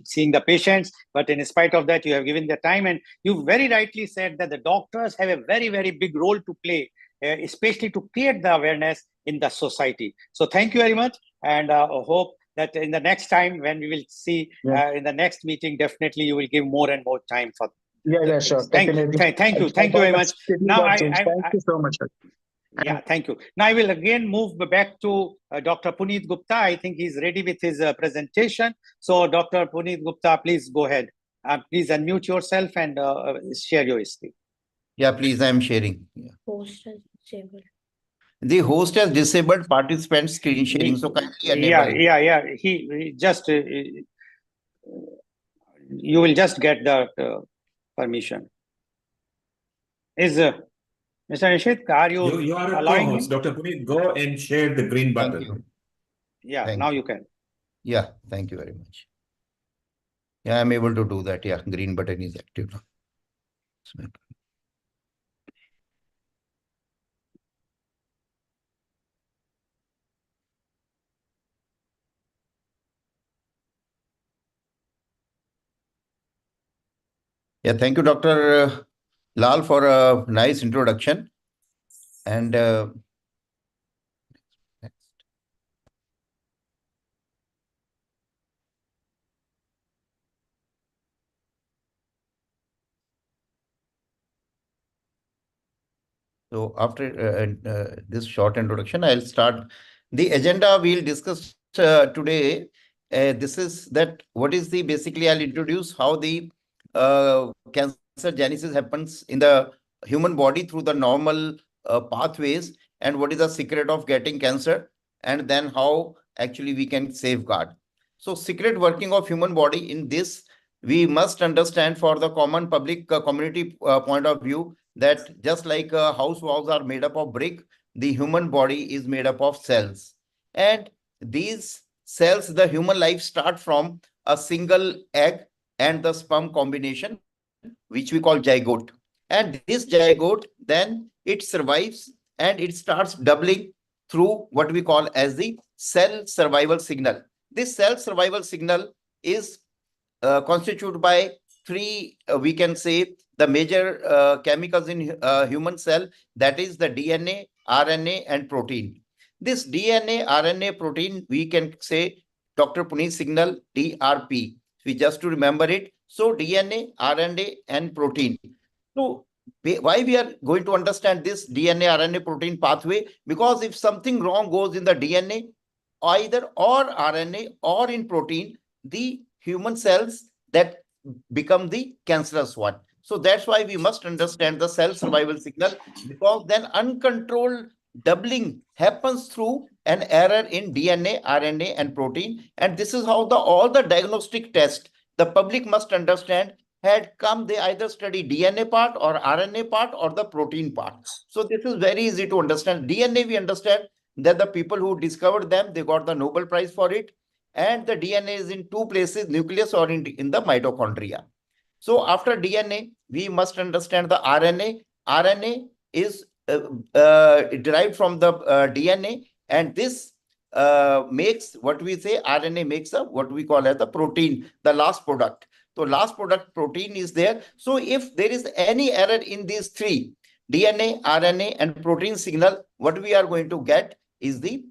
seeing the patients, but in spite of that, you have given the time, and you very rightly said that the doctors have a very, very big role to play, especially to create the awareness in the society. So thank you very much, and hope that in the next time when we will see in the next meeting, definitely you will give more and more time for. Yeah, sure. Thank you very much. Now, thank you so much. Yeah, thank you. Now I will again move back to Dr. Puneet Gupta. I think he's ready with his presentation. So Dr. Puneet Gupta, please go ahead. Please unmute yourself and share your screen. Yeah, please, I'm sharing. Yeah. Host has disabled. The host has disabled participant screen sharing, so kindly enable it. Yeah. He just, you will just get the permission. Is Mr. Nishit, are you are a co-host, Dr. Puneet. Go and share the green button. Yeah, now you can. Yeah, thank you very much. Yeah, I'm able to do that. Yeah, green button is active now. Yeah, thank you, Dr. Lal, for a nice introduction. And so after this short introduction, I'll start the agenda. We'll discuss today. This is that what is the basically I'll introduce how the cancer genesis happens in the human body through the normal pathways, and what is the secret of getting cancer, and then how actually we can safeguard. So secret working of human body in this, we must understand for the common public community point of view, that just like house walls are made up of brick, the human body is made up of cells. And these cells, the human life start from a single egg and the sperm combination, which we call zygote. And this zygote, then it survives and it starts doubling through what we call as the cell survival signal. This cell survival signal is constituted by three, we can say, the major chemicals in human cell, that is the DNA, RNA, and protein. This DNA, RNA, protein, we can say Dr. Puneet signal, DRP. We just to remember it. So DNA, RNA, and protein. So Why we are going to understand this DNA, RNA, protein pathway? Because if something wrong goes in the DNA, either or RNA or in protein, the human cells that become the cancerous one. So that's why we must understand the cell survival signal, because then uncontrolled doubling happens through an error in DNA, RNA, and protein. And this is how all the diagnostic tests the public must understand had come. They either study DNA part or RNA part or the protein part. So this is very easy to understand. DNA, we understand that the people who discovered them, they got the Nobel Prize for it. And the DNA is in two places, nucleus or in the mitochondria. So after DNA, we must understand the RNA. RNA is derived from the DNA, and this makes what we say, RNA makes what we call as the protein, the last product. So last product protein is there. So if there is any error in these three, DNA, RNA, and protein signal, what we are going to get is the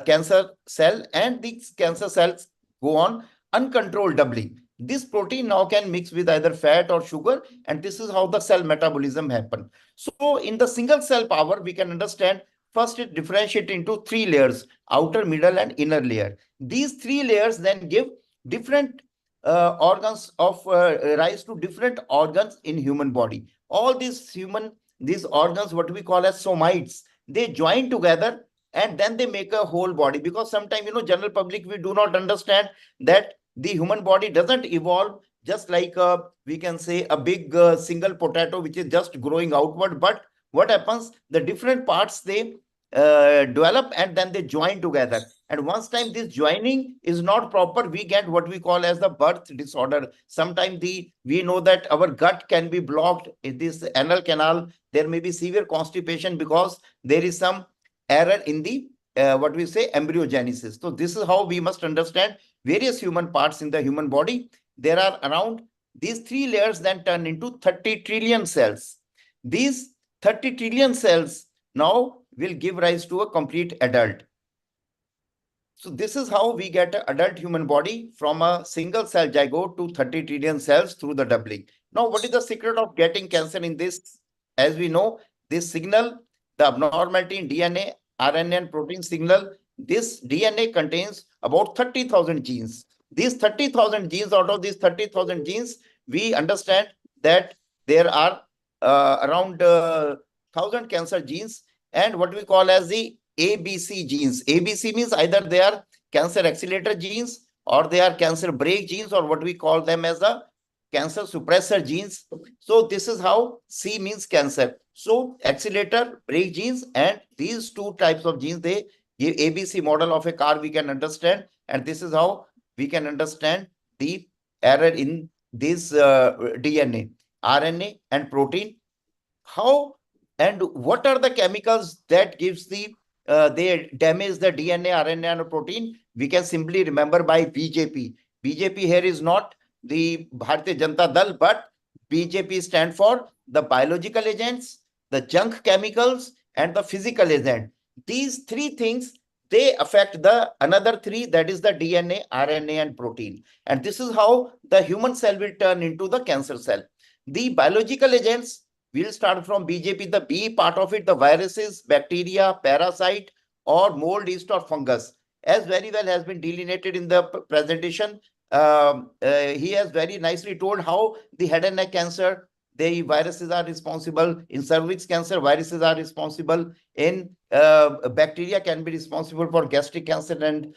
cancer cell, and these cancer cells go on uncontrolled doubling. This protein now can mix with either fat or sugar, and this is how the cell metabolism happens. So in the single cell power, we can understand first it differentiates into three layers: outer, middle, and inner layer. These three layers then give different organs of rise to different organs in human body. All these organs, what we call as somites, they join together and then they make a whole body. Because sometimes, general public, we do not understand that the human body doesn't evolve just like we can say a big single potato which is just growing outward. But what happens, the different parts, they develop and then they join together. And once time this joining is not proper, we get what we call as the birth disorder. Sometimes we know that our gut can be blocked in this anal canal. There may be severe constipation because there is some error in the what we say embryogenesis. So this is how we must understand various human parts in the human body. There are around these three layers then turn into 30 trillion cells. These 30 trillion cells now will give rise to a complete adult. So this is how we get an adult human body from a single cell zygote to 30 trillion cells through the doubling. Now, what is the secret of getting cancer in this? As we know, this signal, the abnormality in DNA, RNA, and protein signal, this DNA contains about 30,000 genes. These 30,000 genes, out of these 30,000 genes, we understand that there are around 1,000 cancer genes and what we call as the ABC genes. ABC means either they are cancer accelerator genes or they are cancer brake genes, or what we call them as the cancer suppressor genes. So this is how C means cancer. So accelerator, brake genes, and these two types of genes, they give ABC model of a car we can understand. And this is how we can understand the error in this DNA, RNA, and protein. How and what are the chemicals that gives the they damage the DNA, RNA, and protein? We can simply remember by BJP. BJP here is not the Bharatiya Janata Dal, but BJP stand for the biological agents, the junk chemicals, and the physical agent. These three things, they affect the another three, that is the DNA, RNA, and protein. And this is how the human cell will turn into the cancer cell. The biological agents will start from BJP, the B part of it, the viruses, bacteria, parasite, or mold, yeast, or fungus. As very well has been delineated in the presentation, he has very nicely told how the head and neck cancer, the viruses are responsible. In cervix cancer, viruses are responsible. In bacteria can be responsible for gastric cancer, and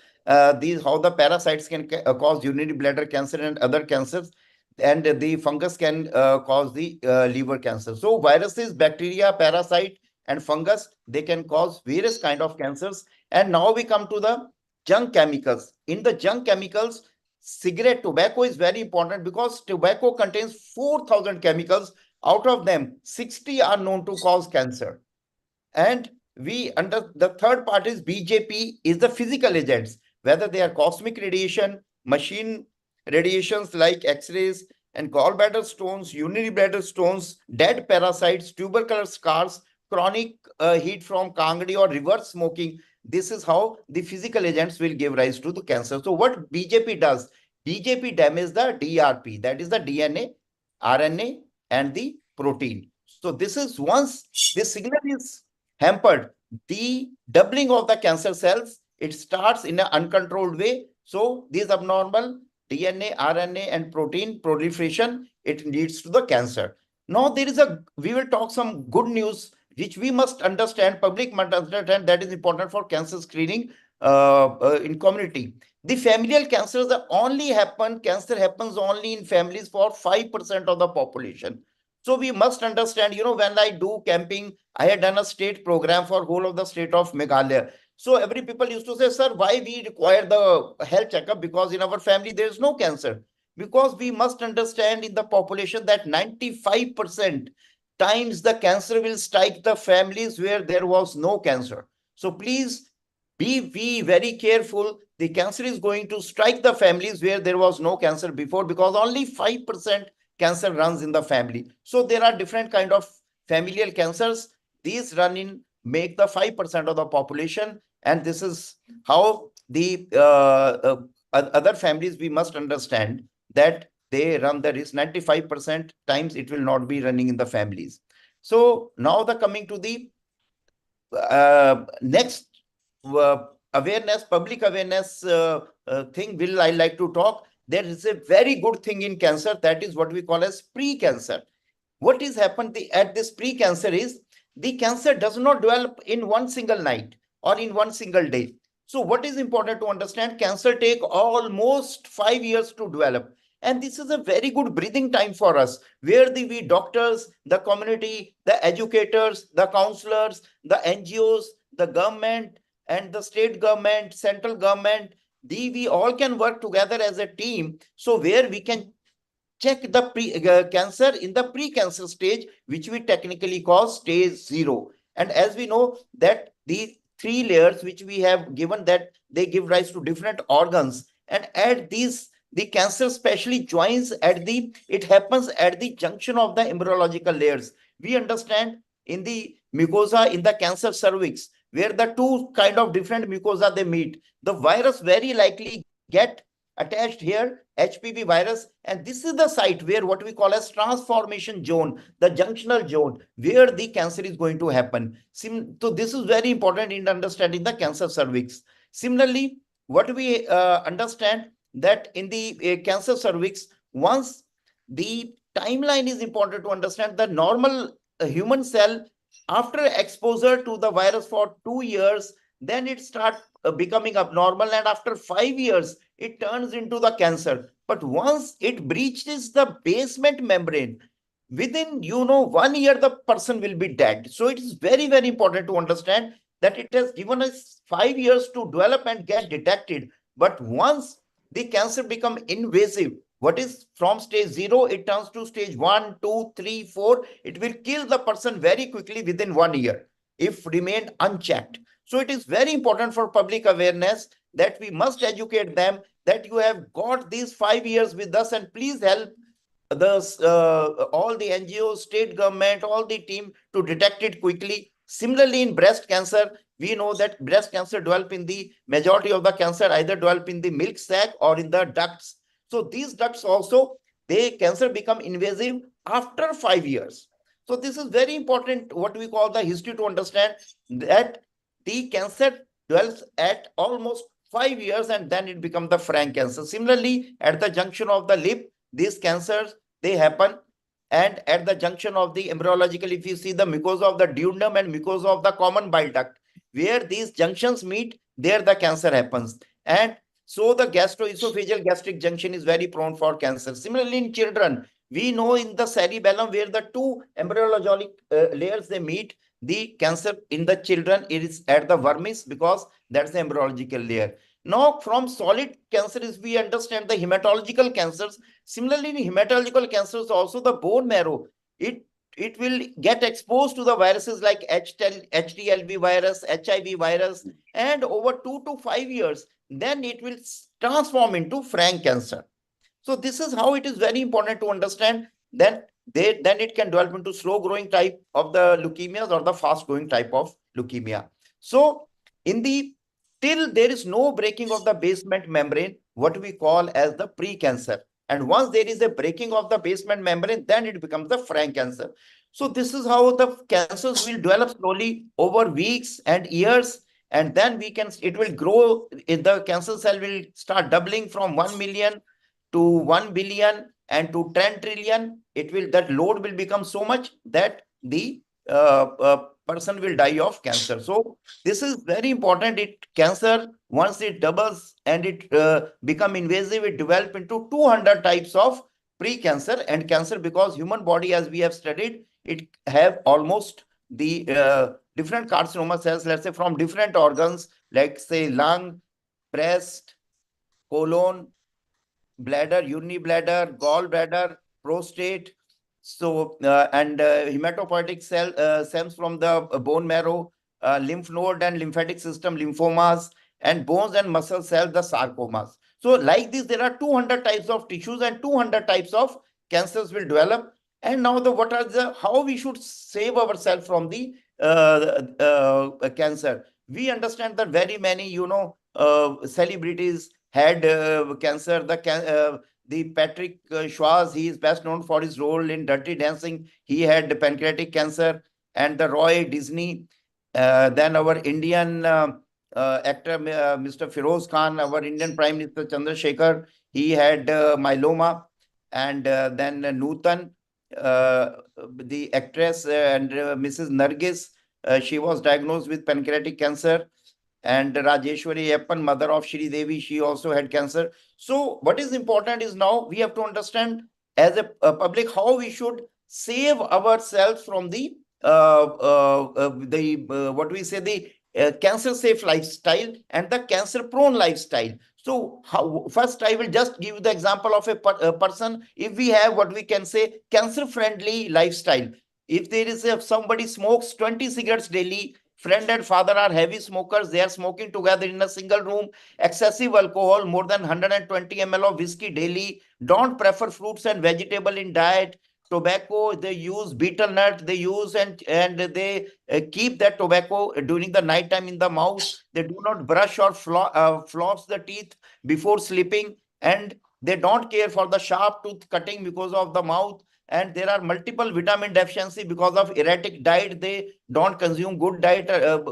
these how the parasites can cause urinary bladder cancer and other cancers. And the fungus can cause the liver cancer. So viruses, bacteria, parasite, and fungus, they can cause various kind of cancers. And now we come to the junk chemicals. In the junk chemicals, cigarette, tobacco is very important because tobacco contains 4,000 chemicals. Out of them, 60 are known to cause cancer. And the third part is BJP is the physical agents, whether they are cosmic radiation, machine radiations like X-rays, and gallbladder stones, urinary bladder stones, dead parasites, tubercular scars, chronic heat from Kangdi or reverse smoking. This is how the physical agents will give rise to the cancer. So what BJP does? BJP damages the DRP, that is the DNA, RNA, and the protein. So this is once this signal is hampered, the doubling of the cancer cells, it starts in an uncontrolled way. So these abnormal DNA, RNA, and protein proliferation, it leads to the cancer. Now we will talk some good news, which we must understand, public must understand, that is important for cancer screening in community. The familial cancers cancer happens only in families for 5% of the population. So we must understand, when I do camping, I had done a state program for whole of the state of Meghalaya. So every people used to say, sir, why we require the health checkup? Because in our family, there is no cancer. Because we must understand in the population that 95% times the cancer will strike the families where there was no cancer. So please be very careful. The cancer is going to strike the families where there was no cancer before, because only 5% cancer runs in the family. So there are different kind of familial cancers. These make the 5% of the population. And this is how the other families, we must understand that they run the risk. 95% times it will not be running in the families. So now coming to the next public awareness thing I like to talk. There is a very good thing in cancer, that is what we call as pre-cancer. What is happened at this pre-cancer is the cancer does not develop in one single night or in one single day. So what is important to understand, cancer take almost 5 years to develop. And this is a very good breathing time for us, where we doctors, the community, the educators, the counselors, the NGOs, the government and the state government, central government, we all can work together as a team. So where we can check the cancer in the pre-cancer stage, which we technically call stage 0. And as we know that the 3 layers which we have given, that they give rise to different organs, and at these the cancer especially it happens at the junction of the embryological layers. We understand in the mucosa, in the cancer cervix, where the 2 kind of different mucosa they meet, the virus very likely get attached here, HPV virus, and this is the site where what we call as transformation zone, the junctional zone, where the cancer is going to happen. So this is very important in understanding the cancer cervix. Similarly, what we understand that in the cancer cervix, once the timeline is important to understand, the normal human cell, after exposure to the virus for 2 years, then it starts becoming abnormal, and after 5 years, it turns into the cancer. But once it breaches the basement membrane, within 1 year, the person will be dead. So it is very, very important to understand that it has given us 5 years to develop and get detected. But once the cancer become invasive, what is from stage 0, it turns to stage 1, 2, 3, 4. It will kill the person very quickly within 1 year if remained unchecked. So it is very important for public awareness that we must educate them that you have got these 5 years with us, and please help all the NGOs, state government, all the team to detect it quickly. Similarly, in breast cancer, we know that breast cancer develop in the majority of the cancer either develop in the milk sac or in the ducts. So these ducts also, cancer become invasive after 5 years. So this is very important, what we call the history, to understand that the cancer develops at almost 5 years and then it becomes the frank cancer. Similarly, at the junction of the lip, these cancers, they happen. And at the junction of the embryological, if you see the mucosa of the duodenum and mucosa of the common bile duct, where these junctions meet, there the cancer happens. And so the gastroesophageal gastric junction is very prone for cancer. Similarly, in children, we know in the cerebellum, where the 2 embryologic layers they meet, the cancer in the children is at the vermis, because that's the embryological layer. Now, from solid cancers, we understand the hematological cancers. Similarly, in hematological cancers, also the bone marrow, it will get exposed to the viruses like HTLV virus, HIV virus, and over 2 to 5 years, then it will transform into frank cancer. So this is how it is very important to understand. Then it can develop into slow growing type of the leukemias or the fast growing type of leukemia. So till there is no breaking of the basement membrane, what we call as the pre-cancer. And once there is a breaking of the basement membrane, then it becomes the frank cancer. So this is how the cancers will develop slowly over weeks and years. And then it will grow. The cancer cell will start doubling from 1 million to 1 billion and to 10 trillion. That load will become so much that the person will die of cancer. So this is very important. Cancer, once it doubles and it become invasive, it develop into 200 types of pre-cancer and cancer, because human body, as we have studied, it have almost the different carcinoma cells, let's say from different organs, like say lung, breast, colon, bladder, urinary bladder, gallbladder, prostate. So hematopoietic cells from the bone marrow, lymph node and lymphatic system, lymphomas, and bones and muscle cells, the sarcomas. So like this, there are 200 types of tissues and 200 types of cancers will develop. And now how we should save ourselves from the cancer. We understand that very many, celebrities had cancer. The Patrick Swayze, he is best known for his role in Dirty Dancing. He had pancreatic cancer. And the Roy Disney, then our Indian actor, Mr. Feroz Khan, our Indian Prime Minister Chandrasekhar, he had myeloma. And then Nutan, the actress, and Mrs. Nargis, she was diagnosed with pancreatic cancer. And Rajeshwari Appan, mother of Shri Devi, she also had cancer. So what is important is now we have to understand as a public how we should save ourselves from the cancer safe lifestyle and the cancer prone lifestyle. So first I will just give you the example of a person. If we have what we can say cancer friendly lifestyle, if there is somebody smokes 20 cigarettes daily, friend and father are heavy smokers, they are smoking together in a single room, excessive alcohol, more than 120 ml of whiskey daily, don't prefer fruits and vegetable in diet, tobacco, they use betel nut, they use and they keep that tobacco during the night time in the mouth, they do not brush or floss the teeth before sleeping, and they don't care for the sharp tooth cutting because of the mouth. And there are multiple vitamin deficiency because of erratic diet. They don't consume good diet,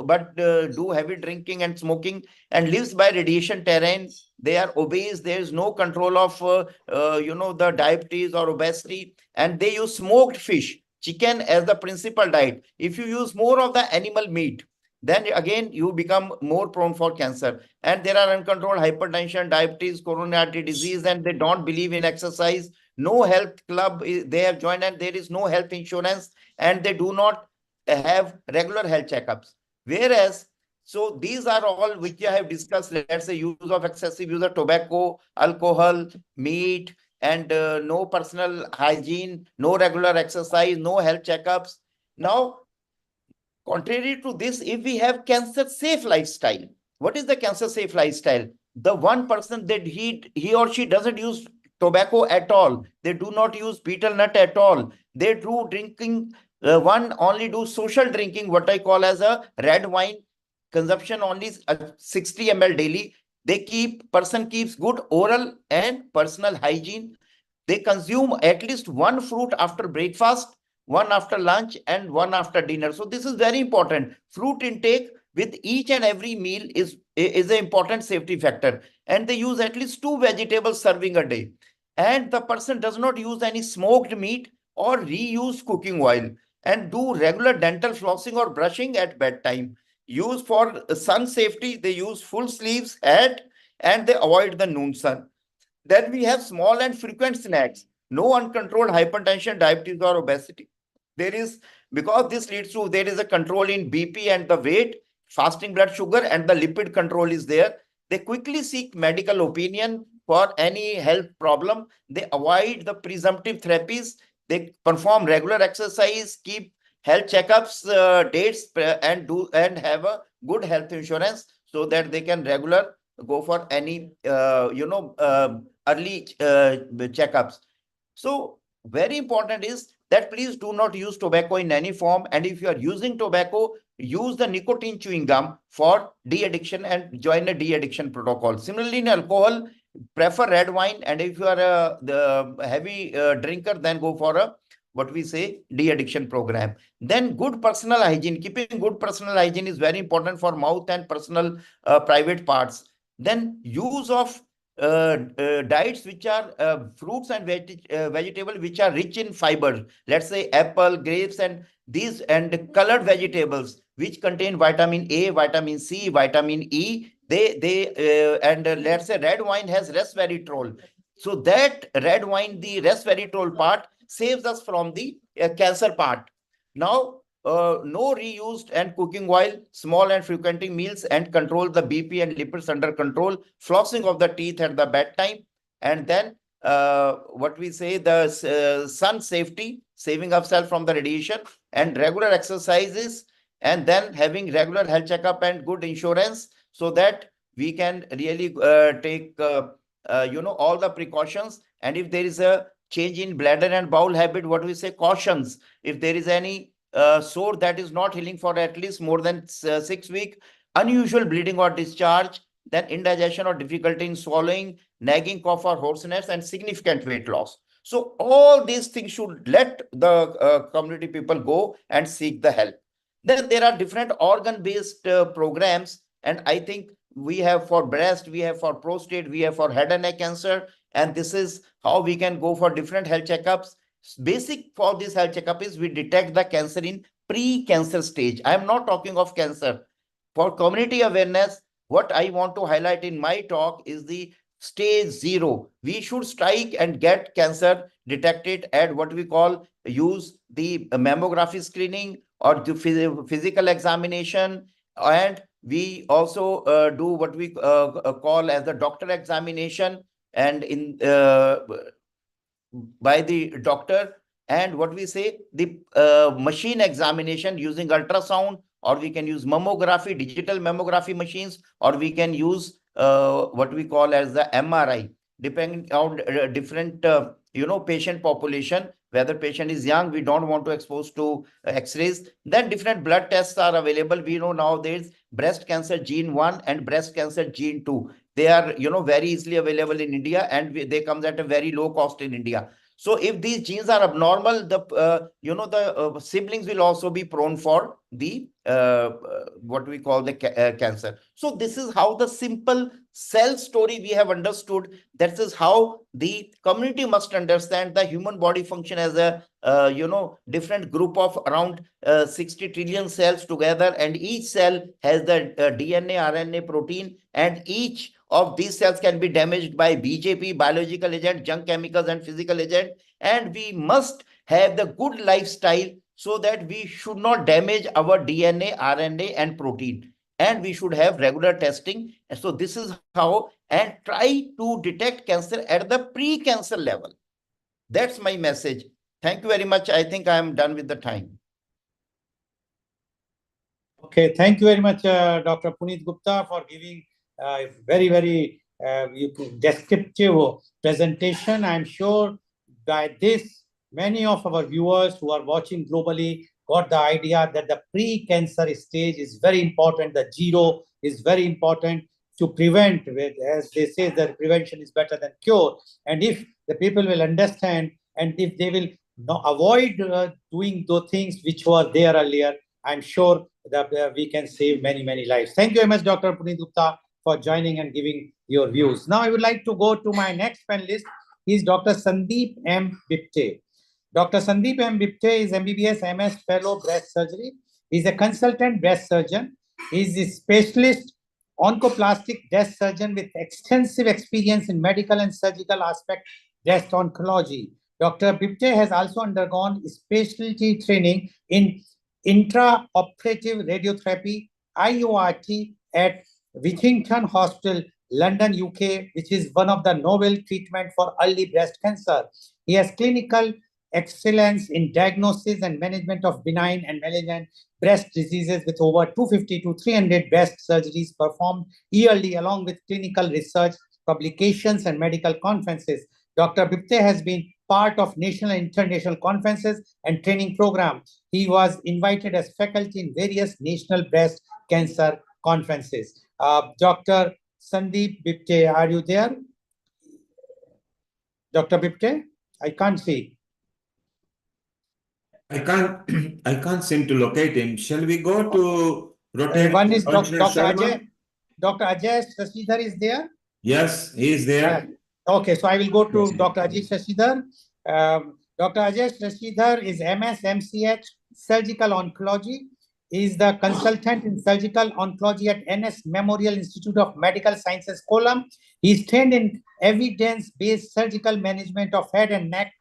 but do heavy drinking and smoking, and lives by radiation terrain. They are obese. There is no control of, the diabetes or obesity. And they use smoked fish, chicken as the principal diet. If you use more of the animal meat, then again you become more prone for cancer. And there are uncontrolled hypertension, diabetes, coronary artery disease, and they don't believe in exercise. No health club they have joined, and there is no health insurance, and they do not have regular health checkups. Whereas, so these are all which I have discussed. Let's say use of excessive use of tobacco, alcohol, meat, and no personal hygiene, no regular exercise, no health checkups. Now, contrary to this, if we have cancer safe lifestyle, what is the cancer safe lifestyle? The one person that he or she doesn't use tobacco at all, they do not use betel nut at all, they do drinking, one only do social drinking, what I call as a red wine consumption, only 60 ml daily. Person keeps good oral and personal hygiene. They consume at least one fruit after breakfast, one after lunch, and one after dinner. So this is very important. Fruit intake with each and every meal is an important safety factor. And they use at least 2 vegetables serving a day. And the person does not use any smoked meat or reuse cooking oil, and do regular dental flossing or brushing at bedtime. Use for sun safety, they use full sleeves and they avoid the noon sun. Then we have small and frequent snacks, no uncontrolled hypertension, diabetes, or obesity. Because this leads to, there is a control in BP and the weight, fasting blood sugar, and the lipid control is there. They quickly seek medical opinion for any health problem. They avoid the presumptive therapies. They perform regular exercise, keep health checkups, dates, and have a good health insurance so that they can go for any, early checkups. So very important is that please do not use tobacco in any form. And if you are using tobacco, use the nicotine chewing gum for de-addiction and join a de-addiction protocol. Similarly, in alcohol, prefer red wine. And if you are the heavy drinker, then go for a what we say, de-addiction program. Then good personal hygiene. Keeping good personal hygiene is very important for mouth and personal private parts. Then use of diets which are fruits and vegetables which are rich in fiber. Let's say apple, grapes, and these and colored vegetables which contain vitamin A, vitamin C, vitamin E. Let's say red wine has resveratrol. So that red wine, the resveratrol part, saves us from the cancer part. Now, no reused and cooking oil, small and frequenting meals, and control the BP and lipids under control, flossing of the teeth at the bedtime, and then what we say, the sun safety, saving ourselves from the radiation, and regular exercises, and then having regular health checkup and good insurance, so that we can really take all the precautions. And if there is a change in bladder and bowel habit, what we say, cautions. If there is any sore that is not healing for at least more than 6 weeks, unusual bleeding or discharge, then indigestion or difficulty in swallowing, nagging cough or hoarseness, and significant weight loss. So all these things should let the community people go and seek the help. Then there are different organ-based programs, and I think we have for breast, we have for prostate, we have for head and neck cancer, and this is how we can go for different health checkups. Basic for this health checkup is we detect the cancer in pre-cancer stage. I am not talking of cancer. For community awareness, what I want to highlight in my talk is the stage 0. We should strike and get cancer detected at what we call, use the mammography screening or the physical examination, and we also do what we call as the doctor examination, and in by the doctor, and what we say, the machine examination using ultrasound, or we can use mammography, digital mammography machines, or we can use what we call as the MRI, depending on different patient population. Whether patient is young, we don't want to expose to x-rays. Then different blood tests are available. We know nowadays breast cancer gene 1 and breast cancer gene 2. They are very easily available in India, and they come at a very low cost in India. So if these genes are abnormal, the siblings will also be prone for the what we call the cancer. So this is how the simple cell story we have understood. That is how the community must understand the human body function as a different group of around 60 trillion cells together, and each cell has the DNA, RNA, protein, and each of these cells can be damaged by BJP, biological agent, junk chemicals, and physical agent. And we must have the good lifestyle so that we should not damage our DNA, RNA, and protein. And we should have regular testing. And so this is how, and try to detect cancer at the pre-cancer level. That's my message. Thank you very much. I think I am done with the time. Okay, thank you very much, Dr. Puneet Gupta, for giving very, very descriptive presentation. I'm sure by this, many of our viewers who are watching globally got the idea that the pre-cancer stage is very important. The 0 is very important to prevent, as they say, that prevention is better than cure. And if the people will understand, and if they will avoid doing those things which were there earlier, I'm sure that we can save many, many lives. Thank you very much, Dr. Puneet Gupta, for joining and giving your views. Now I would like to go to my next panelist. He is Dr. Sandeep M. Bipte. Dr. Sandeep M. Bipte is MBBS MS Fellow Breast Surgery. He is a consultant breast surgeon. He is a specialist oncoplastic breast surgeon with extensive experience in medical and surgical aspect breast oncology. Dr. Bipte has also undergone specialty training in intraoperative radiotherapy, IORT, at Whittington Hospital, London, UK, which is one of the novel treatment for early breast cancer. He has clinical excellence in diagnosis and management of benign and malignant breast diseases with over 250 to 300 breast surgeries performed yearly, along with clinical research, publications, and medical conferences. Dr. Bipte has been part of national and international conferences and training programs. He was invited as faculty in various national breast cancer conferences. Dr. Sandeep Bipte, are you there? Dr. Bipte, I can't see. I can't I can't seem to locate him. Shall we go to rotate One is Dr. Sharma? Ajay. Dr. Ajay Sashidhar is there? Yes, he is there. Okay, so I will go to Dr. Ajay Sashidhar. Dr. Ajay Sashidhar is MS MCH Surgical Oncology. He is the consultant in surgical oncology at NS Memorial Institute of Medical Sciences, Kollam. He is trained in evidence-based surgical management of head and neck,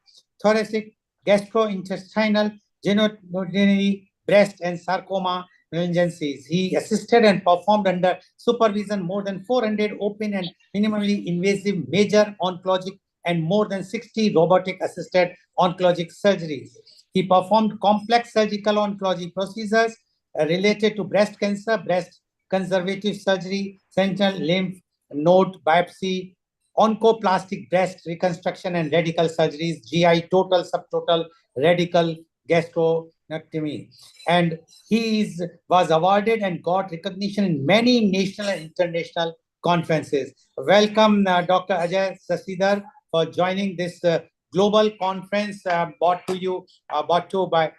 thoracic, gastrointestinal, genitourinary, breast, and sarcoma malignancies. He assisted and performed under supervision more than 400 open and minimally invasive major oncologic and more than 60 robotic assisted oncologic surgeries. He performed complex surgical oncology procedures related to breast cancer, breast conservative surgery, sentinel lymph node biopsy, oncoplastic breast reconstruction and radical surgeries, GI total, subtotal, radical gastronectomy. And he was awarded and got recognition in many national and international conferences. Welcome, Dr. Ajay Sashidhar, for joining this global conference brought to by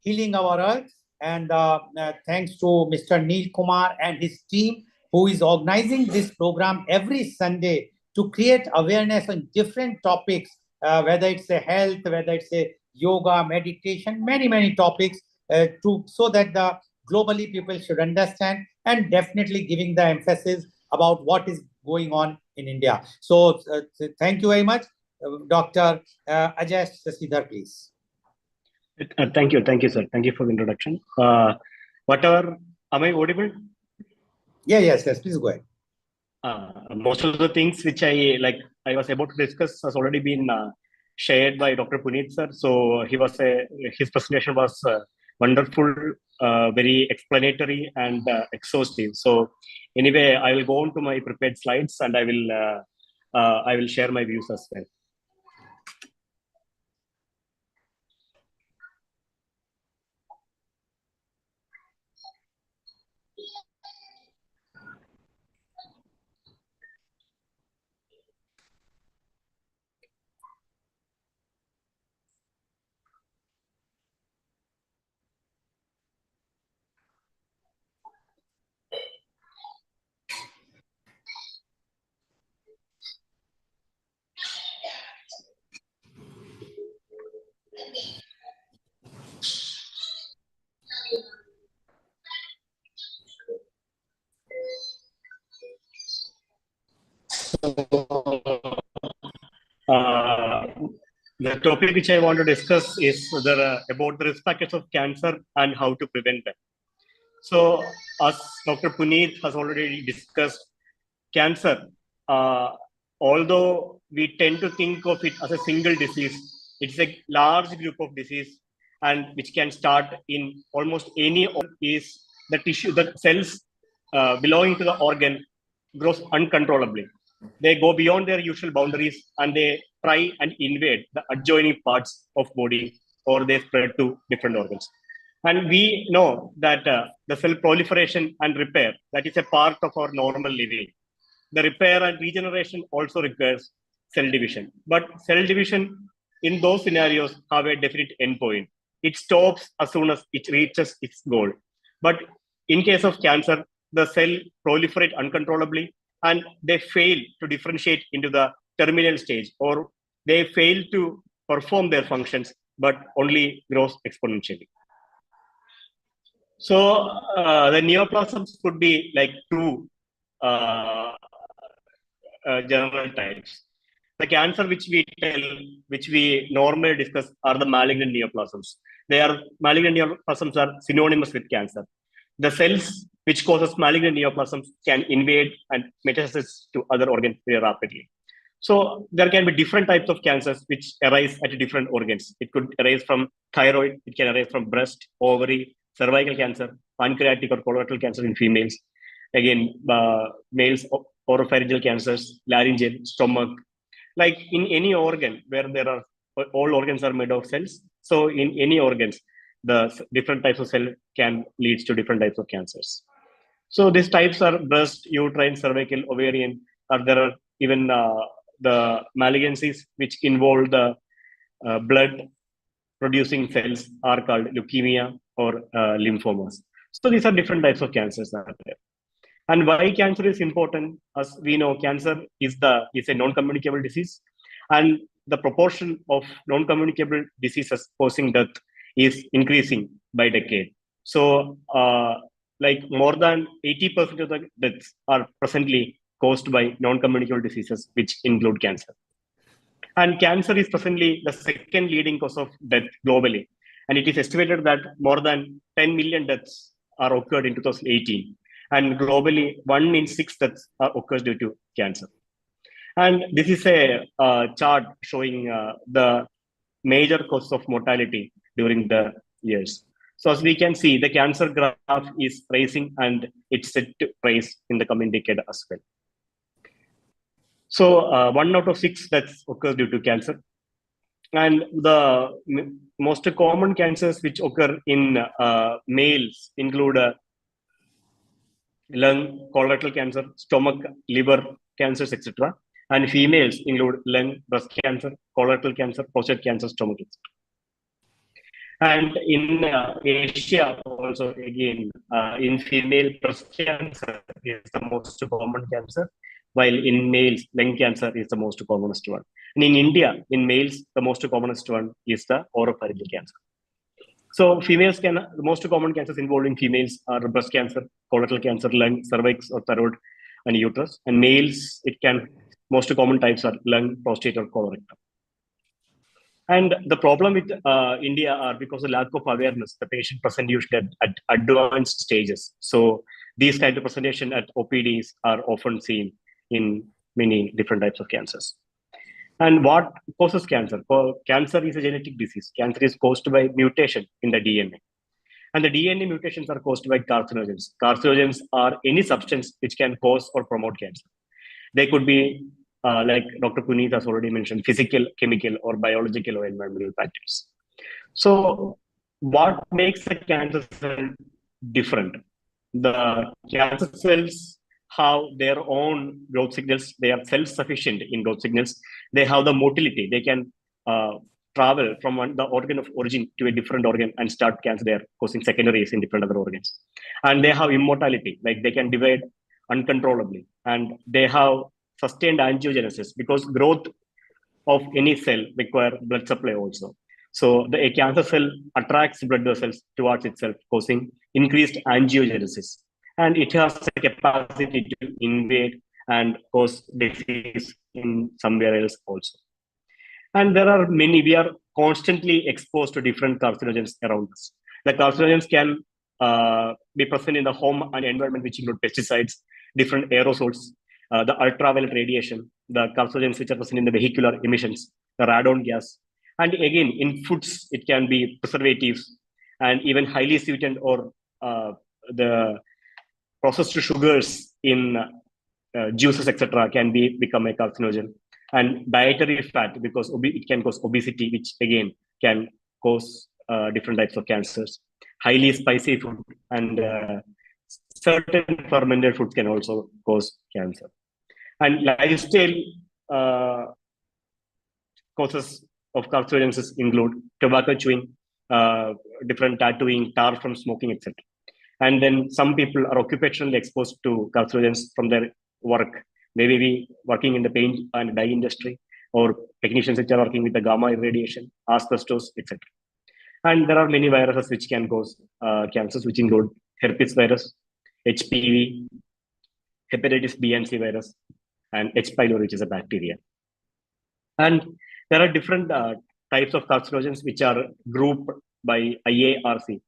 Healing Our Earth. And thanks to Mr. Neil Kumar and his team, who is organizing this program every Sunday to create awareness on different topics, whether it's a health, whether it's a yoga, meditation, many topics, so that the globally people should understand, and definitely giving the emphasis about what is going on in India. So thank you very much. Dr. Ajay Sashidhar, please. Thank you, sir. Thank you for the introduction. Am I audible? Yes, please go ahead. Most of the things which I was about to discuss has already been shared by Dr. Puneet, sir. So his presentation was wonderful, very explanatory and exhaustive. So anyway, I will go on to my prepared slides and I will share my views as well. The topic which I want to discuss is about the risk factors of cancer and how to prevent them. So, as Dr. Puneet has already discussed, cancer, although we tend to think of it as a single disease, it's a large group of disease, and which can start in almost any organ. Is the tissue, the cells belonging to the organ grows uncontrollably. They go beyond their usual boundaries and they try and invade the adjoining parts of body, or they spread to different organs. And we know that the cell proliferation and repair, that is a part of our normal living. The repair and regeneration also requires cell division. But cell division in those scenarios have a definite endpoint. It stops as soon as it reaches its goal. But in case of cancer, the cell proliferate uncontrollably and they fail to differentiate into the terminal stage, or they fail to perform their functions, but only grows exponentially. So the neoplasms could be like two general types. The cancer which we normally discuss are the malignant neoplasms. Malignant neoplasms are synonymous with cancer. The cells which causes malignant neoplasms can invade and metastasize to other organs very rapidly. So there can be different types of cancers which arise at different organs. It could arise from thyroid, it can arise from breast, ovary, cervical cancer, pancreatic or colorectal cancer in females. Again, males, oropharyngeal cancers, laryngeal, stomach. Like in any organ where all organs are made of cells. So in any organs, the different types of cell can lead to different types of cancers. So these types are breast, uterine, cervical, ovarian, or there are even the malignancies which involve the blood producing cells are called leukemia or lymphomas. So these are different types of cancers that are there. And why cancer is important? As we know, cancer is a non-communicable disease, and the proportion of non-communicable diseases causing death is increasing by decade. So, like more than 80% of the deaths are presently caused by non-communicable diseases, which include cancer. And cancer is presently the second leading cause of death globally. And it is estimated that more than 10 million deaths are occurred in 2018. And globally, 1 in 6 deaths occurs due to cancer. And this is a chart showing the major causes of mortality during the years. So as we can see, the cancer graph is rising and it's set to rise in the coming decade as well. So 1 out of 6 deaths occurs due to cancer. And the most common cancers which occur in males include lung, colorectal cancer, stomach, liver cancers, etc. And females include lung, breast cancer, colorectal cancer, prostate cancer, stomach cancer. And in Asia also, again, in female, breast cancer is the most common cancer, while in males, lung cancer is the most commonest one. And in India, in males, the most commonest one is the oropharyngeal cancer. So females the most common cancers involving females are breast cancer, colorectal cancer, lung, cervix or thyroid, and uterus. And males, most common types are lung, prostate, or colorectal. And the problem with India are because of lack of awareness, the patient present usually at advanced stages. So these kind of presentation at OPDs are often seen in many different types of cancers. And what causes cancer? Cancer is a genetic disease. Cancer is caused by mutation in the DNA. And the DNA mutations are caused by carcinogens. Carcinogens are any substance which can cause or promote cancer. They could be, like Dr. Puneet has already mentioned, physical, chemical, or biological or environmental factors. So what makes the cancer cell different? The cancer cells have their own growth signals. They are self-sufficient in growth signals. They have the motility. They can travel from the organ of origin to a different organ and start cancer there, causing secondaries in different other organs. And they have immortality, like they can divide uncontrollably. And they have sustained angiogenesis because growth of any cell require blood supply also. So a cancer cell attracts blood vessels towards itself, causing increased angiogenesis. And it has the capacity to invade and cause disease in somewhere else also. And there are many, we are constantly exposed to different carcinogens around us. The carcinogens can be present in the home and environment, which include pesticides, different aerosols, the ultraviolet radiation, the carcinogens which are present in the vehicular emissions, the radon gas. And again, in foods, it can be preservatives and even highly sweetened or the processed sugars in juices, etc., can become a carcinogen. And dietary fat, because it can cause obesity, which again can cause different types of cancers. Highly spicy food and certain fermented foods can also cause cancer. And lifestyle causes of carcinogens include tobacco chewing, different tattooing, tar from smoking, etc. And then some people are occupationally exposed to carcinogens from their work. They may be working in the paint and dye industry, or technicians which are working with the gamma radiation, asbestos, etc. And there are many viruses which can cause cancers, which include herpes virus, HPV, hepatitis B and C virus, and H. pylori, which is a bacteria. And there are different types of carcinogens which are grouped by IARC,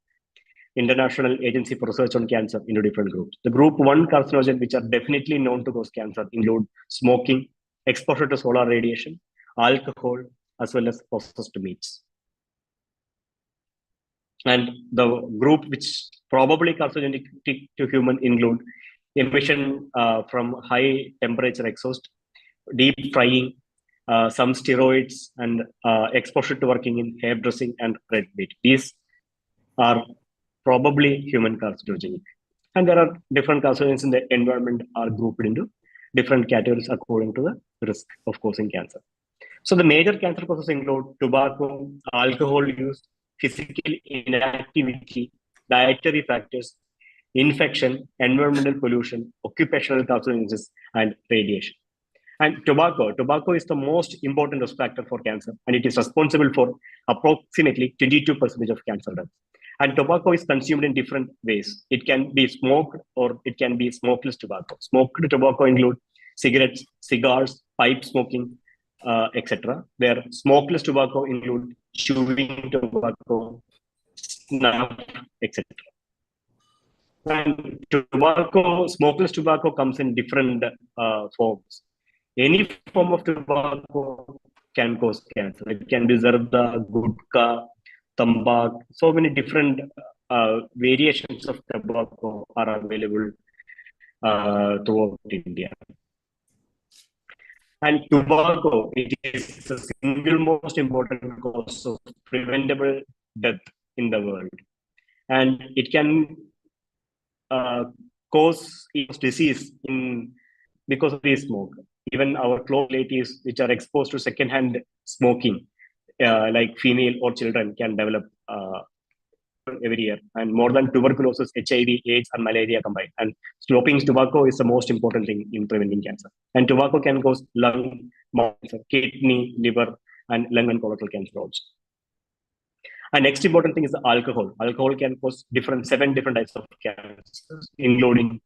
International Agency for Research on Cancer, into different groups. The group 1 carcinogen, which are definitely known to cause cancer, include smoking, exposure to solar radiation, alcohol, as well as processed meats. And the group which probably carcinogenic to human include emission from high temperature exhaust, deep frying, some steroids, and exposure to working in hairdressing and red meat. These are probably human carcinogenic. And there are different carcinogens in the environment are grouped into different categories according to the risk of causing cancer. So the major cancer causes include tobacco, alcohol use, physical inactivity, dietary factors, infection, environmental pollution, occupational carcinogens, and radiation. And tobacco is the most important risk factor for cancer, and it is responsible for approximately 22% of cancer deaths. And tobacco is consumed in different ways. It can be smoked or it can be smokeless tobacco. Smoked tobacco include cigarettes, cigars, pipe smoking, etc. Where smokeless tobacco include chewing tobacco, snuff, etc. And smokeless tobacco comes in different forms. Any form of tobacco can cause cancer. It can be zarda, gutka, tambak. So many different variations of tobacco are available throughout India. And tobacco, it is the single most important cause of preventable death in the world. And it can cause disease because of the smoke. Even our close relatives which are exposed to secondhand smoking, like female or children, can develop every year, and more than tuberculosis, HIV, AIDS, and malaria combined. And stopping tobacco is the most important thing in preventing cancer. And tobacco can cause lung cancer, kidney, liver, and lung and colorectal cancer also. And next important thing is the alcohol. Alcohol can cause 7 different types of cancers, including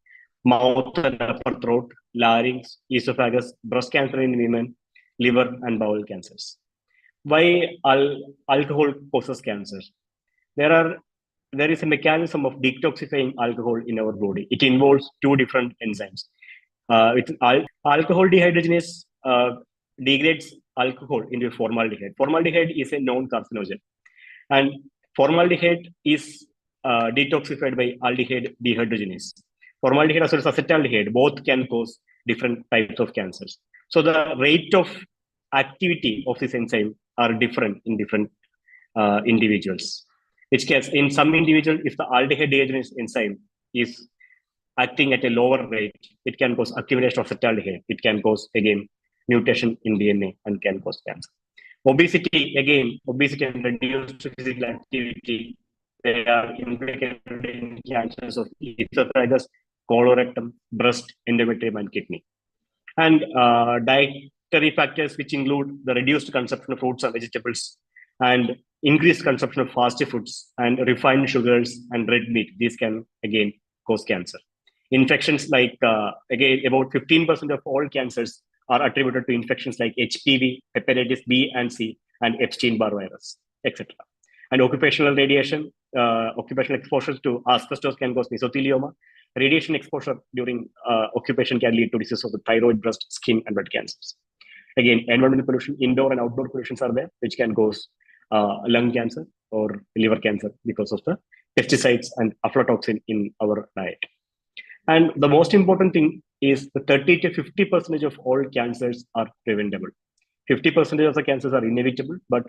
mouth and upper throat, larynx, esophagus, breast cancer in women, liver, and bowel cancers. Why alcohol causes cancer? There is a mechanism of detoxifying alcohol in our body. It involves 2 different enzymes. Alcohol dehydrogenase degrades alcohol into formaldehyde. Formaldehyde is a known carcinogen. And formaldehyde is detoxified by aldehyde dehydrogenase. Formaldehyde as well as acetaldehyde, both can cause different types of cancers. So the rate of activity of this enzyme are different in different individuals. Which case, in some individual, if the aldehyde dehydrogenase enzyme is acting at a lower rate, it can cause accumulation of acetaldehyde. It can cause, again, mutation in DNA and can cause cancer. Obesity and reduced physical activity, they are implicated in cancers of esophagus, colorectal, breast, endometrium, and kidney. And dietary factors, which include the reduced consumption of fruits and vegetables, and increased consumption of fast foods and refined sugars and red meat. These can, again, cause cancer. Infections like, again, about 15% of all cancers are attributed to infections like HPV, hepatitis B and C, and Epstein-Barr virus, etc. And occupational radiation, occupational exposure to asbestos can cause mesothelioma. Radiation exposure during occupation can lead to disease of the thyroid, breast, skin, and blood cancers. Again, environmental pollution, indoor and outdoor pollutions are there, which can cause lung cancer or liver cancer because of the pesticides and aflatoxin in our diet. And the most important thing is the 30 to 50% of all cancers are preventable. 50% of the cancers are inevitable, but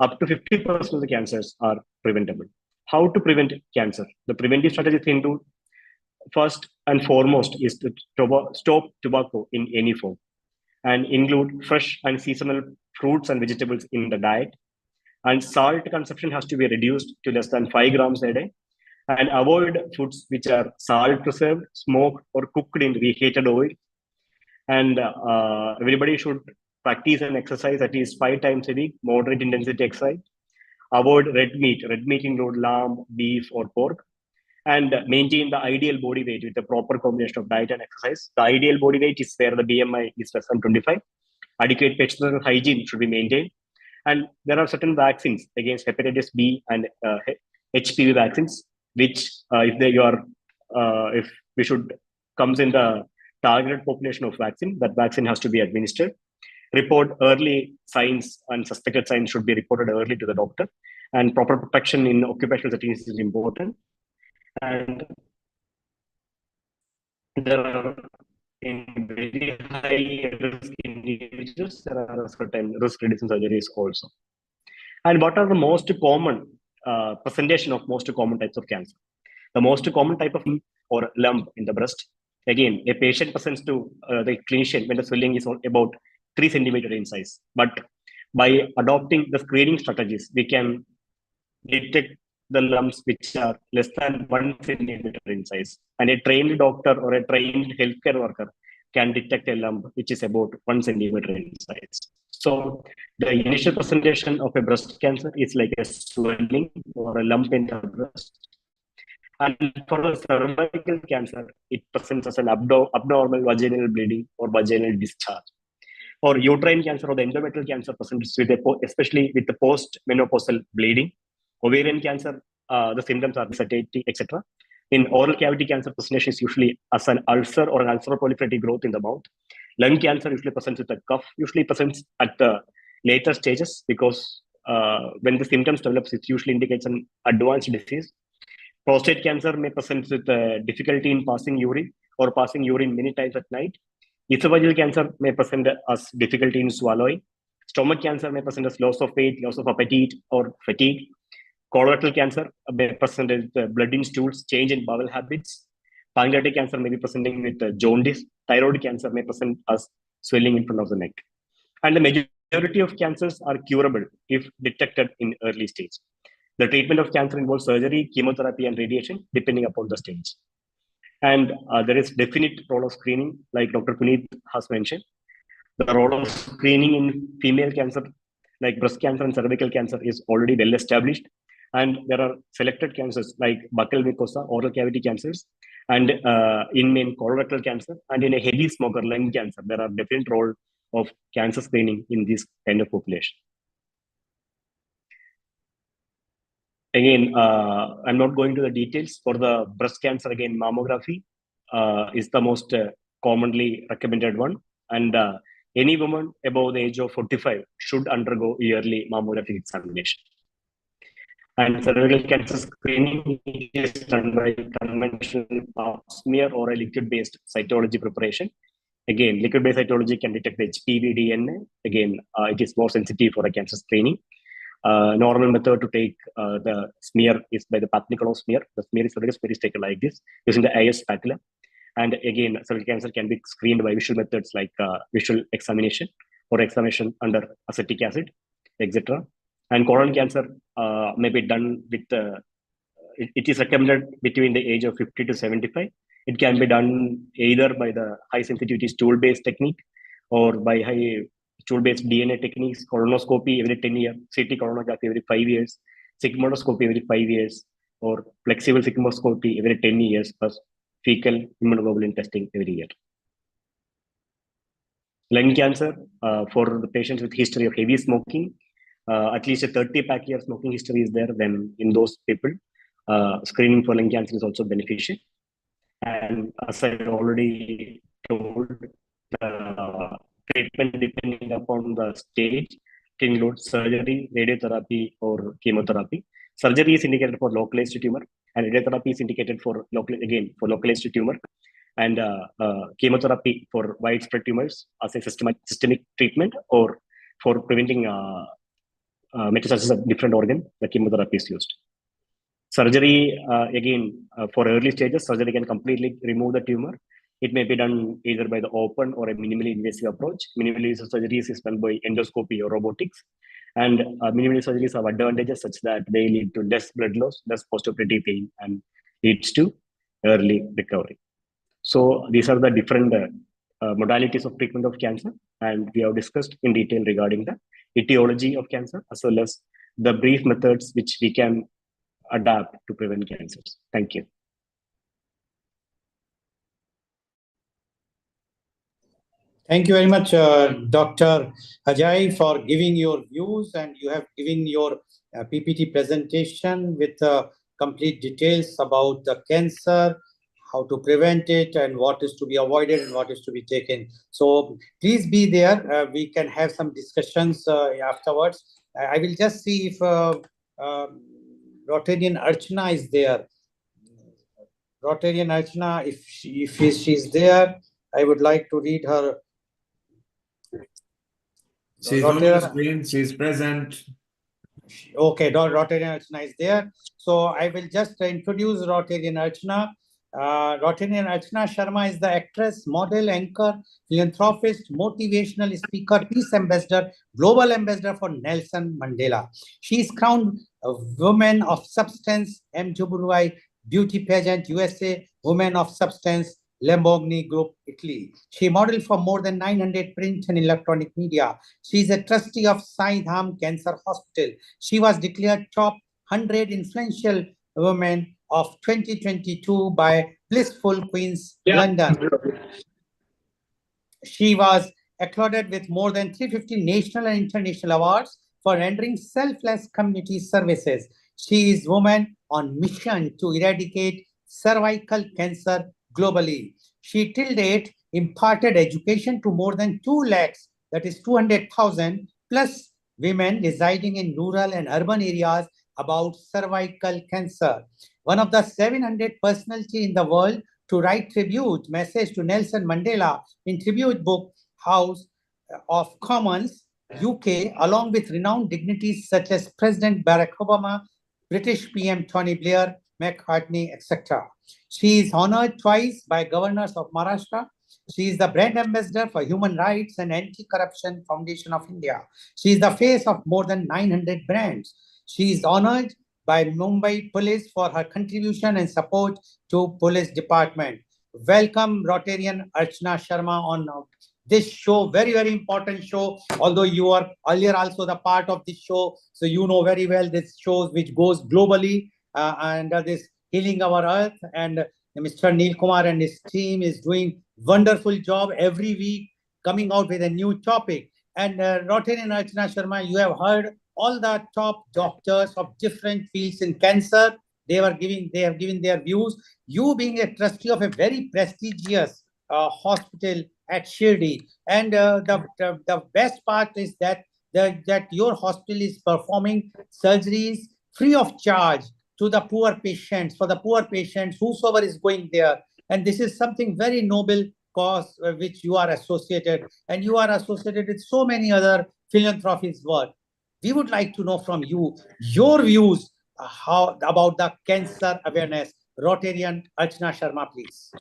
up to 50% of the cancers are preventable. How to prevent cancer? The preventive strategies include, first and foremost, is to stop tobacco in any form, and include fresh and seasonal fruits and vegetables in the diet. And salt consumption has to be reduced to less than 5 grams a day, and avoid foods which are salt preserved, smoked, or cooked in reheated oil. And everybody should practice and exercise at least 5 times a week, moderate intensity exercise. Avoid red meat. Red meat include lamb, beef, or pork. And maintain the ideal body weight with a proper combination of diet and exercise. The ideal body weight is where the BMI is less than 25. Adequate personal hygiene should be maintained. And there are certain vaccines against hepatitis B and HPV vaccines, which if we should comes in the targeted population of vaccine, that vaccine has to be administered. Report early signs and suspected signs should be reported early to the doctor. And proper protection in occupational settings is important. And there are in very high risk individuals, there are certain risk reducing surgeries also. And what are the most common presentation of most common types of cancer? The most common type of or lump in the breast. Again, a patient presents to the clinician when the swelling is about 3 centimeters in size. But by adopting the screening strategies, we can detect the lumps which are less than 1 centimeter in size. And a trained doctor or a trained healthcare worker can detect a lump which is about 1 centimeter in size. So the initial presentation of a breast cancer is like a swelling or a lump in the breast. And for the cervical cancer, it presents as an abnormal vaginal bleeding or vaginal discharge. For uterine cancer or the endometrial cancer presents with especially with the post-menopausal bleeding. Ovarian cancer, the symptoms are satiety, etc. In oral cavity cancer, presentation is usually as an ulcer or an ulcer-proliferative growth in the mouth. Lung cancer usually presents with a cough, usually presents at the later stages because when the symptoms develop, it usually indicates an advanced disease. Prostate cancer may present with difficulty in passing urine or passing urine many times at night. Esophageal cancer may present as difficulty in swallowing. Stomach cancer may present as loss of weight, loss of appetite, or fatigue. Colorectal cancer may present with blood in stools, change in bowel habits. Pancreatic cancer may be presenting with jaundice. Thyroid cancer may present as swelling in front of the neck. And the majority of cancers are curable if detected in early stage. The treatment of cancer involves surgery, chemotherapy, and radiation, depending upon the stage. And there is definite role of screening, like Dr. Puneet has mentioned. The role of screening in female cancer, like breast cancer and cervical cancer, is already well established. And there are selected cancers like buccal mucosa, oral cavity cancers, and in main colorectal cancer, and in a heavy smoker, lung cancer. There are different role of cancer screening in this kind of population. Again, I'm not going to the details. For the breast cancer, again, mammography is the most commonly recommended one. And any woman above the age of 45 should undergo yearly mammographic examination. And cervical cancer screening is done by conventional pap smear or a liquid-based cytology preparation. Again, liquid-based cytology can detect the HPV DNA. Again, it is more sensitive for a cancer screening. Normal method to take the smear is by the Patnikolov smear. The smear is taken like this using the IS spatula. And again, cervical cancer can be screened by visual methods like visual examination or examination under acetic acid, etc. And colon cancer may be done with, it is recommended between the age of 50 to 75. It can be done either by the high sensitivity stool-based technique or by high stool-based DNA techniques, colonoscopy every 10 years, CT coronography every 5 years, sigmoidoscopy every 5 years, or flexible sigmoidoscopy every 10 years, plus fecal immunoglobulin testing every year. Lung cancer, for the patients with history of heavy smoking, at least a 30-pack year smoking history is there, then in those people, screening for lung cancer is also beneficial. And as I already told, the treatment depending upon the stage can include surgery, radiotherapy, or chemotherapy. Surgery is indicated for localized tumor, and radiotherapy is indicated for localized tumor, and chemotherapy for widespread tumors as a systemic treatment, or for preventing metastasis of different organ. The chemotherapy is used. Surgery, for early stages, surgery can completely remove the tumor. It may be done either by the open or a minimally invasive approach. Minimally invasive surgeries is done by endoscopy or robotics. And minimally surgeries have advantages such that they lead to less blood loss, less postoperative pain, and leads to early recovery. So these are the different modalities of treatment of cancer. And we have discussed in detail regarding the etiology of cancer, as well as the brief methods which we can adapt to prevent cancers. Thank you. Thank you very much, Dr. HealTHY, for giving your views, and you have given your PPT presentation with complete details about the cancer, how to prevent it, and what is to be avoided and what is to be taken. So please be there. We can have some discussions afterwards. I will just see if Rotarian Archana is there. Rotarian Archana, if she's there, I would like to read her. She's on the screen. She's present. Okay, Rotarian Archana is there. So I will just introduce Rotarian Archana. Rotarian Archana Sharma is the actress, model, anchor, philanthropist, motivational speaker, peace ambassador, global ambassador for Nelson Mandela. She is crowned a Woman of Substance, HealTHY Beauty Pageant, USA, Women of Substance, Lamborghini Group, Italy. She modeled for more than 900 print and electronic media. She is a trustee of Sai Dham Cancer Hospital. She was declared top 100 influential women of 2022 by Blissful Queens, London. She was acclaimed with more than 350 national and international awards for rendering selfless community services. She is woman on mission to eradicate cervical cancer globally. She till date imparted education to more than 2 lakhs, that is 200,000 plus women residing in rural and urban areas about cervical cancer. One of the 700 personalities in the world to write tribute message to Nelson Mandela in tribute book House of Commons, UK, along with renowned dignitaries such as President Barack Obama, British PM Tony Blair, McCartney, etc. She is honored twice by governors of Maharashtra. She is the brand ambassador for Human Rights and Anti-Corruption Foundation of India. She is the face of more than 900 brands. She is honored by Mumbai Police for her contribution and support to police department. Welcome, Rotarian Archana Sharma, on this show, very, very important show. Although you are earlier also the part of this show, so you know very well this show which goes globally under this Healing Our Earth. And Mr. Neil Kumar and his team is doing wonderful job every week, coming out with a new topic. And Rotarian Archana Sharma, you have heard all the top doctors of different fields in cancer. They have given their views. You being a trustee of a very prestigious hospital at Shirdi, and the best part is that your hospital is performing surgeries free of charge to the poor patients, for the poor patients, whosoever is going there. And this is something very noble cause which you are associated, and you are associated with so many other philanthropies work. We would like to know from you your views about the cancer awareness. Rotarian Archana Sharma, please.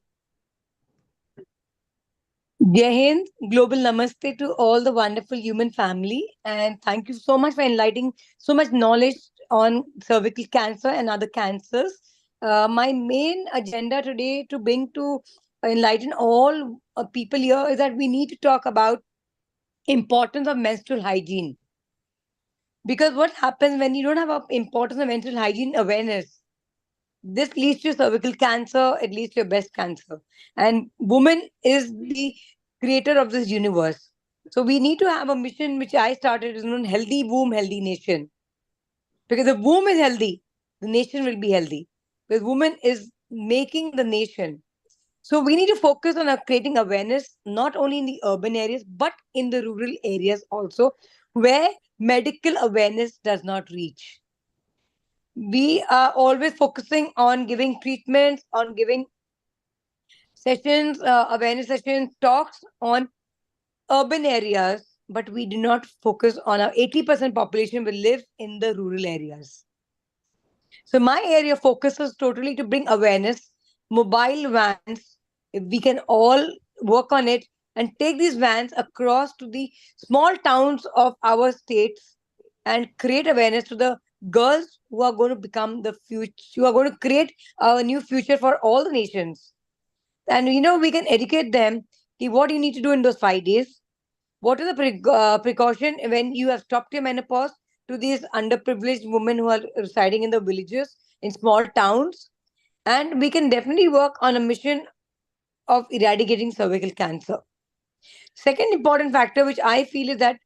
Jai Hind, global namaste to all the wonderful human family, and thank you so much for enlightening so much knowledge on cervical cancer and other cancers. My main agenda today to bring to enlighten all people here is that we need to talk about importance of menstrual hygiene. Because what happens when you don't have an importance of menstrual hygiene awareness, this leads to cervical cancer, it leads to your breast cancer. And woman is the creator of this universe. So we need to have a mission which I started, is known Healthy Womb, Healthy Nation. Because the womb is healthy, the nation will be healthy. Because woman is making the nation. So we need to focus on creating awareness, not only in the urban areas, but in the rural areas also, where medical awareness does not reach. We are always focusing on giving treatments, on giving sessions, awareness sessions, talks on urban areas, but we do not focus on our 80% population will live in the rural areas. So my area focuses totally to bring awareness, mobile vans, if we can all work on it and take these vans across to the small towns of our states and create awareness to the girls who are going to become the future, who are going to create a new future for all the nations. And we can educate them what you need to do in those 5 days. What is the precaution when you have stopped your menopause to these underprivileged women who are residing in the villages, in small towns. And we can definitely work on a mission of eradicating cervical cancer. Second important factor which I feel is that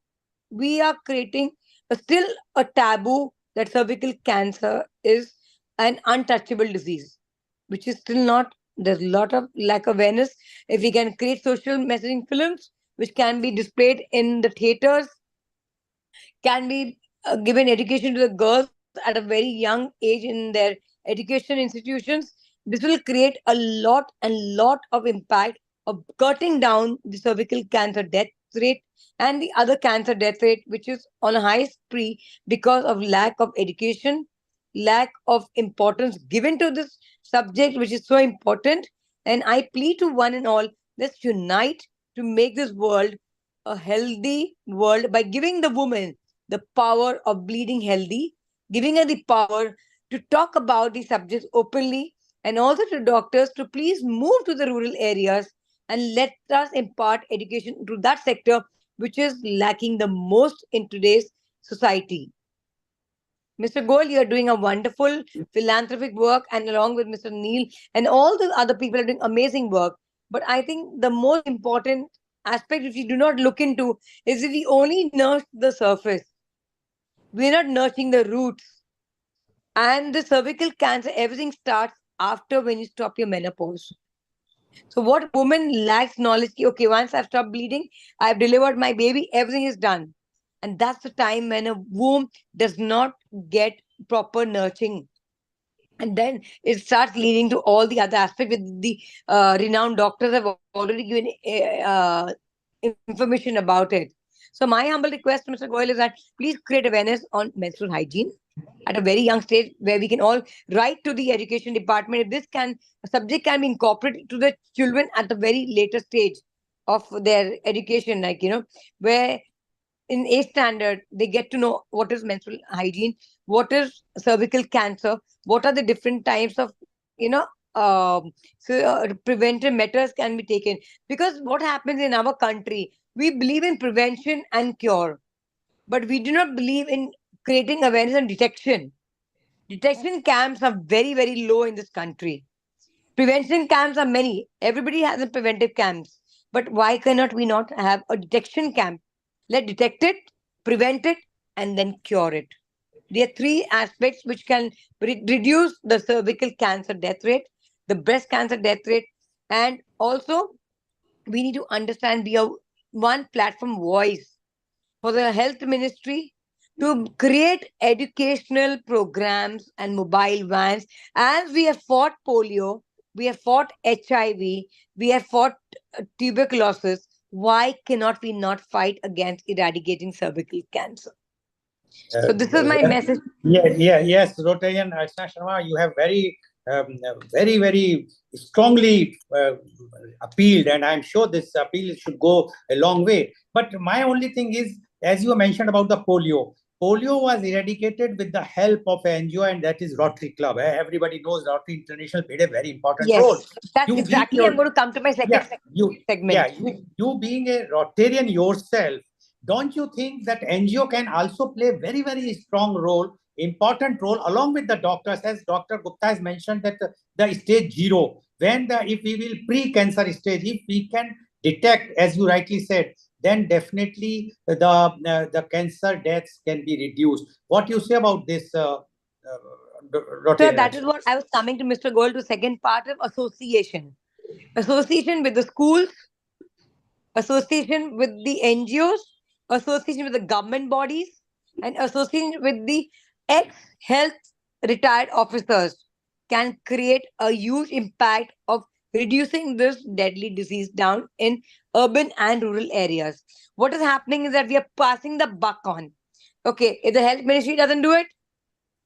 we are creating still a taboo that cervical cancer is an untouchable disease, which is still not. There's a lot of lack of awareness. If we can create social messaging films, which can be displayed in the theaters, can be given education to the girls at a very young age in their education institutions, this will create a lot of impact of cutting down the cervical cancer death rate and the other cancer death rate, which is on a high spree because of lack of education lack of importance given to this subject, which is so important. And I plead to one and all, let's unite to make this world a healthy world by giving the woman the power of bleeding healthy, giving her the power to talk about the subjects openly, and also to doctors to please move to the rural areas and let us impart education to that sector which is lacking the most in today's society. Mr. Goel, you are doing a wonderful philanthropic work, and along with Mr. Neil and all the other people are doing amazing work. But I think the most important aspect, which we do not look into, is if we only nurse the surface. We're not nurturing the roots. And the cervical cancer, everything starts after when you stop your menopause. So what woman lacks knowledge, okay, once I've stopped bleeding, I've delivered my baby, everything is done. And that's the time when a womb does not get proper nurturing. And then it starts leading to all the other aspects with the renowned doctors have already given information about it. So my humble request, Mr. Goel, is that please create awareness on menstrual hygiene at a very young stage where we can all write to the education department. If this subject can be incorporated to the children at the very later stage of their education, like, where in A standard, they get to know what is menstrual hygiene, what is cervical cancer, what are the different types of, preventive measures can be taken. Because what happens in our country, we believe in prevention and cure, but we do not believe in creating awareness and detection. Detection camps are very, very low in this country. Prevention camps are many. Everybody has a preventive camps. But why cannot we not have a detection camp? Let's detect it, prevent it, and then cure it. There are three aspects which can reduce the cervical cancer death rate, the breast cancer death rate, and also we need to understand we are one platform voice for the health ministry to create educational programs and mobile vans. As we have fought polio, we have fought HIV, we have fought tuberculosis, why cannot we not fight against eradicating cervical cancer? So this is my message. Yes, Rotarian Archana Sharma, you have very strongly appealed, and I'm sure this appeal should go a long way. But my only thing is, as you mentioned about the polio was eradicated with the help of an NGO, and that is Rotary Club. Everybody knows Rotary International played a very important role. That's exactly, I'm going to come to my second segment. Yeah, you being a Rotarian yourself, don't you think that NGO can also play very, very strong role, important role, along with the doctors, as Dr. Gupta has mentioned, that the stage 0, if we will pre-cancer stage, if we can detect, as you rightly said, then definitely the cancer deaths can be reduced. What you say about this, So that is what I was coming to, Mr. Goel, to second part of association. Association with the schools, association with the NGOs, association with the government bodies, and association with the ex-health retired officers can create a huge impact of reducing this deadly disease down in urban and rural areas. What is happening is that we are passing the buck on. Okay, if the health ministry doesn't do it,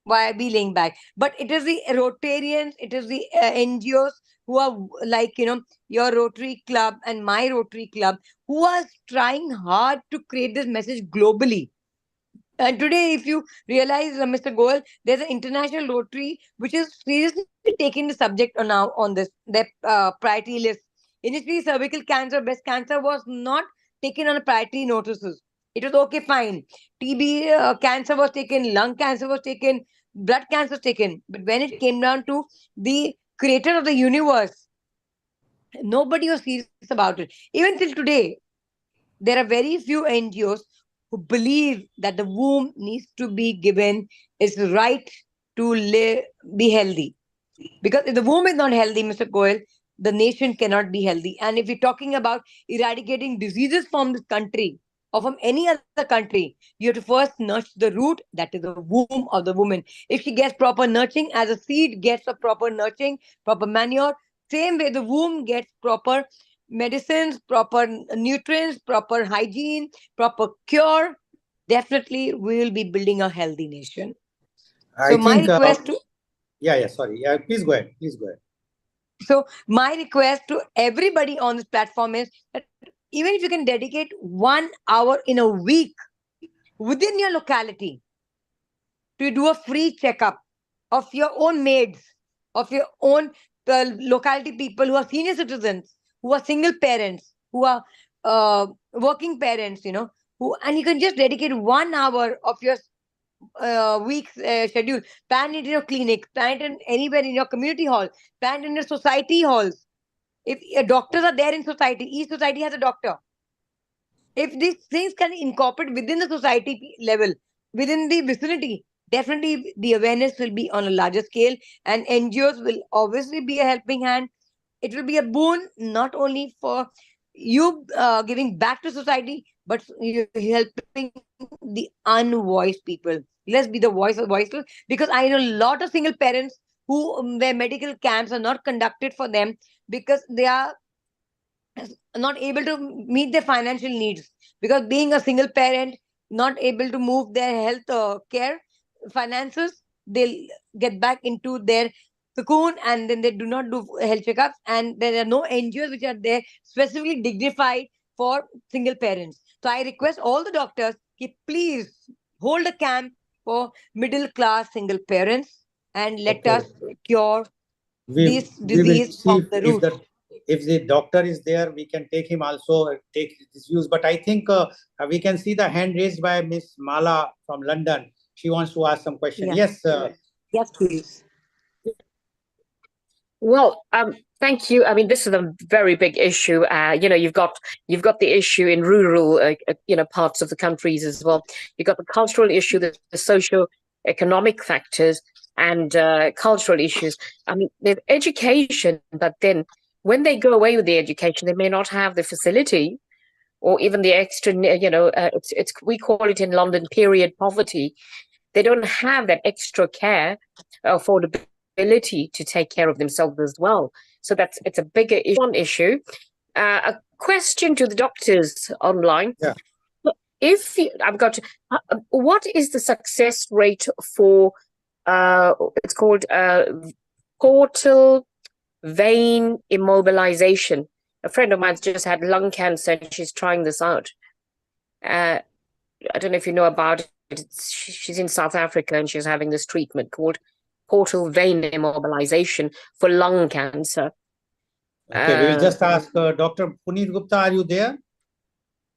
why are we laying back? But it is the Rotarians, it is the NGOs who are like, your Rotary Club and my Rotary Club, who are trying hard to create this message globally. And today, if you realize, Mr. Goel, there's an international Rotary which is seriously taking the subject now on this their priority list. Initially, cervical cancer, breast cancer was not taken on a priority notices. It was okay, fine. TB cancer was taken, lung cancer was taken, blood cancer was taken. But when it came down to the creator of the universe, nobody was serious about it. Even till today, there are very few NGOs who believe that the womb needs to be given its right to be healthy. Because if the womb is not healthy, Mr. Goel, the nation cannot be healthy. And if we're talking about eradicating diseases from this country or from any other country, you have to first nurture the root, that is the womb of the woman. If she gets proper nurturing, as a seed gets a proper nurturing, proper manure, same way the womb gets proper medicines, proper nutrients, proper hygiene, proper cure, definitely we will be building a healthy nation. I my think, request to sorry. Please go ahead. Please go ahead. So my request to everybody on this platform is that even if you can dedicate 1 hour in a week within your locality to do a free checkup of your own maids, of your own locality people who are senior citizens, who are single parents, who are working parents, and you can just dedicate 1 hour of your week's schedule, plan it in your clinic, plan it in anywhere in your community hall, plan it in your society halls. If doctors are there in society, each society has a doctor. If these things can incorporate within the society level, within the vicinity, definitely the awareness will be on a larger scale, and NGOs will obviously be a helping hand. It will be a boon not only for you giving back to society, but you helping the unvoiced people. Let's be the voice of voiceless, because I know a lot of single parents where medical camps are not conducted for them because they are not able to meet their financial needs, because being a single parent, not able to move their health care finances, they'll get back into their cocoon, and then they do not do health checkups, and there are no NGOs which are there specifically dignified for single parents. So I request all the doctors, please hold a camp for middle class single parents, and let us cure this We will disease see from the root. if the doctor is there, we can take him also, take his views. But I think we can see the hand raised by Miss Mala from London. She wants to ask some question. Yeah. Yes. Yes, please. Well, thank you. I mean, this is a very big issue. You've got the issue in rural, parts of the countries as well. You've got the cultural issue, the socio-economic factors, and cultural issues. I mean, there's education, but then when they go away with the education, they may not have the facility or even the extra. We call it in London period poverty. They don't have that extra care, affordability to take care of themselves as well. So it's a bigger issue. One issue. A question to the doctors online. Yeah. What is the success rate for it's called portal vein immobilization? A friend of mine's just had lung cancer and she's trying this out. I don't know if you know about it. She's in South Africa and she's having this treatment called portal vein immobilization for lung cancer. Okay, we will just ask Dr. Puneet Gupta, are you there?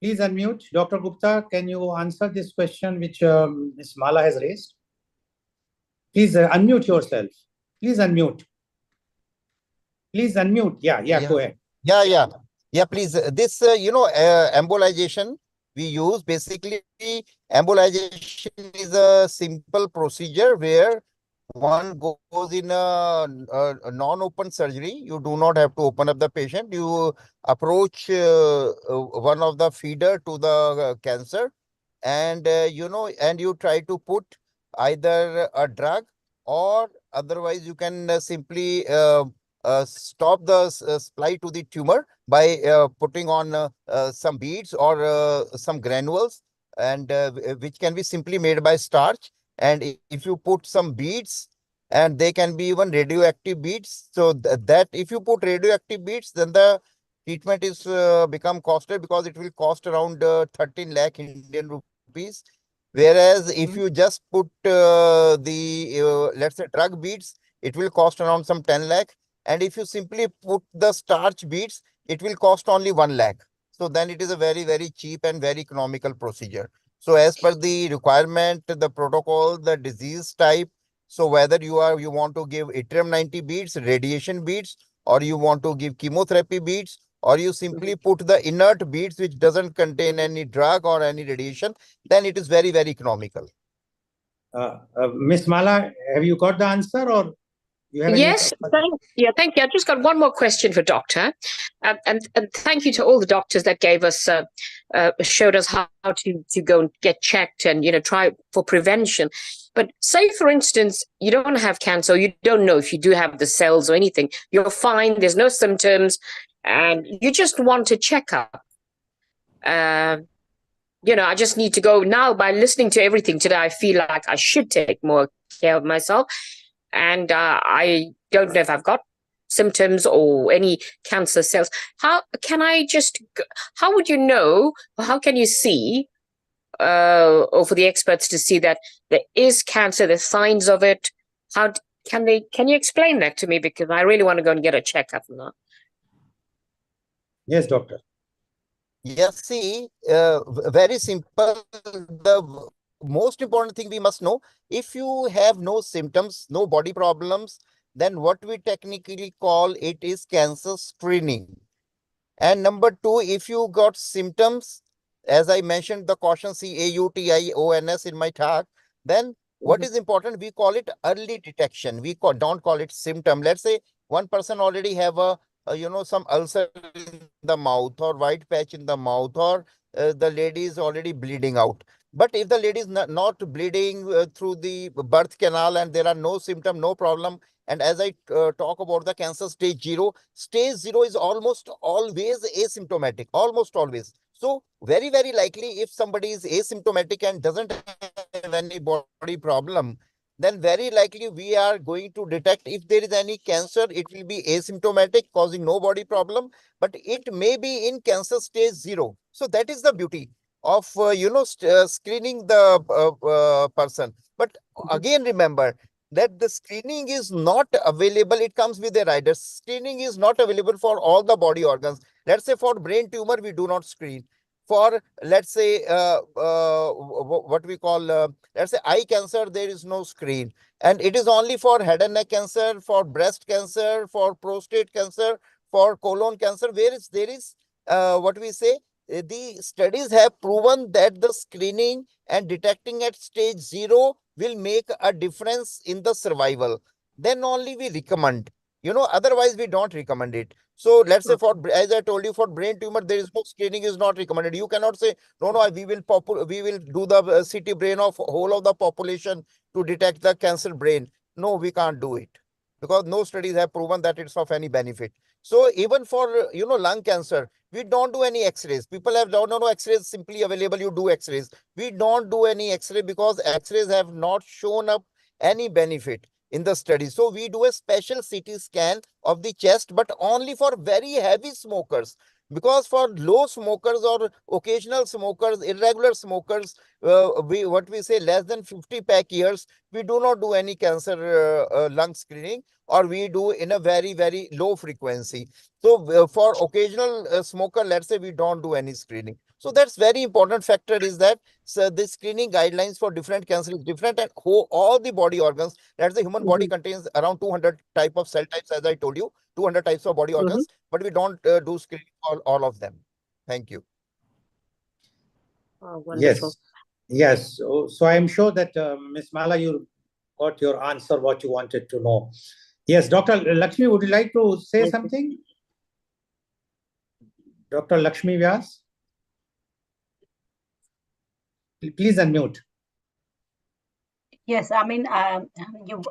Please unmute. Dr. Gupta, can you answer this question which Ms. Mala has raised? Please unmute yourself. Please unmute. Please unmute. Yeah, go ahead. Yeah, please. This, embolization we use, basically, embolization is a simple procedure where one goes in a non-open surgery. You do not have to open up the patient. You approach one of the feeder to the cancer, and you try to put either a drug, or otherwise you can simply stop the supply to the tumor by putting on some beads or some granules, and which can be simply made by starch. And if you put some beads, and they can be even radioactive beads, so that if you put radioactive beads, then the treatment is become costly, because it will cost around 13 lakh Indian rupees. Whereas if you just put let's say drug beads, it will cost around some 10 lakh. And if you simply put the starch beads, it will cost only 1 lakh. So then it is a very, very cheap and very economical procedure. So as per the requirement, the protocol, the disease type, so whether you want to give yttrium 90 beads, radiation beads, or you want to give chemotherapy beads, or you simply put the inert beads which doesn't contain any drug or any radiation, then it is very, very economical. Miss Mala, have you got the answer, or you have Yes, thank you. I just got one more question for Doctor, and thank you to all the doctors that gave us showed us how to go and get checked and try for prevention. But say, for instance, you don't have cancer, you don't know if you do have the cells or anything. You're fine. There's no symptoms, and you just want a checkup. I just need to go now. By listening to everything today, I feel like I should take more care of myself. And I don't know if I've got symptoms or any cancer cells. How would you know, or how can you see, or for the experts to see that there is cancer, the signs of it? Can you explain that to me? Because I really want to go and get a checkup now. Yes, doctor. Yes, see, very simple. The most important thing we must know, if you have no symptoms, no body problems, then what we technically call it is cancer screening. And number two, if you got symptoms, as I mentioned the caution CAUTIONS in my talk, then what is important, we call it early detection. We don't call it symptom. Let's say one person already have some ulcer in the mouth or white patch in the mouth, or the lady is already bleeding out. But if the lady is not bleeding through the birth canal and there are no symptom, no problem, and as I talk about the cancer stage 0 is almost always asymptomatic, almost always. So very, very likely if somebody is asymptomatic and doesn't have any body problem, then very likely we are going to detect if there is any cancer. It will be asymptomatic, causing no body problem, but it may be in cancer stage 0. So that is the beauty of, screening the person. But again, remember that the screening is not available. It comes with a rider. Screening is not available for all the body organs. Let's say for brain tumor, we do not screen. For, let's say, what we call, let's say eye cancer, there is no screen. And it is only for head and neck cancer, for breast cancer, for prostate cancer, for colon cancer, where there is, what we say, the studies have proven that the screening and detecting at stage 0 will make a difference in the survival. Then only we recommend. Otherwise we don't recommend it. So let's say as I told you, for brain tumor, there is no screening is not recommended. You cannot say, no, we will do the CT brain of whole of the population to detect the cancer brain. No, we can't do it because no studies have proven that it's of any benefit. So even for, lung cancer, we don't do any x-rays. People have no x-rays simply available. You do x-rays. We don't do any x-ray because x-rays have not shown up any benefit in the study. So we do a special CT scan of the chest, but only for very heavy smokers. Because for low smokers or occasional smokers, irregular smokers, what we say less than 50 pack years, we do not do any cancer lung screening, or we do in a very, very low frequency. So for occasional smoker, let's say we don't do any screening. So that's very important factor is that the screening guidelines for different cancer is different, and all the body organs, that's the human body contains around 200 type of cell types, as I told you, 200 types of body organs, but we don't do screening for all of them. Thank you. Oh, wonderful. Yes. So I'm sure that Ms. Mala, you got your answer, what you wanted to know. Yes, Dr. Lakshmi, would you like to say something? Dr. Lakshmi Vyas? Please unmute. Yes, I mean,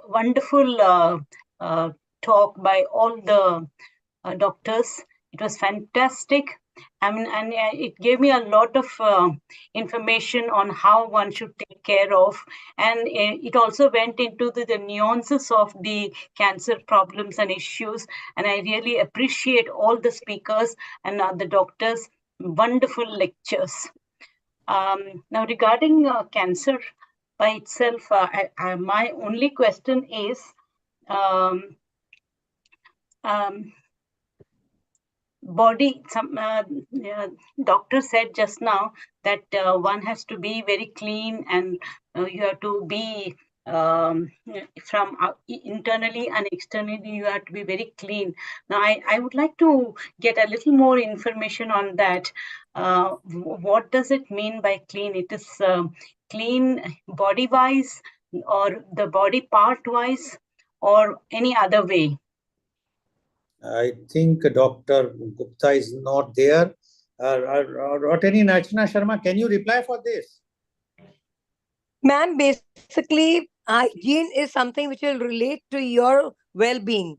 wonderful talk by all the doctors. It was fantastic. I mean, and it gave me a lot of information on how one should take care of. And it also went into the nuances of the cancer problems and issues. And I really appreciate all the speakers and the doctors. Wonderful lectures. Now, regarding cancer by itself, my only question is, doctor said just now that one has to be very clean, and you have to be from internally and externally, you have to be very clean. Now, I would like to get a little more information on that. What does it mean by clean? It is clean body-wise, or the body part-wise, or any other way? I think Dr. Gupta is not there. Attorney Narchana Sharma, can you reply for this? Ma'am, basically, hygiene is something which will relate to your well-being.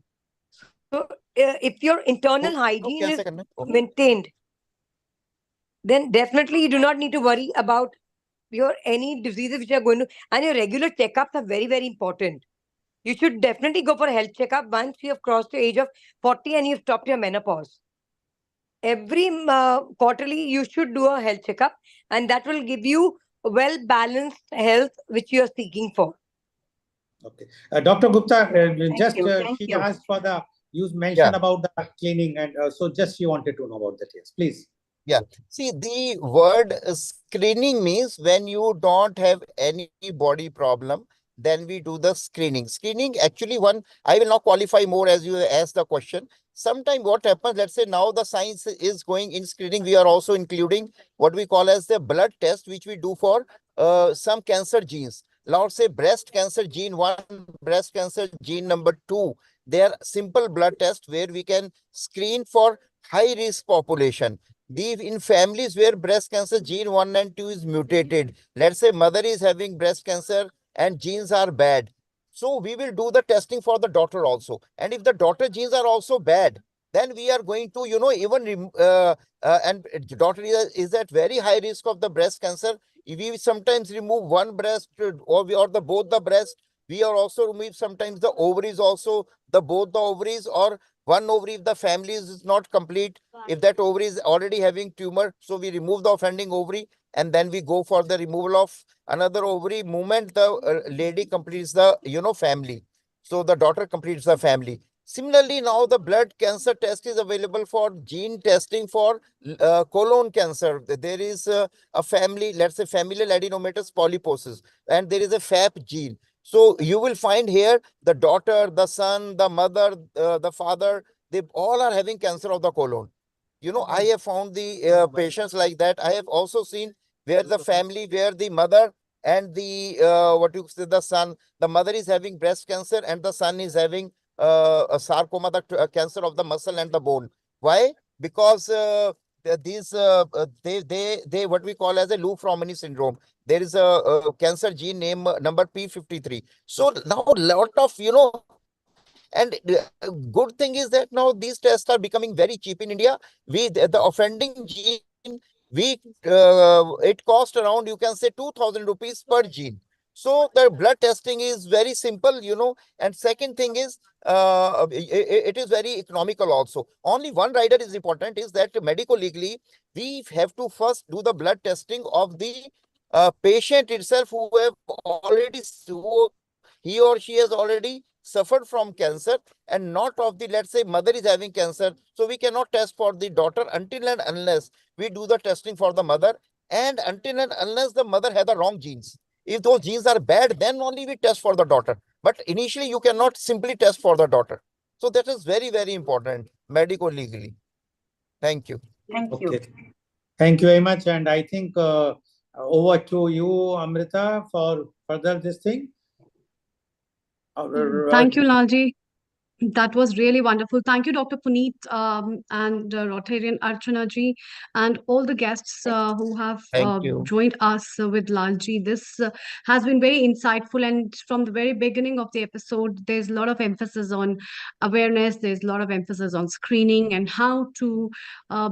So if your internal hygiene is maintained, then definitely you do not need to worry about your any diseases which are going to, and your regular checkups are very, very important. You should definitely go for a health checkup once you have crossed the age of 40 and you've stopped your menopause. Every quarterly, you should do a health checkup, and that will give you a well-balanced health which you are seeking for. Okay. Dr. Gupta, Thank she you. asked for you mentioned about the cleaning, and so just she wanted to know about that. Yes, please. Yeah. See, the word screening means when you don't have any body problem, then we do the screening. Screening, actually, I will not qualify more as you ask the question. Sometimes what happens, let's say now the science is going in screening, we are also including what we call as the blood test, which we do for some cancer genes. Let's say breast cancer gene 1, breast cancer gene number 2. They are simple blood tests where we can screen for high risk population. In families where breast cancer gene 1 and 2 is mutated, let's say mother is having breast cancer and genes are bad. So we will do the testing for the daughter also. And if the daughter genes are also bad, then we are going to, even, and daughter is at very high risk of the breast cancer. If we sometimes remove one breast or both the breast, we are also remove sometimes the ovaries also, both the ovaries, or one ovary if the family is not complete. If that ovary is already having tumor, so we remove the offending ovary and then we go for the removal of another ovary. Moment the lady completes the family, so the daughter completes the family. Similarly, now the blood cancer test is available for gene testing for colon cancer. There is a family, let's say familial adenomatous polyposis, and there is a FAP gene. So you will find here the daughter, the son, the mother, the father, they all are having cancer of the colon. I have found the patients like that. I have also seen where the family, where the mother and the the son, the mother is having breast cancer and the son is having a sarcoma, the cancer of the muscle and the bone. Why? Because these they what we call as a Lou-Ferrigno syndrome. There is a cancer gene name number P53. So now a lot of and good thing is that now these tests are becoming very cheap in India. The offending gene, it costs around, you can say, 2,000 rupees per gene. So the blood testing is very simple, and second thing is, it is very economical also. Only one rider is important, is that medical legally, we have to first do the blood testing of the patient itself who he or she has already suffered from cancer, and not of the, let's say, mother is having cancer. So we cannot test for the daughter until and unless we do the testing for the mother, and until and unless the mother has the wrong genes. If those genes are bad, then only we test for the daughter. But initially, you cannot simply test for the daughter. So that is very, very important, medical legally. Thank you. Thank you. Thank you very much. And I think over to you, Amrita, for further this thing. Thank you, Lalji. That was really wonderful. Thank you, Dr. Puneet and Rotarian Archana ji, and all the guests who have joined us with Lalji. This has been very insightful, and from the very beginning of the episode, there's a lot of emphasis on awareness. There's a lot of emphasis on screening and how to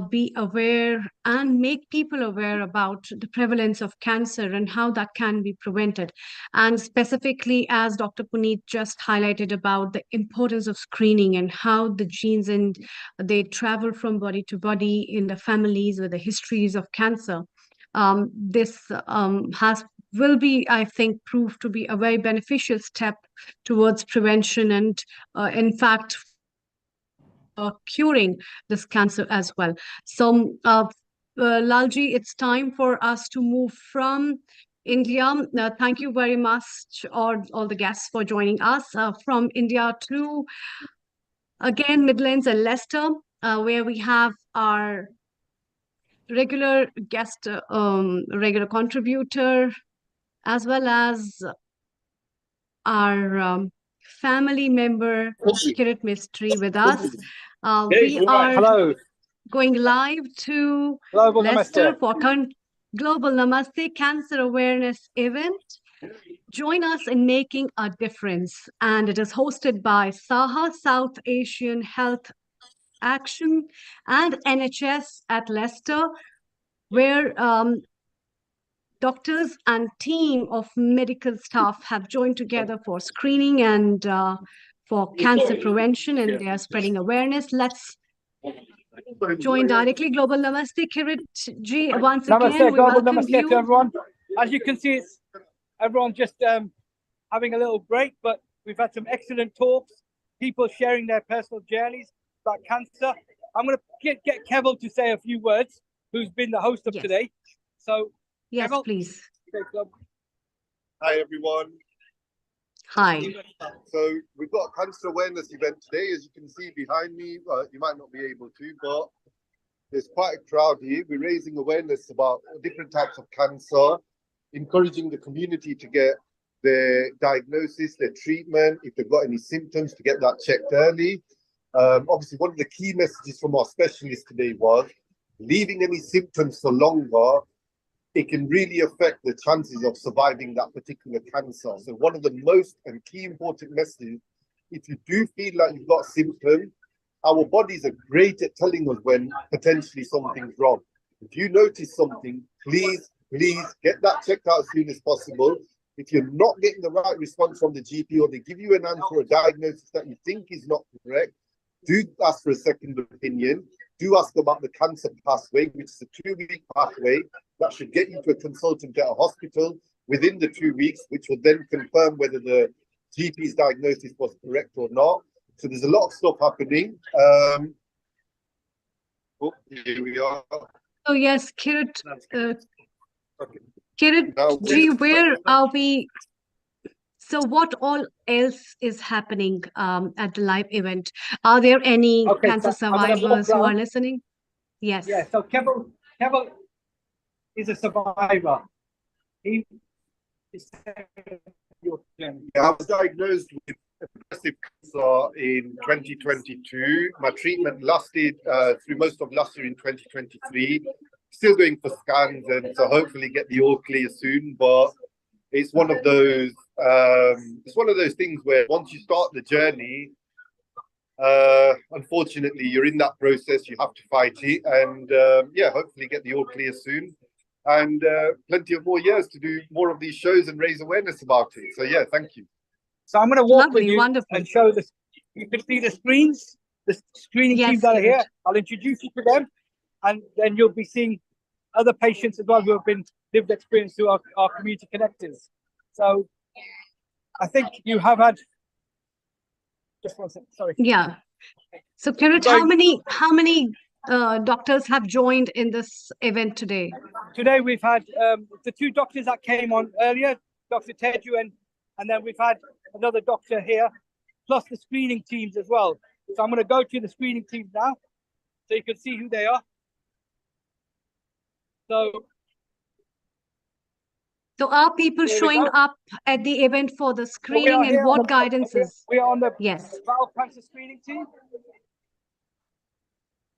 be aware and make people aware about the prevalence of cancer and how that can be prevented. And specifically, as Dr. Puneet just highlighted about the importance of screening and how the genes and they travel from body to body in the families with the histories of cancer. This will be, I think, proved to be a very beneficial step towards prevention and, in fact, curing this cancer as well. So, Lalji, it's time for us to move from India. Thank you very much, all the guests, for joining us from India to, again, Midlands and Leicester, where we have our regular guest, regular contributor, as well as our family member, Kirit Mistry, with us. We are going live to Leicester for Global Namaste Cancer Awareness event. Join us in making a difference. And it is hosted by SAHA, South Asian Health Action, and NHS at Leicester. where doctors and team of medical staff have joined together for screening and for cancer prevention, and they are spreading awareness. Let's join directly. Global Namaste, Kirit ji. Once again, Namaste, we global welcome namaste you. to everyone. As you can see, it's everyone just having a little break, but we've had some excellent talks, people sharing their personal journeys about cancer. I'm going to get Keval to say a few words, who's been the host of today. So, yes, Keval, please. Hi, everyone. Hi. So we've got a cancer awareness event today. As you can see behind me, you might not be able to, but there's quite a crowd here. We're raising awareness about different types of cancer, encouraging the community to get their diagnosis, their treatment, if they've got any symptoms, to get that checked early. Obviously, one of the key messages from our specialist today was leaving any symptoms for longer, it can really affect the chances of surviving that particular cancer. So one of the most and key important messages, if you do feel like you've got symptoms, our bodies are great at telling us when potentially something's wrong. If you notice something, please get that checked out as soon as possible. If you're not getting the right response from the GP, or they give you an answer or a diagnosis that you think is not correct, do ask for a second opinion. Do ask about the cancer pathway, which is a 2-week pathway that should get you to a consultant at a hospital within the 2 weeks, which will then confirm whether the GP's diagnosis was correct or not. So there's a lot of stuff happening. Here we are. Oh yes, Kirit. Kirit ji, where are we? So what all else is happening at the live event? Are there any cancer survivors who are listening? Yes. Yeah, so Keval is a survivor. He is Yeah, I was diagnosed with aggressive cancer in 2022. My treatment lasted through most of last year in 2023. Still going for scans, and so hopefully get the all clear soon. But it's one of those things where once you start the journey, unfortunately you're in that process. You have to fight it, and yeah, hopefully get the all clear soon, and plenty of more years to do more of these shows and raise awareness about it. So yeah, thank you. So I'm going to walk with you and show this. You can see the screens, the screening teams that are here. I'll introduce you to them, and then you'll be seeing other patients as well who have been lived experience through our community connectors. So I think you have had. Just one second, sorry. Yeah. So Kirit, how many doctors have joined in this event today? Today we've had the 2 doctors that came on earlier, Dr. Teju, and then we've had another doctor here, plus the screening teams as well. So I'm going to go to the screening teams now, so you can see who they are. So are people showing up at the event for the screening, and what guidances? We are on the yes. bowel cancer screening team.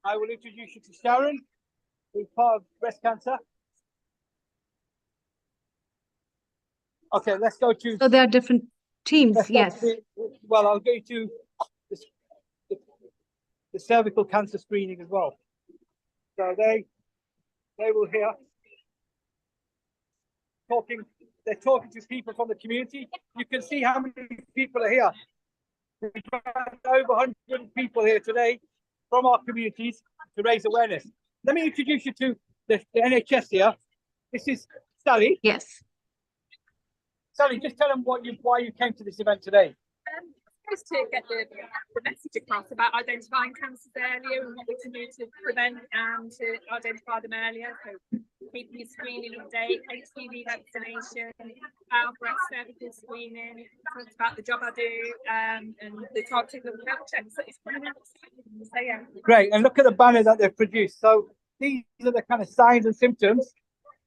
I will introduce you to Sharon, who's part of breast cancer. Okay, let's go to. So there are different teams, yes. Well, I'll go to the cervical cancer screening as well. So they will hear they're talking to people from the community. You can see how many people are here. We've got over 100 people here today from our communities to raise awareness. Let me introduce you to the NHS here. This is Sally. Yes. Sally, just tell them why you came to this event today. Just to get the message across about identifying cancers earlier and what we can do to prevent and to identify them earlier. So keeping your screening update, HPV vaccination, breast cervical screening, talked about the job I do, and the targeted health checks that is coming out. So yeah. Great, and look at the banner that they've produced. So these are the kind of signs and symptoms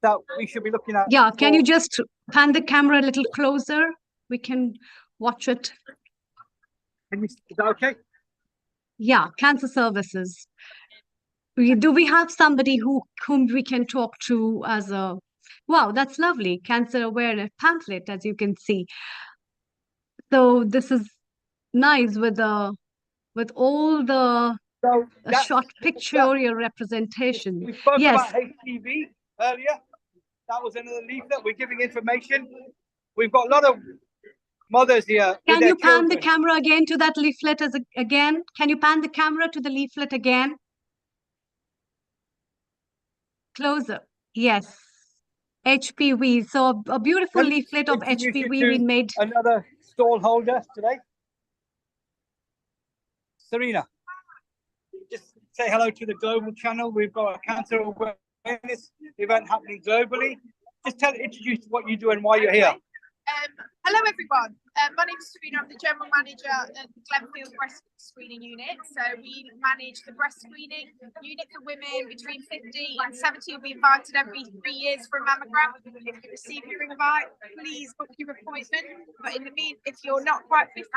that we should be looking at. Yeah, can you just pan the camera a little closer? We can watch it. Is that okay? Yeah, cancer services. Do we have somebody whom we can talk to as a, wow, that's lovely, cancer awareness pamphlet, as you can see. So this is nice with all the So a short pictorial representation. We spoke Yes. about HPV earlier. That was another leaflet. We're giving information. We've got a lot of mothers here. Can you pan the camera again to that leaflet again? Can you pan the camera to the leaflet again? Closer. Yes. HPV. So a beautiful leaflet of HPV we made. Another stall holder today. Serena, just say hello to the global channel. We've got a cancer awareness event happening globally. Just introduce what you do and why you're here. Hello everyone, my name is Serena. I'm the General Manager at the Glenfield Breast Screening Unit. So we manage the breast screening unit for women between 50 and 70. You'll be invited every 3 years for a mammogram. If you receive your invite, please book your appointment. But in the meantime, if you're not quite 50,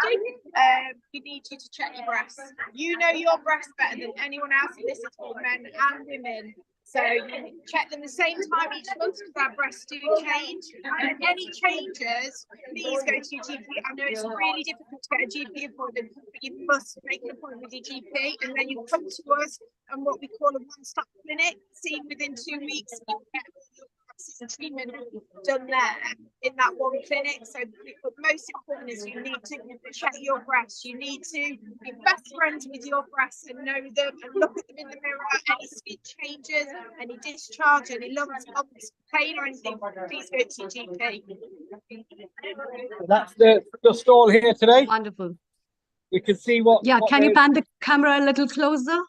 we need you to check your breasts. You know your breasts better than anyone else, and this is for men and women. So you check them the same time each month because our breasts do change. And any changes, please go to your GP. I know it's really difficult to get a GP appointment, but you must make an appointment with your GP, and then you come to us and what we call a one-stop clinic. See, within 2 weeks, you get your treatment done there in that one clinic. So but most important is you need to check your breasts. You need to be best friends with your breasts and know them and look at them in the mirror. Any skin changes, any discharge, any lumps, pain or anything, please go to your GP. That's the stall here today. Wonderful. You can see what. Yeah, can you pan the camera a little closer?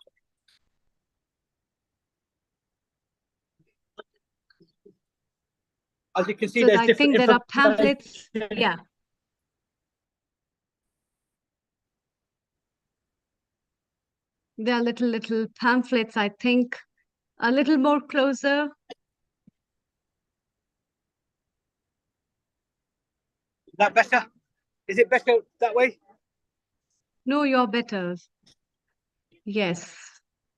As you can see, So there's I different think there are pamphlets. Yeah. There are little pamphlets, I think. A little more closer. Is that better? Is it better that way? No, you're better. Yes.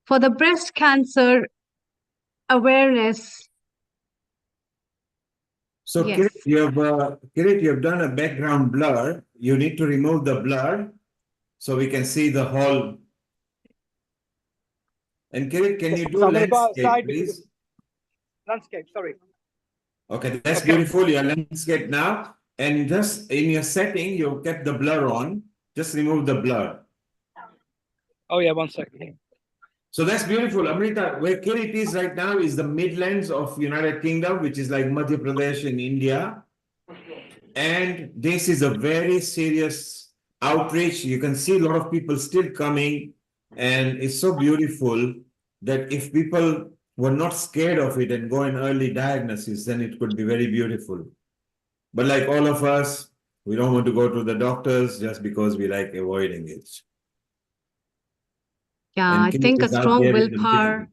For the breast cancer awareness. So, Yes. Kirit, you have done a background blur. You need to remove the blur so we can see the whole. And Kirit, can you do landscape, please? Landscape, sorry. Okay, that's beautiful. Your landscape now. And just in your setting, you kept the blur on. Just remove the blur. Oh, yeah, 1 second. So that's beautiful. Amrita, where Kirit is right now is the Midlands of United Kingdom, which is like Madhya Pradesh in India. And this is a very serious outreach. You can see a lot of people still coming. And it's so beautiful that if people were not scared of it and go in early diagnosis, then it could be very beautiful. But like all of us, we don't want to go to the doctors just because we like avoiding it. Yeah, And I Kirit think a is out strong there in the willpower.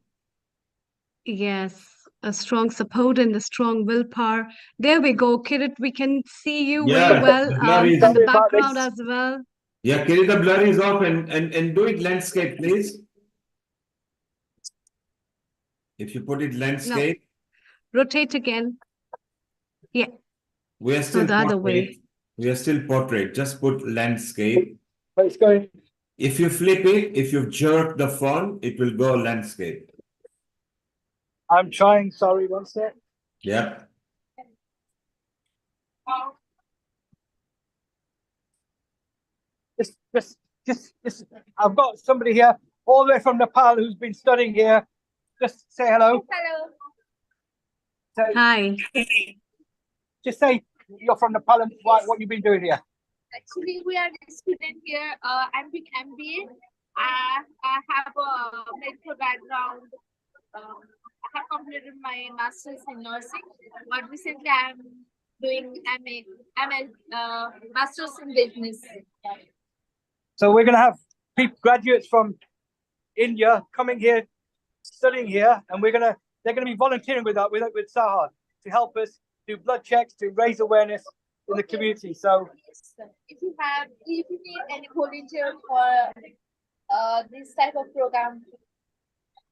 Yes, a strong support and a strong willpower. There we go, Kirit. We can see you very Yeah, well the blur is- in the background as well. Yeah, Kirit, the blur is off and do it landscape, please. If you put it landscape, Rotate again. Yeah. we are still the other portrait. way. We are still portrait. Just put landscape. It's going. If you flip it, if you jerk the font, it will go landscape. I'm trying, sorry, 1 sec. Yeah. Just, I've got somebody here all the way from Nepal who's been studying here. Just say hello. Hello. Say, Hi. Just say you're from Nepal and what you've been doing here. Actually, we are a student here. I'm doing MBA. I have a medical background. I have completed my master's in nursing, but recently I'm doing master's in business. So we're going to have graduates from India coming here, studying here, and they're going to be volunteering with Sahar to help us do blood checks to raise awareness in the community. So if you need any volunteer for this type of program,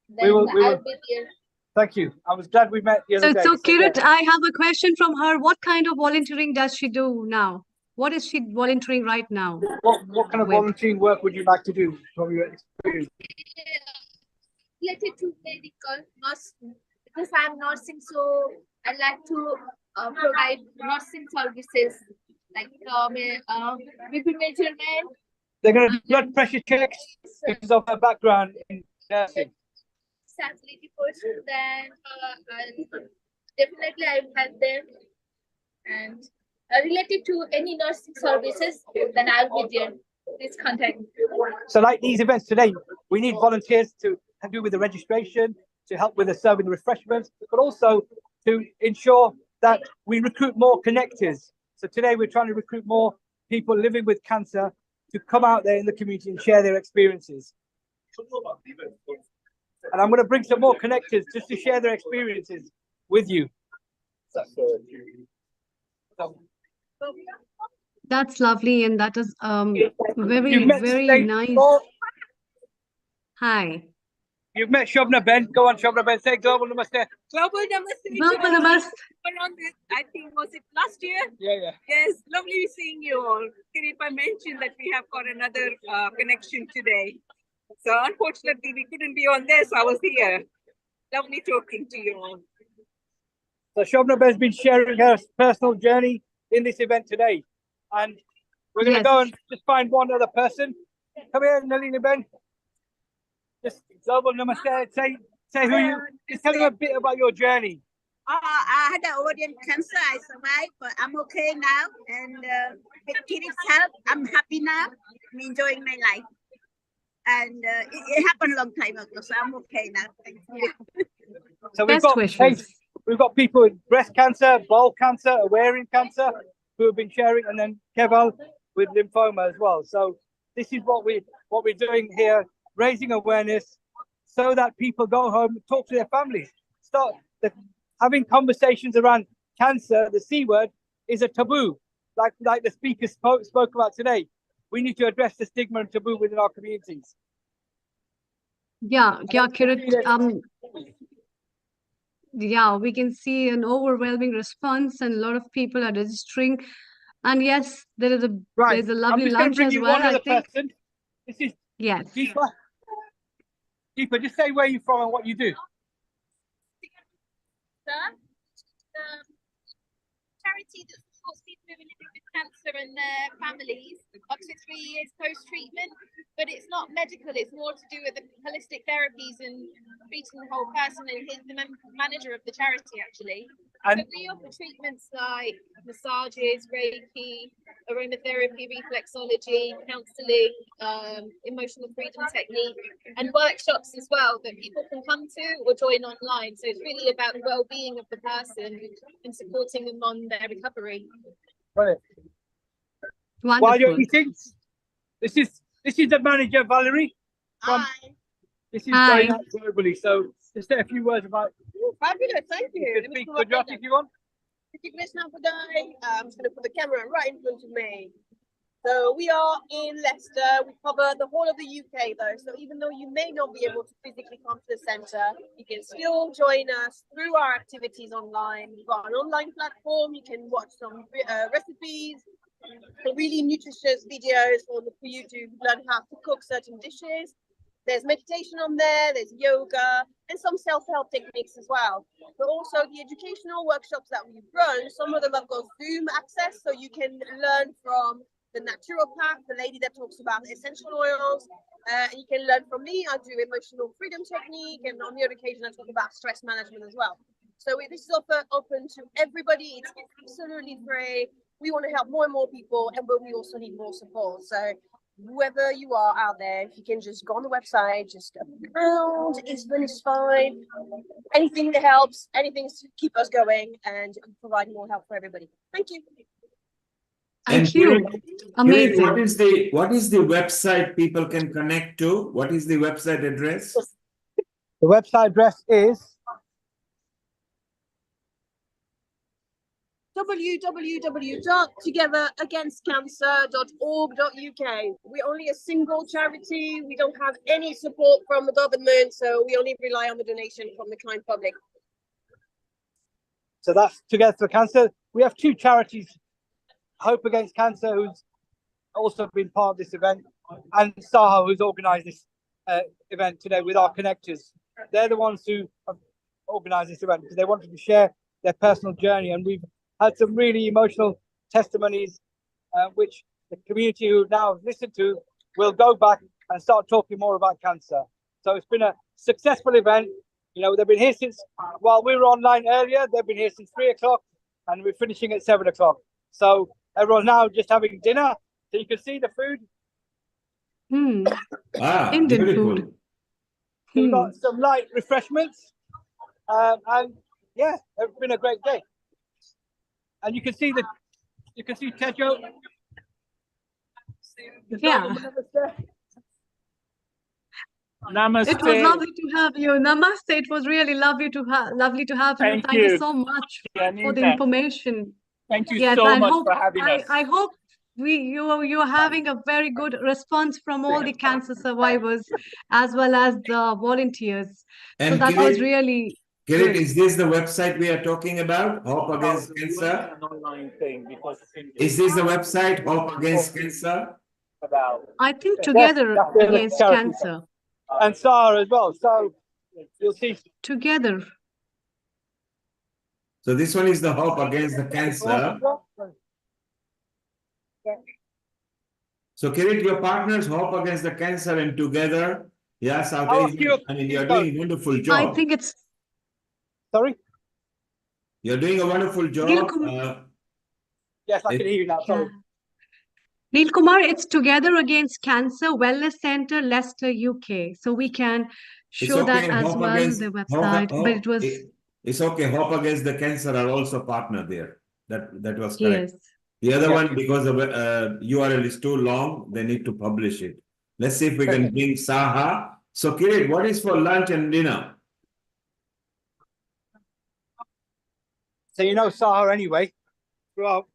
then I'll be here. Thank you. I was glad we met the other day. So Kirit, I have a question from her. What kind of volunteering does she do now? What is she volunteering right now? What kind of with? volunteering work would you like to do from your experience? Related to medical nursing, because I'm nursing, so I like to provide nursing services like BP measurement. They're going to do blood pressure checks because of her background in nursing. Facility person, then definitely I will help them. And related to any nursing services, then I'll be there. Please contact me. So like these events today, we need volunteers to help you with the registration, to help with the serving refreshments, but also to ensure that we recruit more connectors. So today we're trying to recruit more people living with cancer to come out there in the community and share their experiences. And I'm going to bring some more connectors just to share their experiences with you. That's lovely, and that is very nice. Hi. You've met Shobna Ben. Go on, Shobna Ben. Say global namaste. Global namaste. Global namaste. I think was it last year? Yeah. Yes, lovely seeing you all. Kiripa mentioned that we have got another connection today. So unfortunately, we couldn't be on this. I was here. Lovely talking to you all. So Shobna Ben has been sharing her personal journey in this event today. And we're going to go and just find one other person. Come here, Nalini Ben. Just global namaste. Say who you. Just tell me a bit about your journey. I had an ovarian cancer. I survived, but I'm okay now. And with Kirit's help, I'm happy now. I'm enjoying my life. And it happened a long time ago, so I'm okay now. Thank you. So we've got people with breast cancer, bowel cancer, ovarian cancer who have been sharing, and then Keval with lymphoma as well. So this is what we're doing here, raising awareness so that people go home and talk to their families. Having conversations around cancer, the C word, is a taboo, like the speaker spoke about today. We need to address the stigma and taboo within our communities. Yeah, Kirit. Yeah, we can see an overwhelming response, and a lot of people are registering. And yes, there's a lovely lunch as well. I think. This is Deepa. Deepa, just say where you're from and what you do. Charity that supports people who are living with cancer and their families up to 3 years post-treatment, but it's not medical, it's more to do with the holistic therapies and treating the whole person, and he's the manager of the charity actually. So we offer treatments like massages, Reiki, aromatherapy, reflexology, counselling, emotional freedom technique, and workshops as well that people can come to or join online. So it's really about the well-being of the person and supporting them on their recovery. Right. While you're eating, this is the manager, Valerie. This is going out globally. So just say a few words about. Fabulous, thank you. You can speak Gujarati if you want. I'm just going to put the camera right in front of me. So we are in Leicester. We cover the whole of the UK though. So even though you may not be able to physically come to the centre, you can still join us through our activities online. We've got an online platform. You can watch some recipes, some really nutritious videos for you to learn how to cook certain dishes. There's meditation on there, there's yoga, and some self-help techniques as well. But also the educational workshops that we've run, some of them have got Zoom access, so you can learn from the naturopath, the lady that talks about essential oils, and you can learn from me. I do emotional freedom technique, and on the other occasion I talk about stress management as well. So this is open to everybody. It's absolutely free. We want to help more and more people, but we also need more support. So whoever you are out there, if you can just go on the website, just around, it's fine. Anything that helps, anything to keep us going and provide more help for everybody. Thank you. Thank you. Amazing. What is the website people can connect to? What is the website address? The website address is www.togetheragainstcancer.org.uk. We're only a single charity. We don't have any support from the government, so we only rely on the donation from the kind public. So that's Together for Cancer. We have two charities Hope Against Cancer, who's also been part of this event, and Saha, who's organised this event today with our connectors. They're the ones who have organised this event because they wanted to share their personal journey, and we've had some really emotional testimonies, which the community who now listened to will go back and start talking more about cancer. So it's been a successful event. You know, they've been here since, while we were online earlier, they've been here since 3 o'clock, and we're finishing at 7 o'clock. So everyone's now just having dinner, so you can see the food. Indian food. So we've got some light refreshments, and yeah, it's been a great day. And you can see Tejo. Yeah. Namaste. It was lovely to have you. Namaste. It was really lovely to have you. Thank you so much for the information. Thank you Yes, so I much hope, for having us. I hope you're having a very good response from all the cancer survivors as well as the volunteers. So And that was really Kirit, good. is this the website we are talking about? Hope Against Cancer? An online thing because Is this the website, Hope Against Cancer? I think Together Against Cancer. And Sarah as well. So you'll see. Together. So this one is the Hope Against the Cancer. So Kirit, your partners Hope Against the Cancer and Together, yeah, South Asia. I mean, you're doing a wonderful job. I think it's. Sorry? You're doing a wonderful job. Yes, I can hear you now. Sorry. Neil Kumar, it's Together Against Cancer Wellness Center, Leicester, UK. So we can show that as Hope well, Against, the website. But it was. It's okay. Hope Against the Cancer are also partner there. That was correct. Yes. The other one, because the URL is too long, they need to publish it. Let's see if we can bring Saha. So Kirit, what is for lunch and dinner? So you know Saha anyway. Well,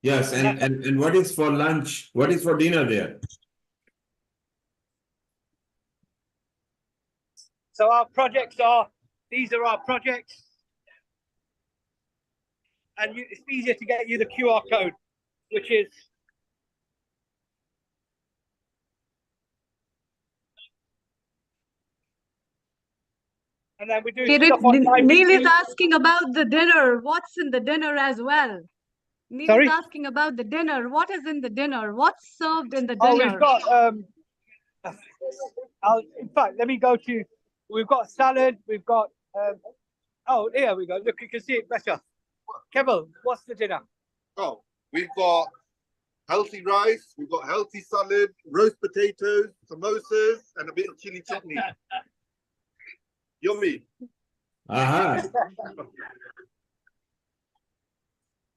yes, and what is for lunch? What is for dinner there? So our projects these are our projects. And it's easier to get you the QR code, which is and then we do stuff on Neil is asking about the dinner. What's in the dinner as well? Neil is asking about the dinner. What is in the dinner? What's served in the dinner? Oh, we've got in fact, let me go to. We've got salad. We've got oh, here we go. Look, you can see it better. Keval, what's the dinner? Oh, we've got healthy rice, we've got healthy salad, roast potatoes, samosas, and a bit of chili chutney. Yummy.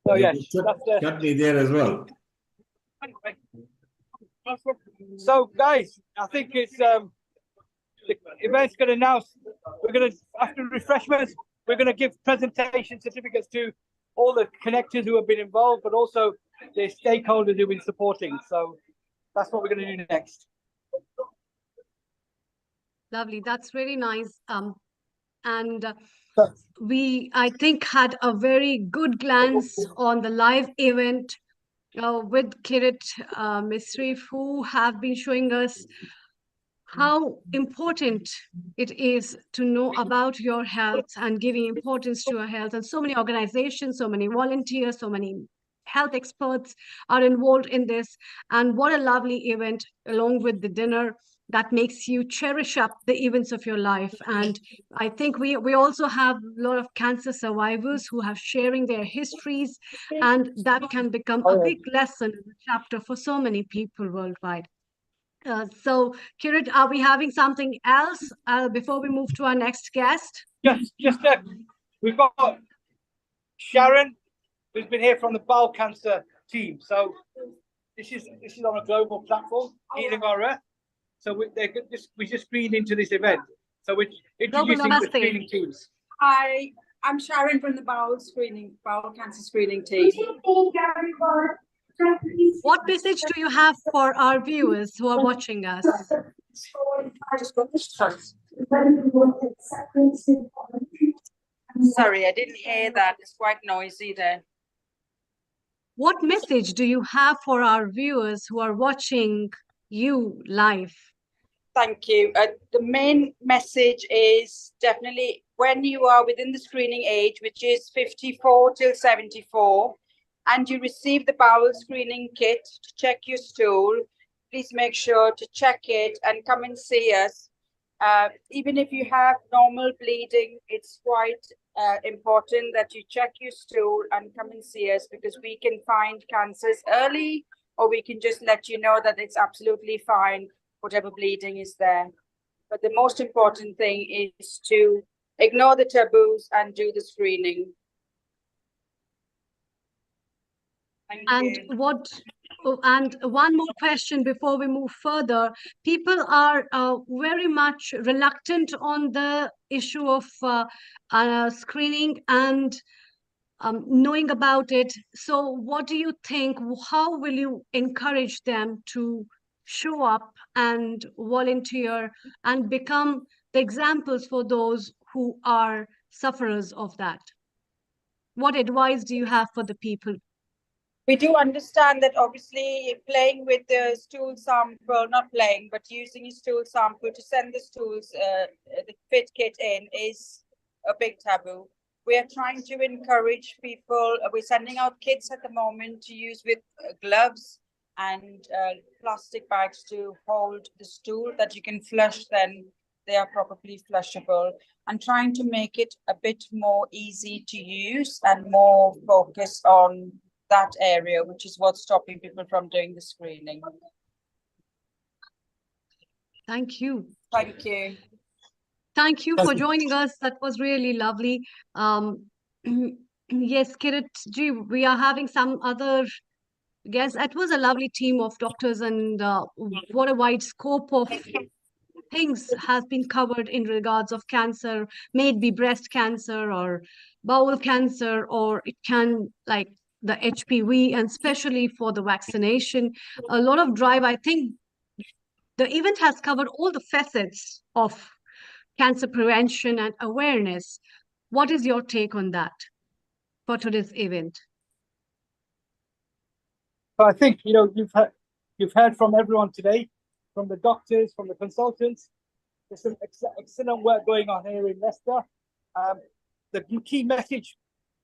So yes, chutney there as well. So guys, I think it's the event's going to announce. We're going to, after refreshments, we're going to give presentation certificates to all the connectors who have been involved, but also the stakeholders who've been supporting. So that's what we're going to do next. Lovely. That's really nice. And we, I think, had a very good glance on the live event with Kirit Misri, who have been showing us how important it is to know about your health and giving importance to your health. And so many organizations, so many volunteers, so many health experts are involved in this. And what a lovely event, along with the dinner that makes you cherish up the events of your life. And I think we also have a lot of cancer survivors who have sharing their histories, and that can become a big lesson in the chapter for so many people worldwide. So, Kirit, are we having something else before we move to our next guest? Yes, we've got Sharon, who's been here from the bowel cancer team. So this is on a global platform, Healing Our Earth. So we just screened into this event. So we're introducing the screening teams. Hi, I'm Sharon from the bowel cancer screening team. What message do you have for our viewers who are watching us? Sorry, I didn't hear that. It's quite noisy there. what message do you have for our viewers who are watching you live? Thank you. The main message is definitely when you are within the screening age, which is 54 till 74, and you receive the bowel screening kit to check your stool, please make sure to check it and come and see us. Even if you have normal bleeding, it's quite important that you check your stool and come and see us, because we can find cancers early, or we can just let you know that it's absolutely fine, whatever bleeding is there. But the most important thing is to ignore the taboos and do the screening. And one more question before we move further. People are very much reluctant on the issue of screening and knowing about it. So what do you think? How will you encourage them to show up and volunteer and become the examples for those who are sufferers of that? What advice do you have for the people? We do understand that obviously playing with the stool sample, not playing, but using a stool sample to send the stools, the fit kit in is a big taboo. We are trying to encourage people. We're sending out kits at the moment to use with gloves and plastic bags to hold the stool that you can flush, then they are properly flushable, and trying to make it a bit more easy to use and more focused on that area, which is what's stopping people from doing the screening. Thank you. Thank you. Thank you for joining us. That was really lovely. Yes, Kirit ji, we are having some other guests. It was a lovely team of doctors, and what a wide scope of things has been covered in regards of cancer, may it be breast cancer or bowel cancer, or it can like the HPV, and especially for the vaccination. A lot of drive. I think the event has covered all the facets of cancer prevention and awareness. What is your take on that for today's event? So I think, you know, you've heard from everyone today, from the doctors, from the consultants. There's some excellent work going on here in Leicester. The key message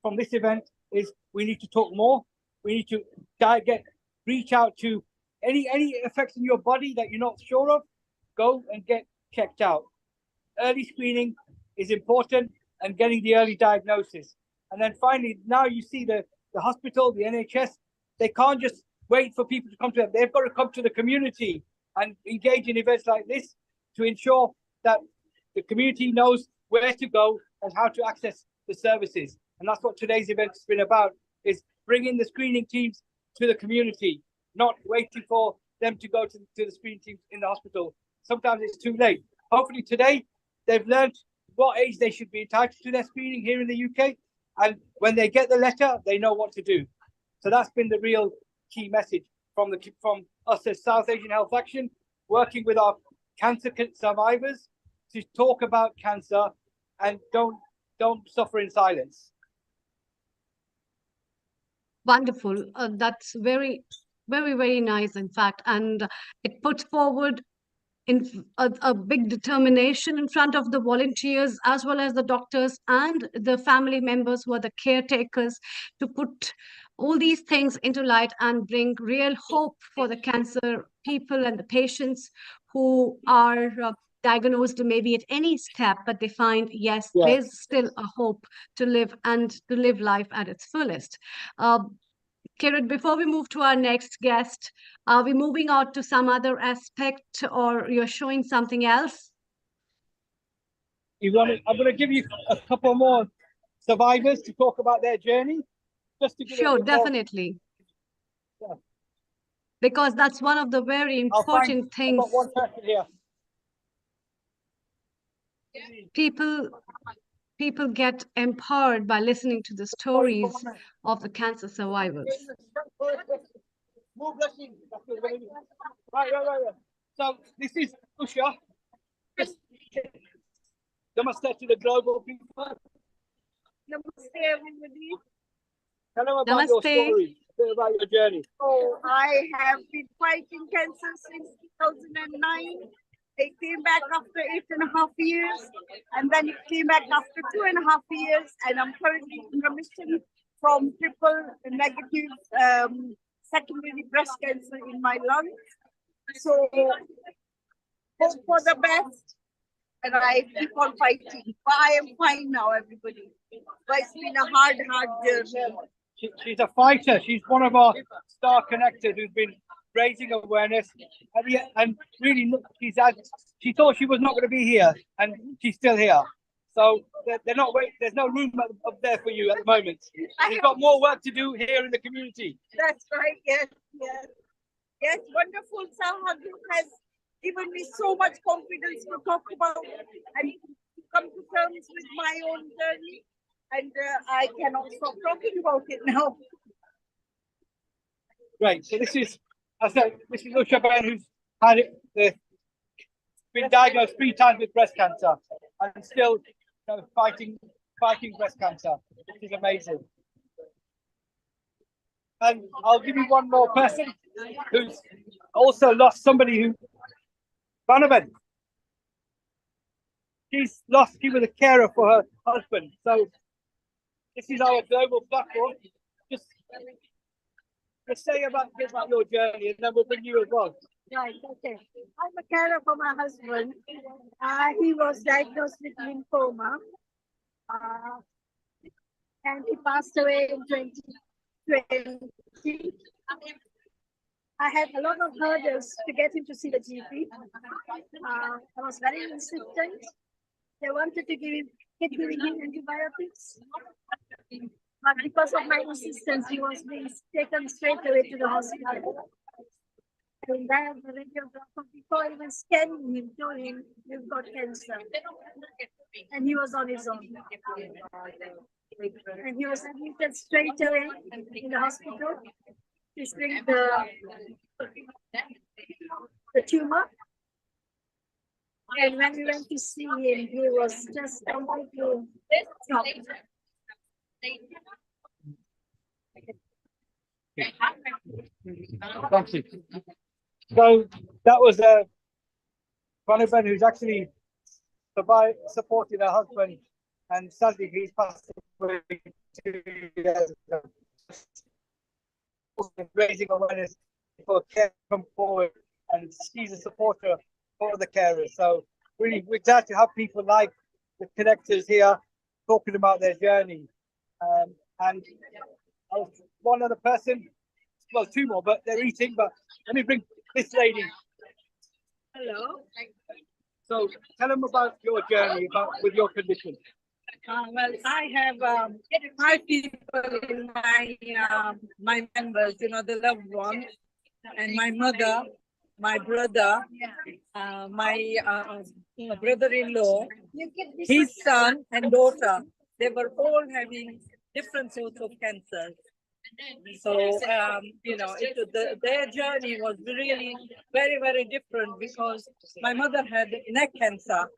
from this event is we need to talk more. We need to reach out to any effects in your body that you're not sure of. Go and get checked out. Early screening is important, and getting the early diagnosis. And then finally, now you see the hospital, the NHS, they can't just wait for people to come to them. They've got to come to the community and engage in events like this to ensure that the community knows where to go and how to access the services. And that's what today's event has been about, is bringing the screening teams to the community, not waiting for them to go to the screening teams in the hospital. Sometimes it's too late. Hopefully today they've learned what age they should be entitled to their screening here in the UK. And when they get the letter, they know what to do. So that's been the real key message from us as South Asian Health Action, working with our cancer survivors to talk about cancer and don't suffer in silence. Wonderful. That's very, very, very nice, in fact. And it puts forward in a big determination in front of the volunteers, as well as the doctors and the family members who are the caretakers, to put all these things into light and bring real hope for the cancer people and the patients who are diagnosed maybe at any step, but they find, yes, there's still a hope to live and to live life at its fullest. Kirit, before we move to our next guest, are we moving out to some other aspect, or you're showing something else? I'm going to give you a couple more survivors to talk about their journey. Just to give Sure, definitely. Yeah. Because that's one of the very important things. I've got one person here. People get empowered by listening to the stories of the cancer survivors. Right. So this is Usha. Namaste to the global people. Namaste, everybody. Tell them about your story. bit about your journey. Oh, I have been fighting cancer since 2009. It came back after 8.5 years, and then it came back after 2.5 years, and I'm currently in remission from triple negative secondary breast cancer in my lungs. So hope for the best, and I keep on fighting. But I am fine now, everybody. But it's been a hard journey. She's a fighter. She's one of our star connectors who's been raising awareness, and really, she thought she was not going to be here, and she's still here. So they're not waiting. There's no room up there for you at the moment. You've got more work to do here in the community. That's right. Yes. Wonderful. Saha Group has given me so much confidence to talk about and to come to terms with my own journey, and I cannot stop talking about it now. Right. So this is Usha Ben, who's had been diagnosed 3 times with breast cancer and still fighting breast cancer, which is amazing. And I'll give you one more person who's also lost somebody who, Vanavan. She was a carer for her husband. So this is our global platform. Just say about your journey, and then we'll bring you as well. Right, okay. I'm a carer for my husband. He was diagnosed with lymphoma, and he passed away in 2020. I had a lot of hurdles to get him to see the GP. I was very insistent. They wanted to keep giving him antibiotics. But because of my insistence, he was being taken straight away to the hospital. And there, the radiographer, before even scanning him, told him, "You've got cancer." And he was on his own. And he was admitted straight away in the hospital to shrink the tumor. And when we went to see him, he was just completely shocked. Thank you. So that was Vanavan, who's actually supported her husband, and sadly he's passed away 2 years ago. Raising awareness for care come forward, and she's a supporter for the carers. So really, we're glad to have people like the connectors here talking about their journey. And one other person, well, 2 more, but they're eating. But let me bring this lady. Hello. So tell them about your journey with your condition. Well, I have 5 people in my members, the loved ones, and my mother, my brother, my brother-in-law, his son and daughter. They were all having different sorts of cancers. So, their journey was really very, very different, because my mother had neck cancer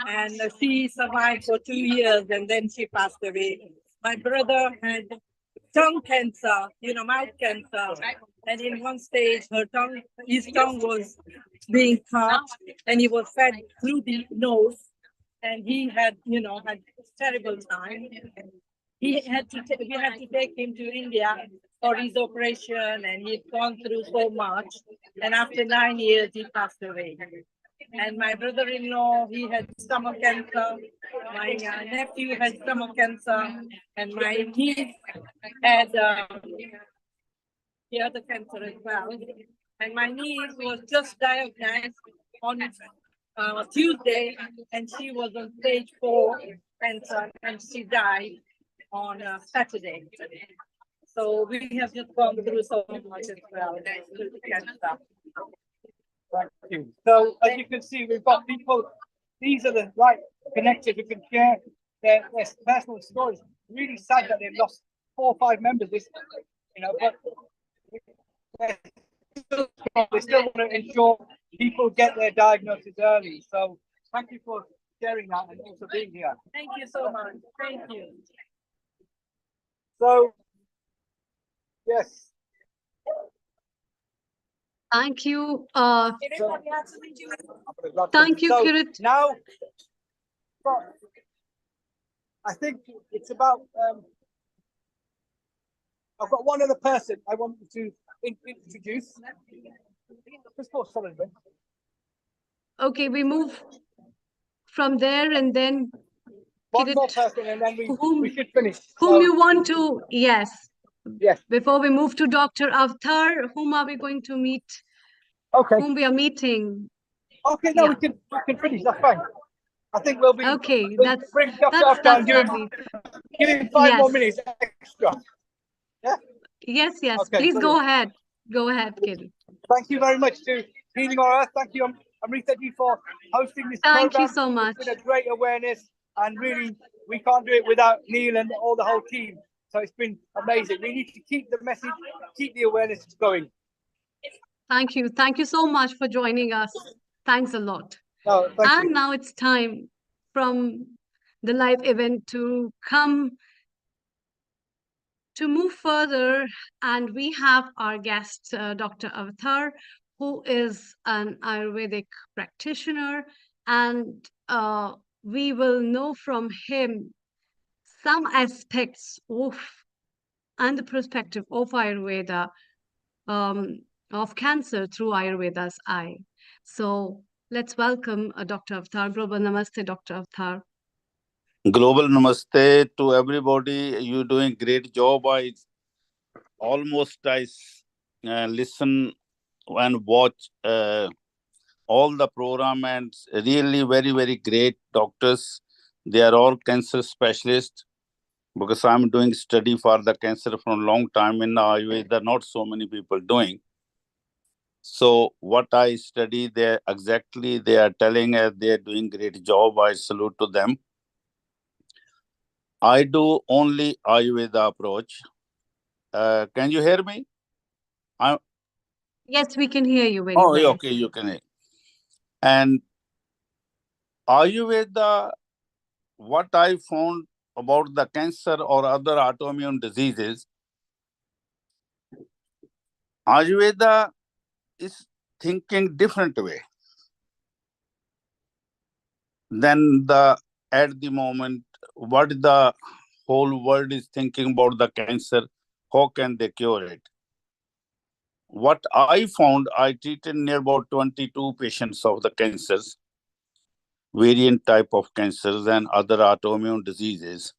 and she survived for 2 years and then she passed away. My brother had tongue cancer, mouth cancer. And in one stage, his tongue was being cut and he was fed through the nose. And he had, had terrible time. We had to take him to India for his operation, and he'd gone through so much. And after 9 years, he passed away. And my brother-in-law, he had stomach cancer. My nephew had stomach cancer, and my niece had the other cancer as well. And my niece was just diagnosed on Tuesday, and she was on stage 4 cancer, and she died on Saturday. So we have just gone through so much as well. Thank you. So as you can see, we've got people, these are the right connected who can share their personal stories. Really sad that they've lost 4 or 5 members, but they still want to ensure people get their diagnosis early. So thank you for sharing that and also being here. Thank you so much. Thank you. So Yes. Thank you. So, Thank you, Kirit. Now, I think it's about. I've got one other person I want to introduce. Just for solid. Okay, we move from there and then one more person, and then we should finish. Whom you want to? Yes. Yes. Before we move to Dr. Avtar, whom are we going to meet? Okay. Whom we are meeting? Okay, no, we can finish. That's fine. I think we'll be. Okay, we'll bring Dr. Avtar and give him 5 more minutes extra. Yeah. Yes. Okay, Please brilliant. go ahead. Go ahead, Kirit. Thank you very much to Healing Our Earth. Thank you, Amrita ji, for hosting this program. Thank you so much. It's been a great awareness, and really, we can't do it without Neil and all the whole team. So it's been amazing. We need to keep the message, keep the awareness going. Thank you. Thank you so much for joining us. Thanks a lot. No, thank you. Now it's time from the live event to come to move further, and we have our guest, Dr. Avtar, who is an Ayurvedic practitioner, and we will know from him some aspects of and the perspective of Ayurveda, of cancer through Ayurveda's eye. So let's welcome Dr. Avtar. Global Namaste, Dr. Avtar. Global Namaste to everybody. You're doing great job. I listen and watch all the program, and really very, very great doctors. They are all cancer specialists, because I'm doing study for the cancer from a long time in Ayurveda, not so many people doing. So what I study there, exactly they are telling us they are doing great job. I salute to them. I do only Ayurveda approach. Can you hear me? Yes, we can hear you very well. well. Okay, you can hear. And Ayurveda, what I found about the cancer or other autoimmune diseases, Ayurveda is thinking different way than at the moment what the whole world is thinking about the cancer. How can they cure it? What I found, I treated near about 22 patients of the cancers, variant type of cancers and other autoimmune diseases.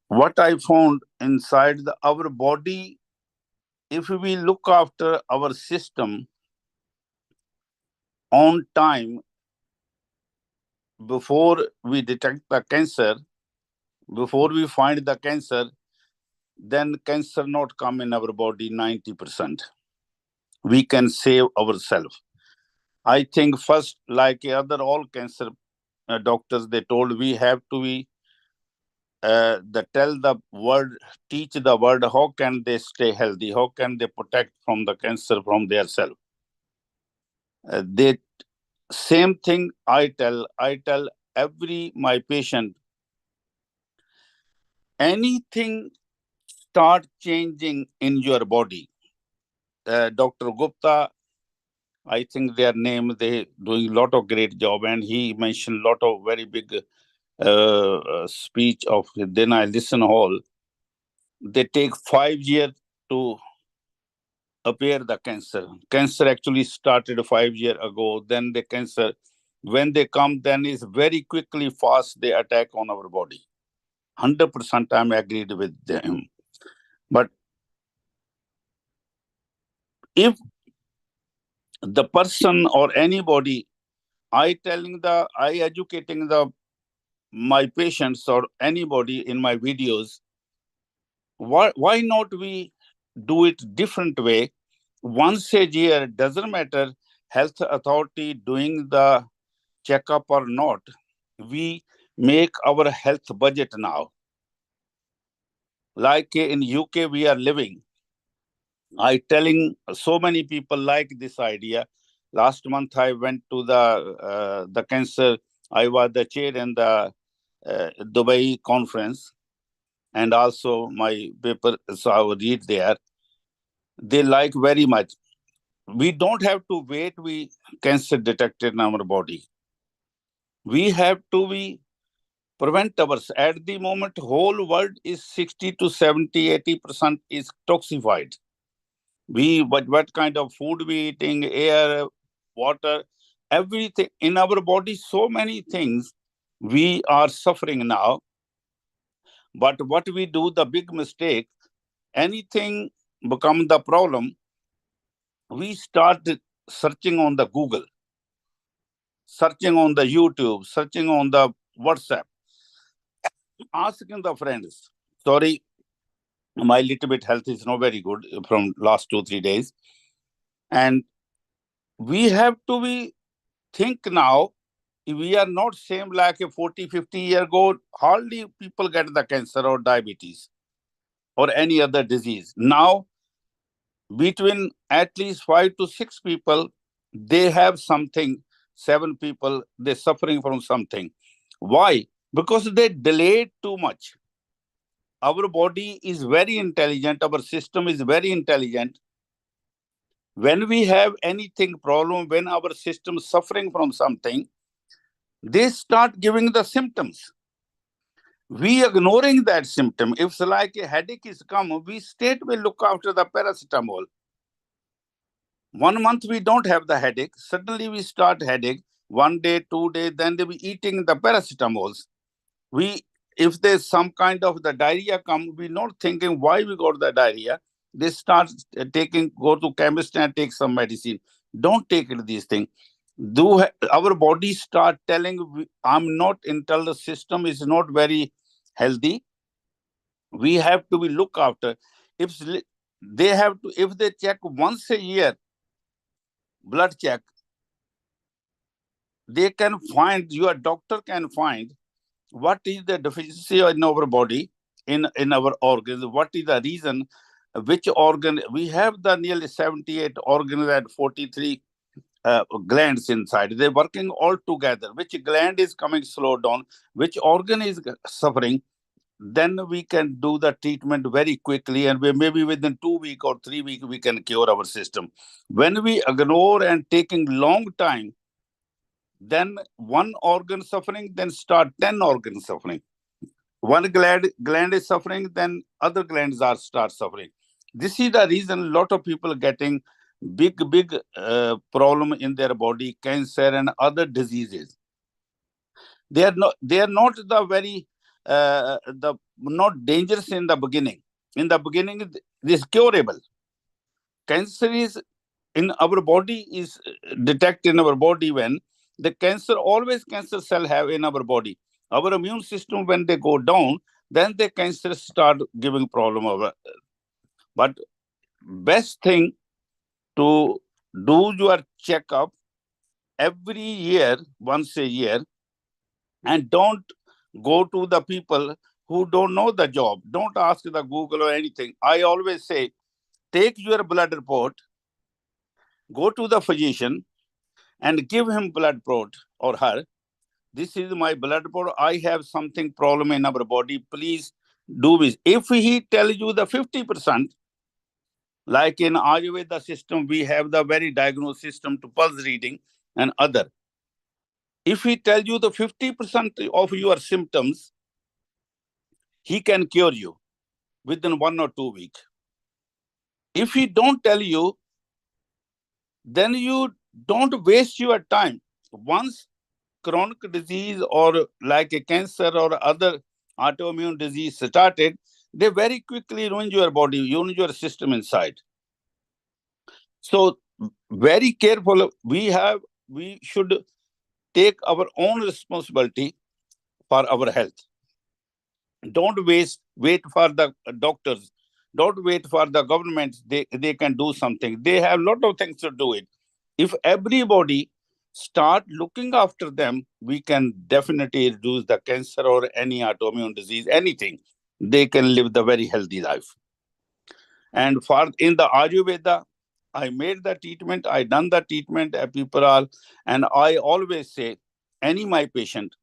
What I found inside our body, if we look after our system on time, before we detect the cancer, before we find the cancer, then cancer not come in our body 90%. We can save ourselves. I think first, like other all cancer doctors, they told we have to be tell the word, teach the word, how can they stay healthy? How can they protect from the cancer from their self? They same thing I tell every my patient, anything start changing in your body. Dr. Gupta, I think their name, they doing a lot of great job, and he mentioned a lot of very big speech of, then I listen all. They take 5 years to appear the cancer. Cancer actually started 5 years ago. Then the cancer, when they come, then is very quickly fast they attack on our body. 100% I'm agreed with them. But if the person or anybody, I educating my patients or anybody in my videos, why not we do it different way? Once a year, doesn't matter health authority doing the checkup or not, we make our health budget now. Like in UK we are living, I telling so many people like this idea. Last month I went to the cancer, I was the chair in the Dubai conference, and also my paper, so I will read there. They like very much. We don't have to wait, we cancer detected in our body. We have to be prevent ours. At the moment, whole world is 60 to 70, 80% is toxified. What kind of food we eating, air, water, everything in our body, so many things we are suffering now. But what we do, the big mistake, anything become the problem, we start searching on the Google, searching on the YouTube, searching on the WhatsApp, asking the friends. Sorry, my little bit health is not very good from last 2-3 days. And we have to be think now, we are not same like a 40-50 year ago. Hardly people get the cancer or diabetes or any other disease. Now, between at least 5 to 6 people, they have something. 7 people, they're suffering from something. Why? Because they delayed too much. Our body is very intelligent. Our system is very intelligent. When we have anything problem, when our system is suffering from something, they start giving the symptoms. We ignoring that symptom. If it's like a headache is come, we straight will look after the paracetamol. 1 month we don't have the headache. Suddenly we start headache. 1 day, 2 days, then they be eating the paracetamols. If there's some kind of the diarrhea come, we not thinking why we got the diarrhea. They start go to chemist and take some medicine. Don't take these things. Our body start telling, I'm not, internal system is not very healthy. We have to be look after. If they check once a year, blood check, they can find, your doctor can find what is the deficiency in our body, in our organs, what is the reason, which organ. We have the nearly 78 organs and 43 glands inside. They're working all together. Which gland is coming slow down, which organ is suffering, then we can do the treatment very quickly, and maybe within 2 weeks or 3 weeks, we can cure our system. When we ignore and taking long time, then one organ suffering, then start 10 organs suffering. One gland is suffering, then other glands start suffering. This is the reason a lot of people getting big problem in their body, cancer and other diseases. They are not the very not dangerous in the beginning. In the beginning, it is curable. Cancer is in our body, is detected in our body when the cancer cell have in our body. Our immune system, when they go down, then the cancer start giving problem. But best thing to do your checkup every year, once a year, and don't go to the people who don't know the job. Don't ask the Google or anything. I always say, take your blood report, go to the physician and give him blood report or her. This is my blood report. I have something problem in our body. Please do this. If he tells you the 50%, like in Ayurveda system, we have the very diagnosed system to pulse reading and other. If he tells you the 50% of your symptoms, he can cure you within 1 or 2 weeks. If he don't tell you, then you don't waste your time. Once chronic disease or like a cancer or other autoimmune disease started, they very quickly ruin your body, ruin your system inside. So very careful. We should take our own responsibility for our health. Don't wait for the doctors. Don't wait for the government. They can do something. They have a lot of things to do it. If everybody start looking after them, we can definitely reduce the cancer or any autoimmune disease, anything. They can live the very healthy life. And in the Ayurveda, I made the treatment, I done the treatment, people are, and I always say, any my patient,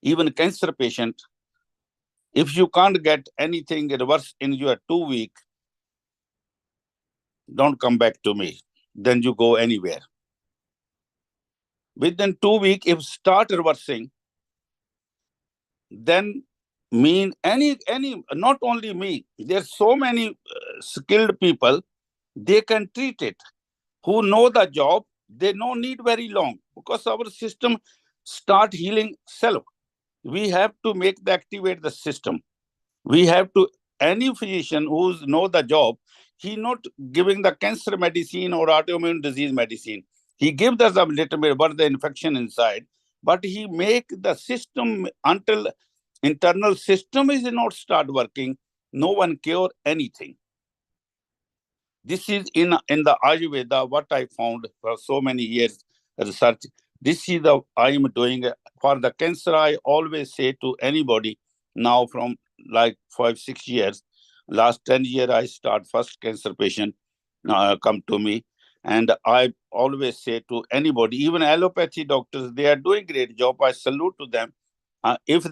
even cancer patient, If you can't get anything reverse in your 2 week, don't come back to me. Then you go anywhere. Within 2 weeks, if start reversing, then not only me, there's so many skilled people, they can treat it, who know the job. They don't need very long, because our system start healing self. We have to activate the system. We have to, any physician who know the job, he not giving the cancer medicine or autoimmune disease medicine. He gives us a little bit about the infection inside, but he make the system until internal system is not start working, no one cure anything. This is in the Ayurveda, what I found for so many years research. This is the I am doing for the cancer. I always say to anybody now from like 5-6 years, last 10 years, I start first cancer patient come to me. And I always say to anybody, even allopathy doctors, they are doing great job. I salute to them. If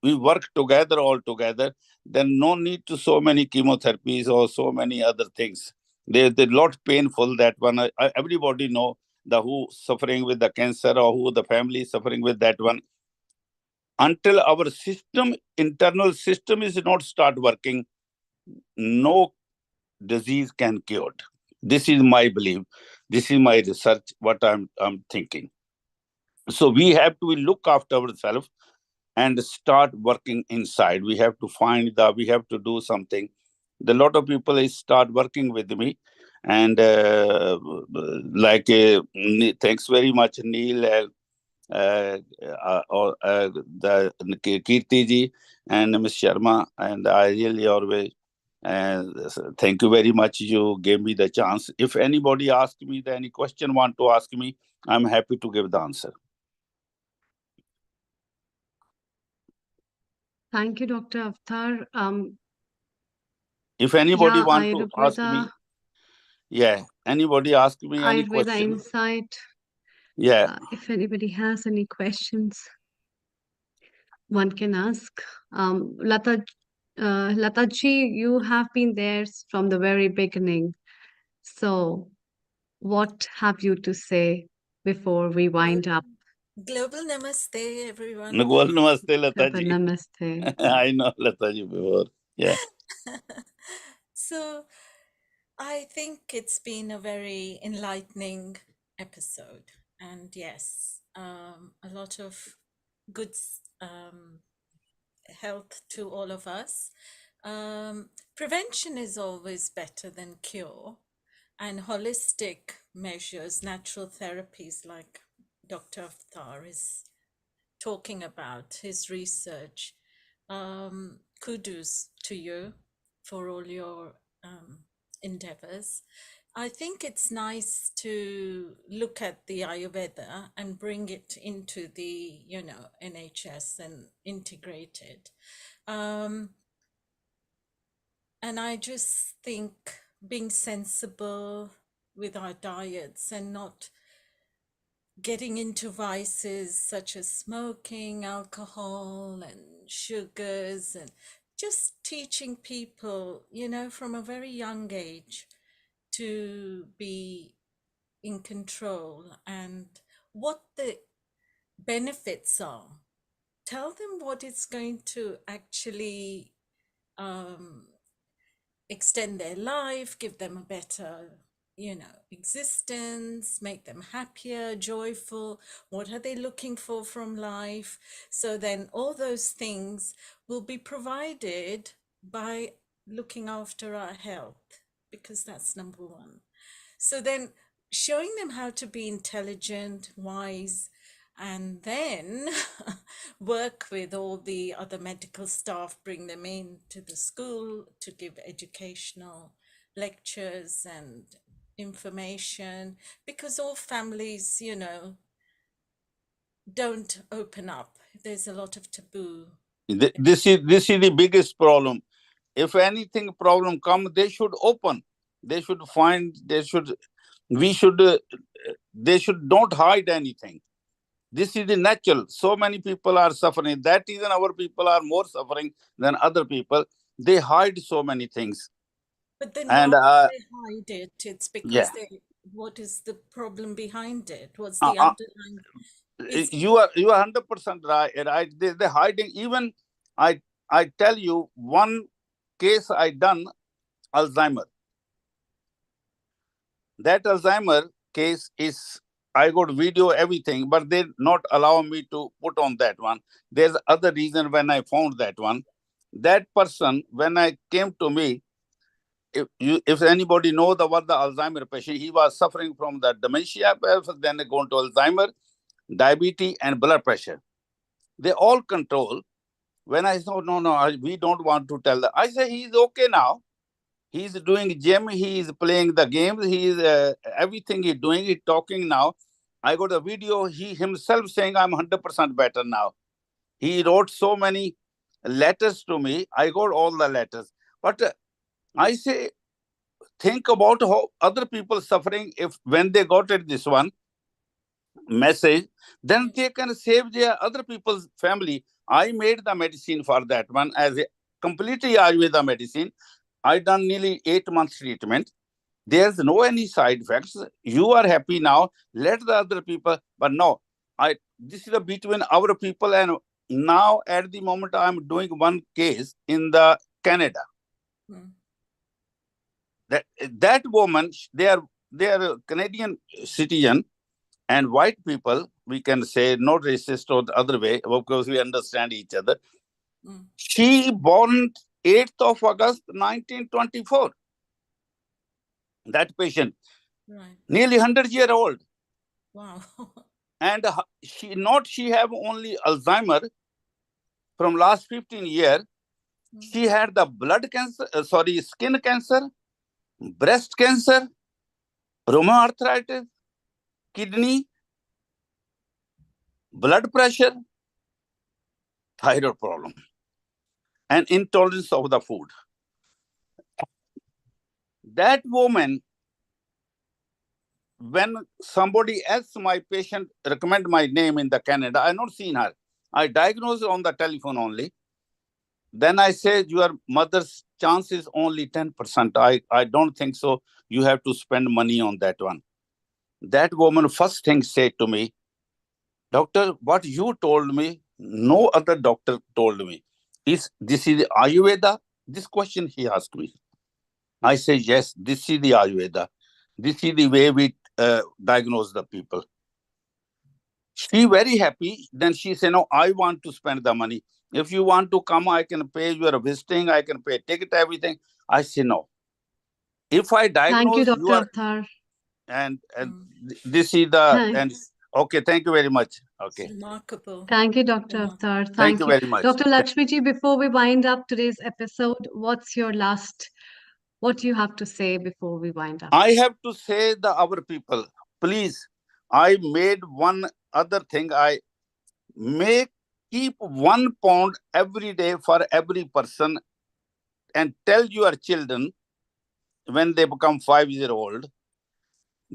we work together all together, then no need to so many chemotherapies or so many other things. They're lot painful that one. Everybody know the who suffering with the cancer or who the family is suffering with that one. Until our system, internal system is not start working, no disease can cured. This is my belief. This is my research, what I'm thinking. So we have to look after ourselves and start working inside. We have to we have to do something. The lot of people start working with me, and thanks very much, Neil, the Kirti ji and Ms. Sharma, and I really always thank you very much. You gave me the chance. If anybody asks me any question want to ask me, I'm happy to give the answer. Thank you, Dr. Avtar. If anybody Yeah, want to ask me, anybody ask me any Ayurveda question. Insight. Yeah. If anybody has any questions, one can ask. Lataji, you have been there from the very beginning. So what have you to say before we wind up? Global namaste, everyone. Global namaste, Lata Global ji. namaste. I know Lata ji before. Yeah. So I think it's been a very enlightening episode. And yes, a lot of good health to all of us. Prevention is always better than cure. And holistic measures, natural therapies like Dr. Avtar is talking about, his research. Kudos to you for all your endeavors. I think it's nice to look at the Ayurveda and bring it into the, NHS and integrate it. And I just think being sensible with our diets and not getting into vices such as smoking, alcohol, and sugars, and just teaching people, from a very young age to be in control and what the benefits are. Tell them what it's going to actually extend their life, give them a better existence, make them happier, joyful. What are they looking for from life? So then all those things will be provided by looking after our health, because that's number one. So then showing them how to be intelligent, wise, and then work with all the other medical staff, bring them in to the school to give educational lectures and information, because all families, don't open up. There's a lot of taboo. This is the biggest problem. If anything problem come, they should open. They should find. They should not hide anything. This is the natural. So many people are suffering. That reason our people are more suffering than other people. They hide so many things. But then And why do they hide it? It's yeah, because what is the problem behind it? What's the underlying? you are 100% right. They're hiding. Even I tell you one case I done, Alzheimer. That Alzheimer case is, I got video, everything, but they not allow me to put on that one. There's other reason when I found that one. That person, when I came to me, if anybody know what the Alzheimer patient, he was suffering from the dementia, then they go to Alzheimer, diabetes, and blood pressure. They all control. When I said, no, we don't want to tell them. I say, he's okay now. He's doing gym. He is playing the games. He is everything he's doing. He's talking now. I got a video. He himself saying, I'm 100% better now. He wrote so many letters to me. I got all the letters. But I say, think about how other people suffering. If when they got it, this one message, then they can save their other people's family. I made the medicine for that one as a completely Ayurveda medicine. I done nearly 8 months treatment. There's no any side effects. You are happy now. Let the other people. But no, this is between our people. And now at the moment I'm doing one case in the Canada. That woman, they are Canadian citizen and white people. We can say not racist or the other way, because we understand each other. She born 8th of August 1924. That patient, nearly 100-year old. Wow. And she have only Alzheimer from last 15 years. She had the blood cancer, skin cancer, breast cancer, rheumatoid arthritis, kidney, blood pressure, thyroid problem, and intolerance of the food. That woman, when somebody else, my patient, recommend my name in the Canada, I not seen her. I diagnosed on the telephone only. Then I said, your mother's chance is only 10%. I don't think so. You have to spend money on that one. That woman first thing said to me, doctor, what you told me, no other doctor told me. This is the Ayurveda? This question he asked me. I say, yes, this is the Ayurveda. This is the way we diagnose the people. She very happy. Then she said, no, I want to spend the money. If you want to come, I can pay your visiting. I can pay ticket, everything. I say, no. If I diagnose, thank you, Dr. Avtar. And this is the, okay, thank you very much. Okay. Remarkable. Thank you, Dr. Avtar. Thank you very much. Dr. Lakshmiji, before we wind up today's episode, what you have to say before we wind up? I have to say our people, please, I made one other thing. I keep 1 pound every day for every person and tell your children when they become 5-year-old,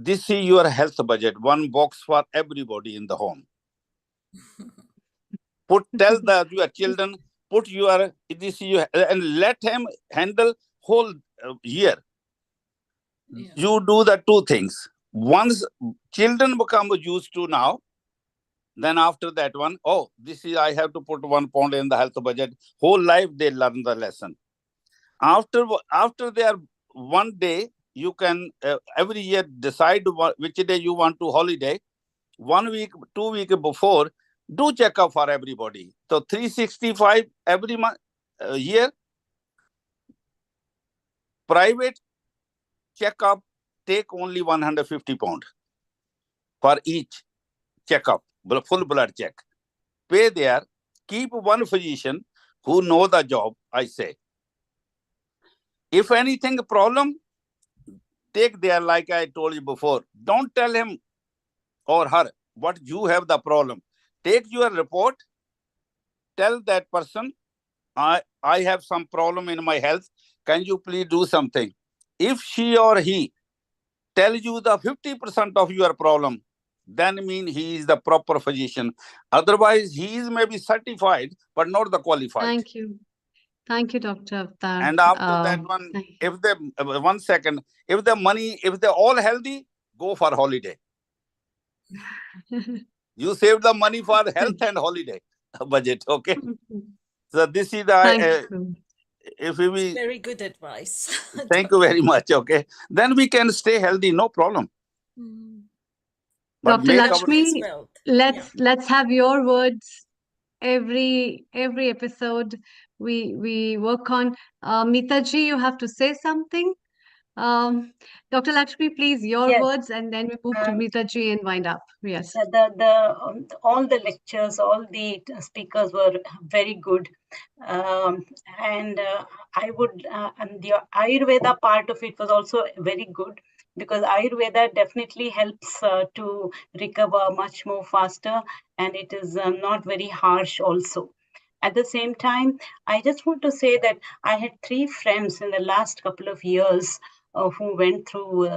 this is your health budget, 1 box for everybody in the home. Tell your children, this is your, and let him handle whole year. Yeah. You do the 2 things. Once children become used to now, then after that one, I have to put 1 pound in the health budget. Whole life they learn the lesson. After they are 1 day, you can every year decide which day you want to holiday. 1 week, 2 weeks before, do check up for everybody. So 365 every month, year. Private checkup, take only 150 pounds for each checkup, full blood check. Pay there, keep 1 physician who know the job, I say. If anything problem, take there like I told you before. Don't tell him or her what you have the problem. Take your report, tell that person, I have some problem in my health. Can you please do something? If she or he tell you the 50% of your problem, then mean he is the proper physician. Otherwise, he is maybe certified, but not the qualified. Thank you. Thank you, Dr. Avtar. And after that one, if they, 1 second, if the money, if they're all healthy, go for holiday. You save the money for health and holiday budget, okay? So this is the, if we... Very good advice. Thank you very much, okay? Then we can stay healthy, no problem. But Dr. Lakshmi, let's have your words every episode we work on. Mitaji, you have to say something. Dr. Lakshmi, please, your words, and then we move to Mitaji and wind up. Yes. All the lectures, all the speakers were very good. And the Ayurveda part of it was also very good, because Ayurveda definitely helps to recover much more faster, and it is not very harsh also. At the same time, I just want to say that I had 3 friends in the last couple of years who went through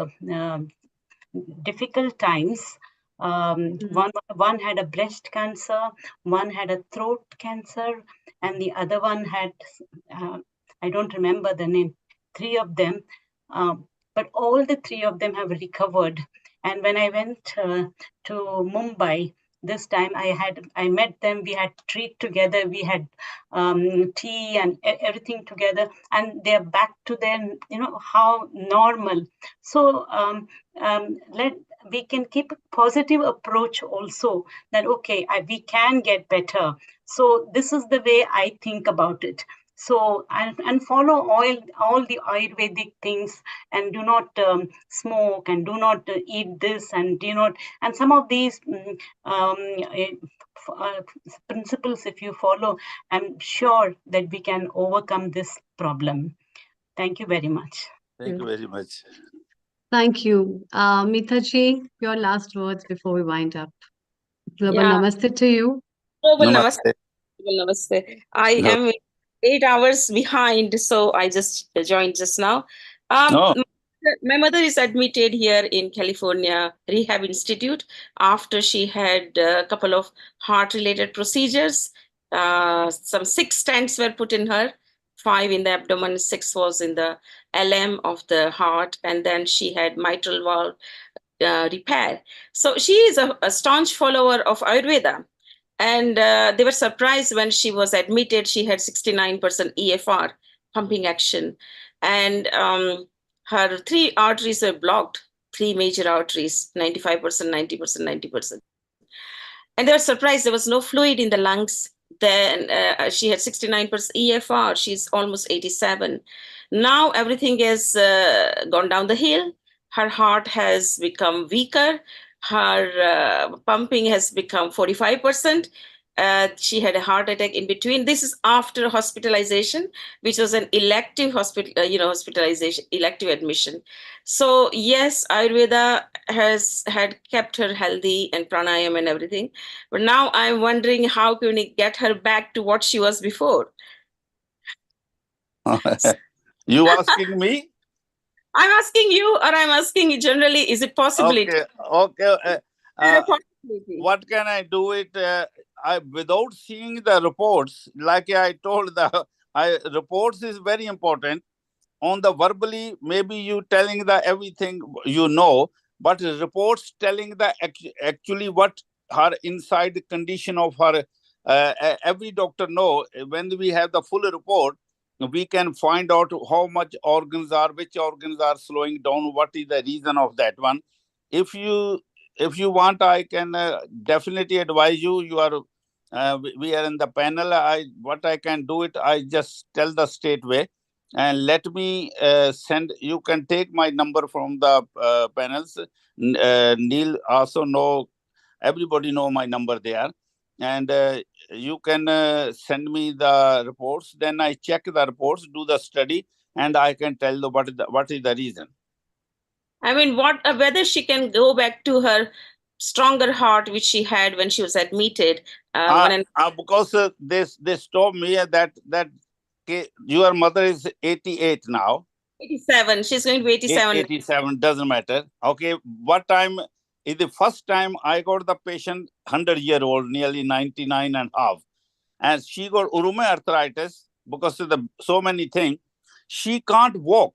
difficult times. One had a breast cancer, one had a throat cancer, and the other one had, I don't remember the name, 3 of them. But all the 3 of them have recovered. And when I went to Mumbai, this time I met them, we had treat together, we had tea and everything together, and they're back to their, how normal. So we can keep a positive approach also, that, okay, we can get better. So this is the way I think about it. So, and follow all the Ayurvedic things, and do not smoke, and do not eat this, and do not, and some of these principles, if you follow, I'm sure that we can overcome this problem. Thank you very much. Thank you very much. Thank you. Mitaji, your last words before we wind up. Global Yeah. namaste to you. Global Namaste. Global namaste. I am 8 hours behind, so I just joined just now. My mother is admitted here in California Rehab Institute after she had a couple of heart-related procedures. Some 6 stents were put in her, 5 in the abdomen, 6 was in the LM of the heart, and then she had mitral valve repair. So she is a staunch follower of Ayurveda. And they were surprised when she was admitted. She had 69% EFR, pumping action. And her 3 arteries were blocked, 3 major arteries, 95%, 90%, 90%. And they were surprised there was no fluid in the lungs. Then she had 69% EFR. She's almost 87. Now everything has gone down the hill. Her heart has become weaker. Her pumping has become 45%. She had a heart attack in between. This is after hospitalization, which was an elective hospitalization, elective admission. So yes, Ayurveda had kept her healthy and pranayam and everything. But now I'm wondering, how can we get her back to what she was before? You asking me? I'm asking you, or I'm asking you generally, is it possible? Okay. What can I do it? Without seeing the reports, like I told, reports is very important. On the verbally, maybe you telling the everything you know, but reports telling the actually what her inside condition of her, every doctor know. When we have the full report, we can find out how much organs are, which organs are slowing down, what is the reason of that one. If you want, I can definitely advise you. You are, we are in the panel. What I can do it, I just tell the straight way, and let me send. You can take my number from the panels. Neil also know. Everybody know my number there, and you can send me the reports. Then I check the reports, do the study, and I can tell you what is the reason. I mean, whether she can go back to her stronger heart, which she had when she was admitted. Because they told me that your mother is 88 now. 87. She's going to be 87. 87 doesn't matter. Okay, what time It's the first time I got the patient 100-year-old, nearly 99 and a half. And she got rheumatoid arthritis because of the so many things. She can't walk.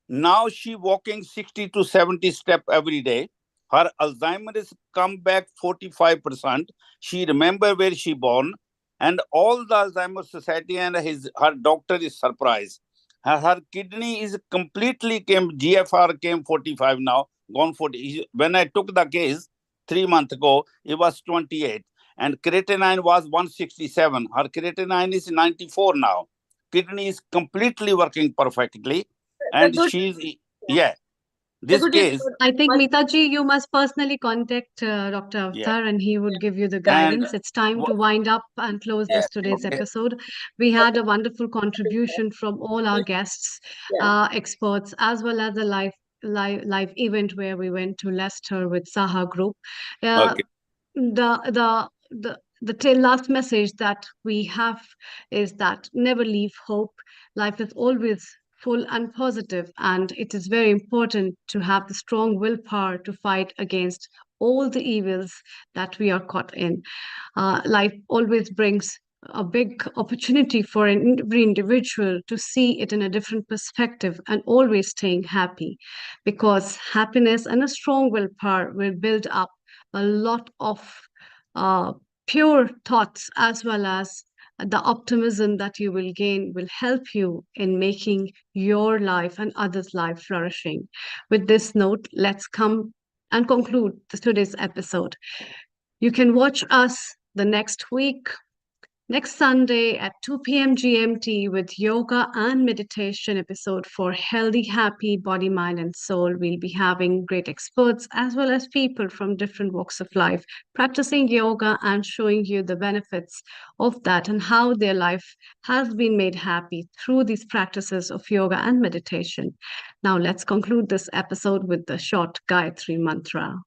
Now she walking 60 to 70 steps every day. Her Alzheimer's come back 45%. She remember where she born. And all the Alzheimer's Society and her doctor is surprised. Her kidney is completely GFR came 45 now, gone 40. When I took the case 3 months ago, it was 28. And creatinine was 167. Her creatinine is 94 now. Kidney is completely working perfectly. And she's, yeah. This case, I think Mitaji, you must personally contact Dr. Avtar and he would give you the guidance. It's time to wind up and close this today's episode. We had a wonderful contribution from all our guests, experts, as well as a live event where we went to Leicester with Saha Group. The last message that we have is that never leave hope. Life is always full and positive, and it is very important to have the strong willpower to fight against all the evils that we are caught in. Life always brings a big opportunity for every individual to see it in a different perspective and always staying happy, because happiness and a strong willpower will build up a lot of pure thoughts, as well as the optimism that you will gain will help you in making your life and others' life flourishing. With this note, let's come and conclude today's episode. You can watch us the next week, next Sunday at 2 p.m. GMT with yoga and meditation episode for healthy, happy body, mind, and soul. We'll be having great experts as well as people from different walks of life practicing yoga and showing you the benefits of that and how their life has been made happy through these practices of yoga and meditation. Now let's conclude this episode with the short Gayatri mantra.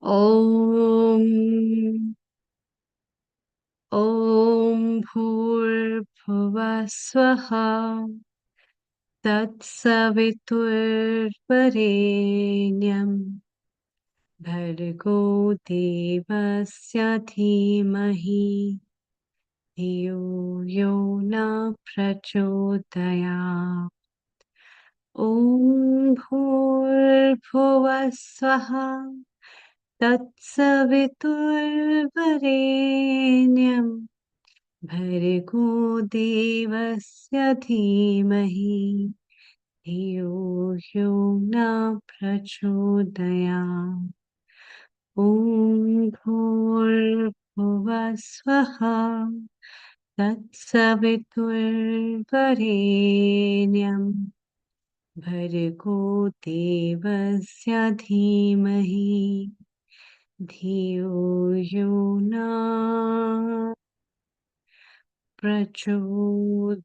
Om Om Bhurbhuva Swaha Tatsaviturvarenyam Bhargo Devasya Dhimahi Dhiyo Yo Na Prachodaya. Om Bhurbhuva Swaha Tatsaviturvarenyam Bhargo Devasya Dhimahi Dhiyo Yo Na Prachodaya. Om Bhurbhuva Swaha Tatsaviturvarenyam Bhargo Devasya Dhimahi Dhiyo Yo Na Prachodaya.